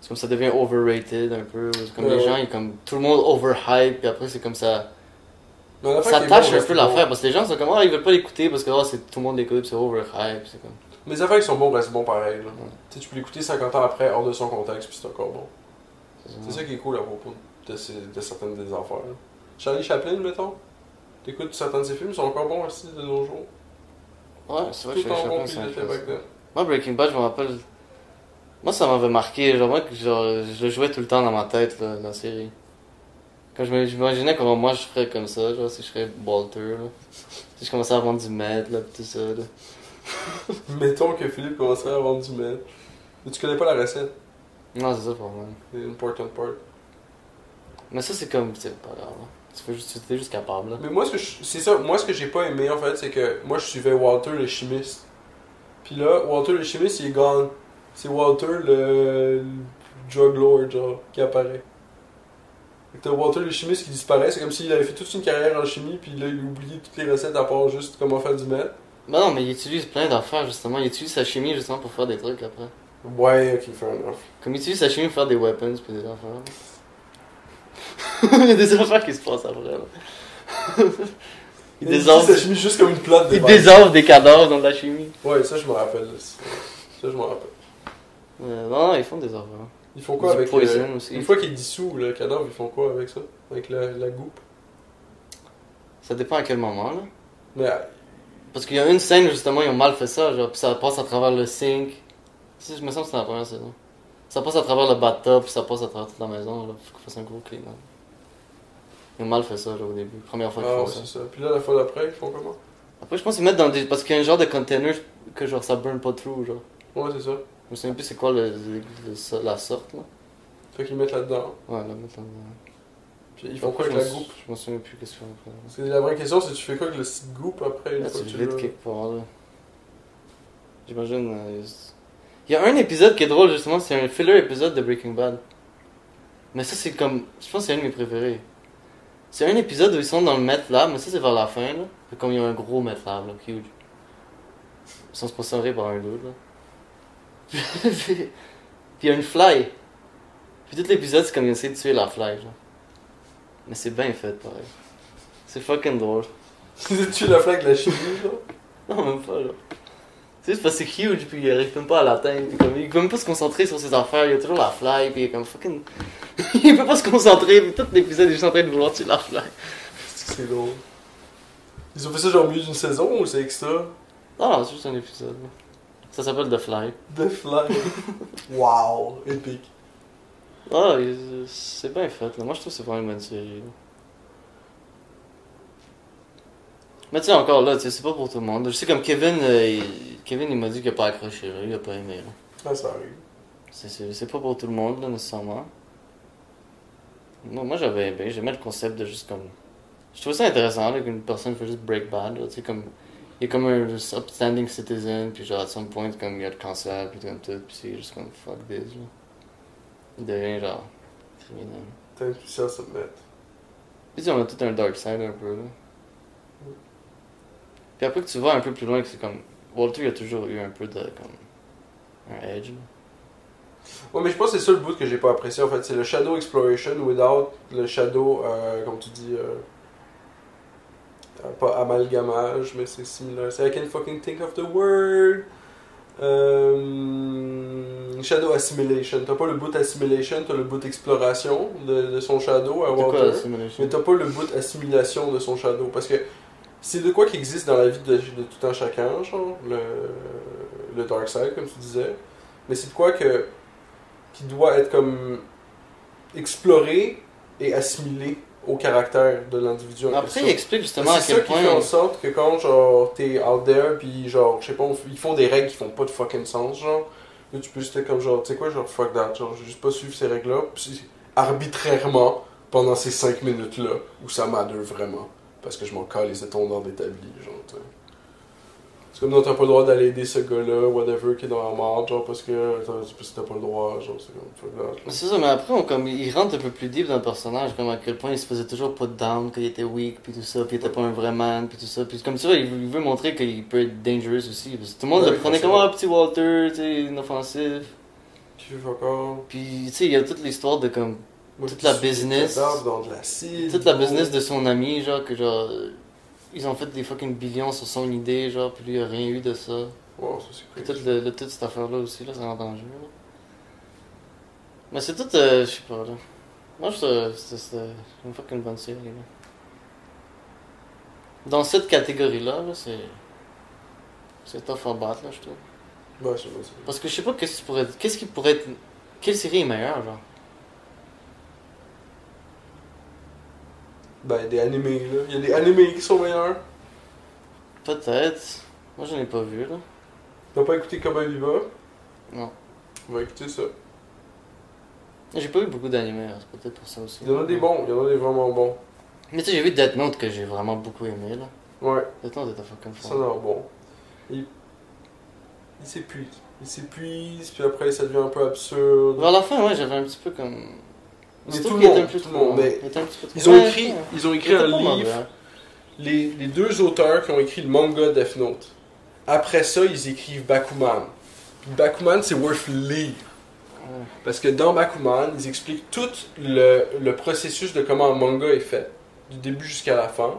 c'est comme ça devient overrated un peu. C'est comme les gens, ils comme tout le monde overhype, puis après, c'est comme ça. Mais l'affaire Ça qui est tâche bon, un peu l'affaire, parce que les gens sont comme, ah, ils veulent pas l'écouter parce que c'est, tout le monde l'écoute, c'est overhype. C'est comme. Mais les affaires qui sont bons restent bons pareil. Là. Ouais. Tu sais, tu peux l'écouter 50 ans après, hors de son contexte, puis c'est encore bon. C'est C'est ça qui est cool à propos de certaines des affaires. Là. Charlie Chaplin, mettons. T'écoutes certains de ses films, ils sont encore bons aussi de nos jours. Ouais, c'est vrai que Tout en bon c'est qu'il était back then. Moi, Breaking Bad, je me rappelle. Moi, ça m'avait marqué. Genre, moi, je le jouais tout le temps dans ma tête, là, la série. Quand je m'imaginais comment moi je ferais comme ça, genre, si je serais Walter, là. Si je commençais à vendre du meth, là, pis tout ça, là. Mettons que Philippe commencerait à vendre du meth. Mais tu connais pas la recette. Non, c'est ça le problème. C'est important part. Mais ça, c'est comme. C'est pas grave, là. Tu es juste capable, là. Mais moi, c'est ça. Moi, ce que j'ai pas aimé, en fait, c'est que moi, je suivais Walter le chimiste. Puis là, Walter le chimiste, il est gone. C'est Walter le drug lord, genre, qui apparaît. Fait que t'as Walter le chimiste qui disparaît. C'est comme s'il avait fait toute une carrière en chimie, puis là, il a oublié toutes les recettes à part juste comment faire du meth. Bah non, mais il utilise plein d'affaires, justement. Il utilise sa chimie, justement, pour faire des trucs après. Ouais, ok, fair enough. Comme il utilise sa chimie pour faire des weapons, puis des affaires. Il y a des affaires qui se passent après, là. Il désordre. sa chimie juste comme une plate de Il base. désordre des cadavres dans de la chimie. Ouais, ça, je me rappelle. Ça, je me rappelle. Non, ils font des affaires. Ils font quoi Du avec poison aussi. Une fois qu'il est dissous, le cadavre, ils font quoi avec ça? Avec la goupe? Ça dépend à quel moment, là. Mais Parce qu'il y a une scène, justement, ils ont mal fait ça, genre, pis ça passe à travers le sink. Si, je me sens que c'est la première saison. Ça passe à travers le bathtub, pis ça passe à travers toute la maison, là. Faut qu'on fasse un gros clean, là. Ils ont mal fait ça, genre, au début. Première fois qu'ils ah, font ouais, ça. c'est ça. Puis là, la fois d'après, ils font comment? Après, je pense qu'ils mettent dans des. Parce qu'il y a un genre de container que, genre, ça burn pas trop, genre. Ouais, c'est ça. Je me souviens plus c'est quoi la sorte, là. Fait qu'ils mettent là-dedans. Ouais, là, maintenant. Puis ils font quoi avec la goupe? Je me souviens plus qu'est-ce qu'ils font après. Parce que la vraie question, c'est tu fais quoi avec le petite goupe après une Là, fois tu que le tu vides l'as? quelque part, là. J'imagine. Il y a un épisode qui est drôle, justement, c'est un filler épisode de Breaking Bad. Mais ça, c'est comme. Je pense que c'est un de mes préférés. C'est un épisode où ils sont dans le Met Lab, mais ça c'est vers la fin, là. C'est comme il y a un gros Met Lab, là, huge. Ils sont sponsorisés par un dude, là. Puis il y a une fly. Puis tout l'épisode, c'est comme ils essaient de tuer la fly, genre. Mais c'est bien fait, pareil. C'est fucking drôle. Tu la flaque de la chimie, là? Non, même pas, là. C'est juste parce que c'est huge, puis il arrive même pas à l'atteindre. Puis comme, il peut même pas se concentrer sur ses affaires, il y a toujours la fly, puis il est comme fucking. Il peut pas se concentrer, puis tout l'épisode, il est juste en train de vouloir tuer la fly. C'est drôle. Ils ont fait ça genre au milieu d'une saison ou c'est extra? Non, c'est juste un épisode, là. Ça s'appelle The Fly. The Fly. Wow, épique. Ah, c'est bien fait, là. Moi, je trouve que c'est vraiment une bonne série, là. Mais tu sais, encore là, tu sais, c'est pas pour tout le monde. Je sais comme Kevin, il m'a dit qu'il a pas accroché, là. Il a pas aimé, là. Ah, ça arrive. C'est pas pour tout le monde, là, nécessairement. Moi j'avais aimé, j'aimais le concept de juste comme... Je trouvais ça intéressant, là, qu'une personne fait juste break bad, là, tu sais, comme... Il est comme un upstanding citizen, puis genre, à some point, comme, il a le cancer, puis comme tout, puis c'est juste comme, fuck this, là. Il devient, genre, criminel. T'as une puissance à te mettre. Puis tu sais, on a tout un dark side, un peu, là. Puis après que tu vas un peu plus loin, que c'est comme... Walter, il a toujours eu un peu de, comme... un edge, là. Ouais, mais je pense que c'est ça le bout que j'ai pas apprécié, en fait. C'est le Shadow Exploration without le Shadow, comme tu dis... pas amalgamage, mais c'est similaire. C'est I can fucking think of the word. Shadow Assimilation. T'as pas le bout Assimilation, t'as le bout Exploration de son Shadow à Walter. Quoi, Assimilation? Mais t'as pas le bout Assimilation de son Shadow. Parce que c'est de quoi qui existe dans la vie de tout un chacun, genre, le Dark Side, comme tu disais. Mais c'est de quoi qui doit être comme exploré et assimilé au caractère de l'individu en Après, question. il explique justement à C'est quel ça qui point... fait en sorte que quand genre t'es out there pis genre je sais pas ils font des règles qui font pas de fucking sens genre là tu peux juste comme genre tu sais quoi genre fuck that genre je vais juste pas suivre ces règles là pis arbitrairement pendant ces 5 minutes là où ça matter vraiment parce que je m'en cale les étons dans d'établi genre tu sais. C'est comme non t'as pas le droit d'aller aider ce gars là whatever qui est dans la merde genre parce que t'as pas le droit genre c'est comme fuck that genre. C'est ça, mais après, il rentre un peu plus deep dans le personnage, comme à quel point il se faisait toujours put down, qu'il était weak, puis tout ça, puis il était pas un vrai man, puis tout ça. Puis comme tu vois, il veut montrer qu'il peut être dangerous aussi. Parce que tout le monde Ouais, le prenait comme un petit Walter, tu sais, inoffensif. Qui fait encore Puis tu sais, il y a toute l'histoire de comme. Toute la business. Dans de l'acide. Toute la business de son ami, genre, que genre. Ils ont fait des fucking billions sur son idée, genre, puis lui il a rien eu de ça. Wow, ça c'est Puis crazy. toute cette affaire-là aussi, là, c'est en danger, là. Mais c'est tout, je sais pas, là. Moi, c'est une fucking bonne série, là. Dans cette catégorie-là, là, c'est tough à battre, là, je trouve. Ouais, c'est bon, Parce que je sais pas qu'est-ce qui pourrait être... Quelle série est meilleure, genre? Ben, des animés, là. Il y a des animés qui sont meilleurs. Peut-être. Moi, je n'ai pas vu, là. T'as pas écouté Cowboy Viva? Non. On va écouter ça. J'ai pas vu beaucoup d'animés, hein, c'est peut-être pour ça aussi. Il y en a des bons, il y en a des vraiment bons. Mais tu sais, j'ai vu Death Note que j'ai vraiment beaucoup aimé, là. Ouais, Death Note était fucking ça fun. a l'air bon. Il s'épuise. Il s'épuise, puis après ça devient un peu absurde. Vers la fin, ouais, j'avais un petit peu comme... Mais Je tout trouve le qu'il était monde, un peu tout le trop- monde, mais il était un petit peu trop- Ils ont Ouais, écrit, ouais. ils ont écrit Il était un pas mauvais, livre. hein. Les deux auteurs qui ont écrit le manga Death Note. Après ça, ils écrivent Bakuman. Puis Bakuman, c'est worth lire. Ouais. Parce que dans Bakuman, ils expliquent tout le processus de comment un manga est fait. Du début jusqu'à la fin.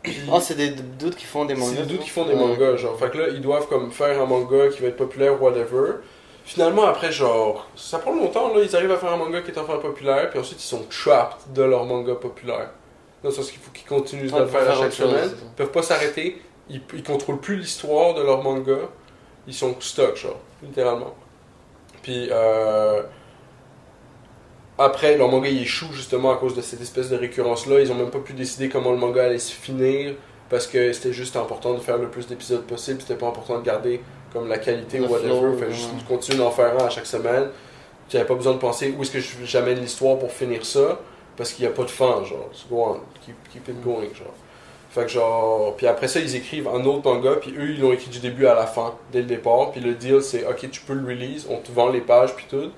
Puis, Ah, c'est des doutes qui font des mangas. c'est des doutes ça? qui font des Ouais. mangas, genre. Fait que là, ils doivent comme faire un manga qui va être populaire, whatever. Finalement, après, genre, ça prend longtemps, là, ils arrivent à faire un manga qui est enfin populaire, puis ensuite, ils sont trapped de leur manga populaire. Dans le sens qu'il faut qu'ils continuent de Ouais, le pour faire à faire chaque autre chose, semaine. c'est ça. Ils peuvent pas s'arrêter. Ils contrôlent plus l'histoire de leur manga. Ils sont stuck, genre, littéralement. Puis, après, leur manga il échoue justement à cause de cette espèce de récurrence-là. Ils ont même pas pu décider comment le manga allait se finir parce que c'était juste important de faire le plus d'épisodes possible. C'était pas important de garder comme la qualité Le ou whatever. flow, Fait ouais. juste continuer d'en faire un à chaque semaine. J'avais pas besoin de penser où est-ce que j'amène l'histoire pour finir ça parce qu'il y a pas de fin, genre. So go on, keep it going, genre. Fait que genre, puis après ça, ils écrivent un autre manga, puis eux, ils l'ont écrit du début à la fin, dès le départ. Puis le deal, c'est, ok, tu peux le release, on te vend les pages, puis tout,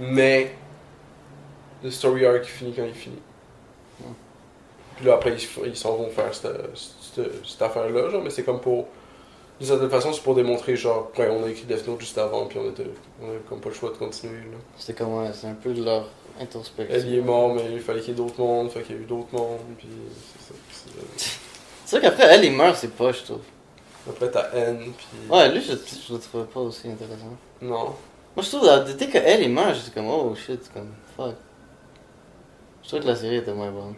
mais le story arc finit quand il finit. Puis là, après, ils s'en vont faire cette affaire-là, genre, mais c'est comme pour. D'une certaine façon, c'est pour démontrer, genre, ouais, on a écrit Death Note juste avant, puis on avait comme pas le choix de continuer, là. C'était comme, ouais, c'est un peu de leur introspection. Elle y est morte, mais il fallait qu'il y ait d'autres mondes, fait qu'il y a eu d'autres mondes, puis c'est ça. C'est vrai qu'après, elle, il meurt, c'est pas, je trouve. Après, t'as N, puis. Ouais, lui, je le trouvais pas aussi intéressant. Non. Moi, je trouve, dès qu'elle, il meurt, j'étais comme, oh shit, c'est comme, fuck. Je trouve que la série était moins bonne.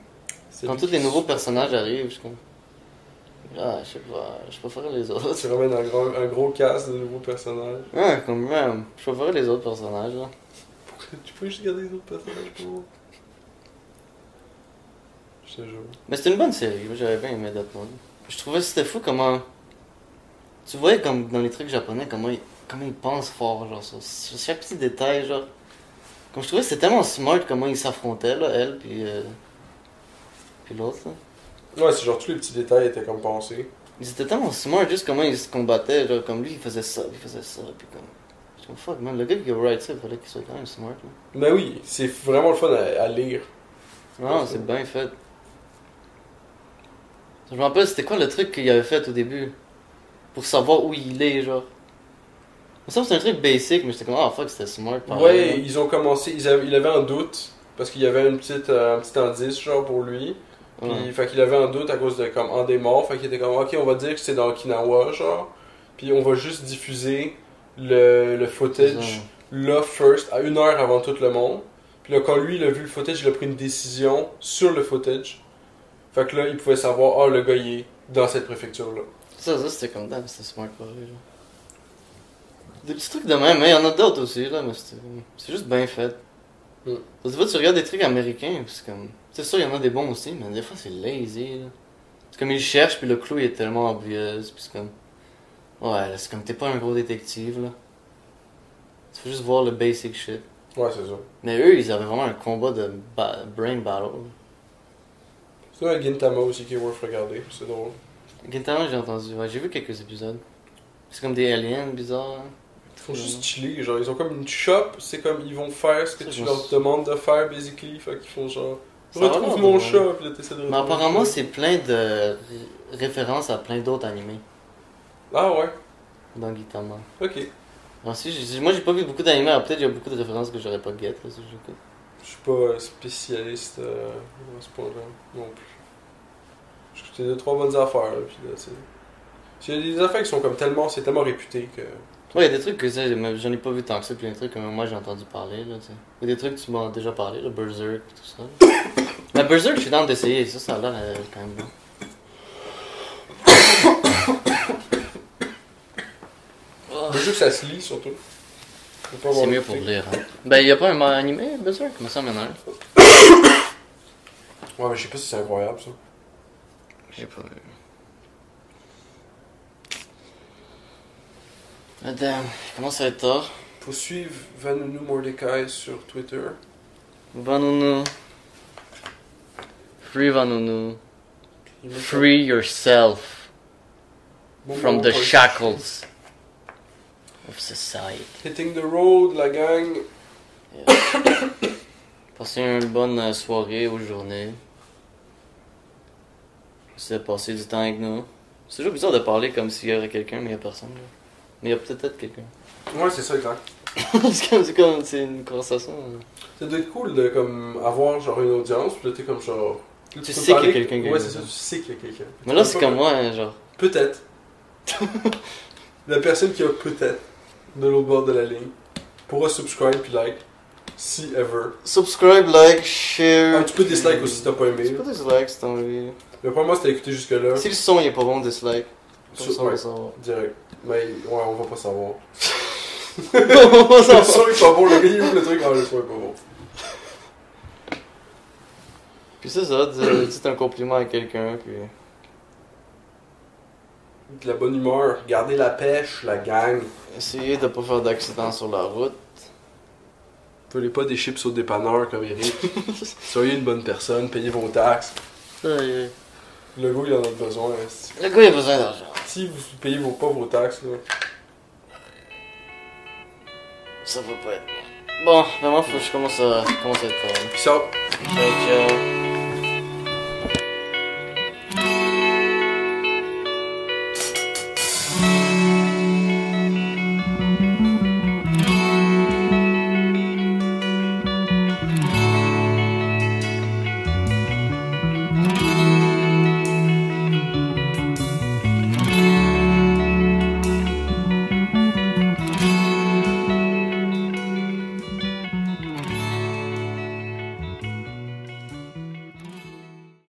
Quand tous les nouveaux personnages arrivent, je suis comme. Ah, je sais pas, je préférais les autres. Tu ramènes un gros cast de nouveaux personnages. Ouais, comme même, je préférais les autres personnages, là. Tu peux juste garder les autres personnages pour. Je te jure. Mais c'était une bonne série, moi j'avais bien aimé Death Note. Je trouvais que c'était fou comment. Tu voyais comme dans les trucs japonais, comment ils pensent fort, genre, sur chaque petit détail, genre. Comme je trouvais que c'était tellement smart comment ils s'affrontaient, là, elle, puis l'autre, là. Ouais, c'est genre tous les petits détails étaient comme pensés. Ils étaient tellement smart, juste comment ils se combattaient, genre, comme lui il faisait ça, puis comme. Je suis comme fuck, man, le gars qui a write ça, il fallait qu'il soit quand même smart, là. Ben oui, c'est vraiment le fun à lire. Non, c'est bien fait. Je me rappelle, c'était quoi le truc qu'il avait fait au début? Pour savoir où il est, genre. Ça, c'est un truc basic, mais j'étais comme, ah fuck, c'était smart. Ouais, ils ont commencé, il avait un doute, parce qu'il y avait un petit indice, genre, pour lui. Puis, Ouais. fait qu'il avait un doute à cause de, comme, un des morts, fait qu'il était comme, ok, on va dire que c'est dans Okinawa, genre. Puis on va juste diffuser le footage, là, first, à 1 heure avant tout le monde. Puis là, quand lui, il a vu le footage, il a pris une décision sur le footage. Fait que là, il pouvait savoir, ah, le gars, il est dans cette préfecture-là. Ça c'était comme ça, c'était smart pareil, genre. Des petits trucs de même, mais il y en a d'autres aussi, là, mais c'est juste bien fait. Mm. Des fois, tu regardes des trucs américains, puis c'est comme. C'est sûr, il y en a des bons aussi, mais des fois, c'est lazy, là. C'est comme ils cherchent, puis le clou il est tellement obvious, puis c'est comme. Ouais, là, c'est comme t'es pas un gros détective, là. Tu faut juste voir le basic shit. Ouais, c'est ça. Mais eux, ils avaient vraiment un combat de brain battle. C'est un Gintama aussi qui est worth regarder, c'est drôle. Gintama, j'ai entendu, ouais, j'ai vu quelques épisodes. C'est comme des aliens bizarres. Hein. Ils font juste chiller, genre, ils ont comme une shop, c'est comme, ils vont faire ce que Ça, tu je leur me- demandes de faire, basically, fait qu'ils font genre, Ça a retrouve l'air mon drôle. chat, puis là t'essaies de Mais retrouver apparemment, le chat. c'est plein de références à plein d'autres animés Ah ouais, dans Gintama. ok. Alors, moi, j'ai pas vu beaucoup d'animés, alors peut-être il y a beaucoup de références que j'aurais pas get, là, si j'écoute. Je suis pas spécialiste dans ce point-là, non plus. Je trouve que c'est 2-3 bonnes affaires, là, puis là, c'est... Il y a des affaires qui sont comme tellement, c'est tellement réputé que... Ouais, il y a des trucs que mais j'en ai pas vu tant que ça, puis il y a des trucs que moi j'ai entendu parler, là, tu sais. Il y a des trucs que tu m'as déjà parlé, là, Berserk, tout ça. Mais Berserk, je suis dans d'essayer, ça a l'air quand même bon. Le jeu que ça se lit, surtout. Faut pas avoir C'est mieux écouté. pour lire, hein. Ben, y a pas un animé, Berserk, mais ça m'en a un. Ouais, mais je sais pas si c'est incroyable, ça. J'ai pas vu. Madame, comment ça va être tard? Faut suivre Vanunu Mordecai sur Twitter. Vanunu. Free Vanunu. Il met Free yourself Bon, from bon, the bon. shackles of society. Hitting the road, la gang. Passez une bonne soirée ou journée. Essayez de passer du temps avec nous. C'est toujours bizarre de parler comme s'il y aurait quelqu'un, mais il n'y a personne. Là. Mais il y a peut-être quelqu'un. Ouais, c'est ça, exact. c'est une conversation. Ça doit être cool de comme avoir genre une audience, puis là t'es comme genre. Tu peux sais qu'il y a parler- quelqu'un qui Ouais, est c'est là. ça, tu sais qu'il y a quelqu'un. Mais là, Tu c'est peux pas- comme moi, hein, genre. Peut-être. La personne qui a peut-être de l'autre bord de la ligne pourra subscribe puis like. Si ever. Subscribe, like, share. Ah, tu peux dislike aussi si t'as pas aimé. Tu peux dislike si t'as envie. Le premier, c'était écouté jusque-là. Si le son il est pas bon, dislike. Comme Sur- ça, on va ouais. savoir. Direct. Mais ouais, on va pas savoir. On va Le savoir. son est pas bon, le gars il ouvre le truc, le son est pas bon. Puis c'est ça, dites un compliment à quelqu'un, puis. De la bonne humeur, gardez la pêche, la gang. Essayez de pas faire d'accident sur la route. Volez pas des chips au dépanneur comme Eric. Soyez une bonne personne, payez vos taxes. Aïe, Le gars il en a besoin. esti. le gars il a besoin d'argent. Si vous payez pas vos taxes, là. Ça va pas être bon. Bon, ben moi faut que je commence à être calme. Peace out. Ciao, ciao.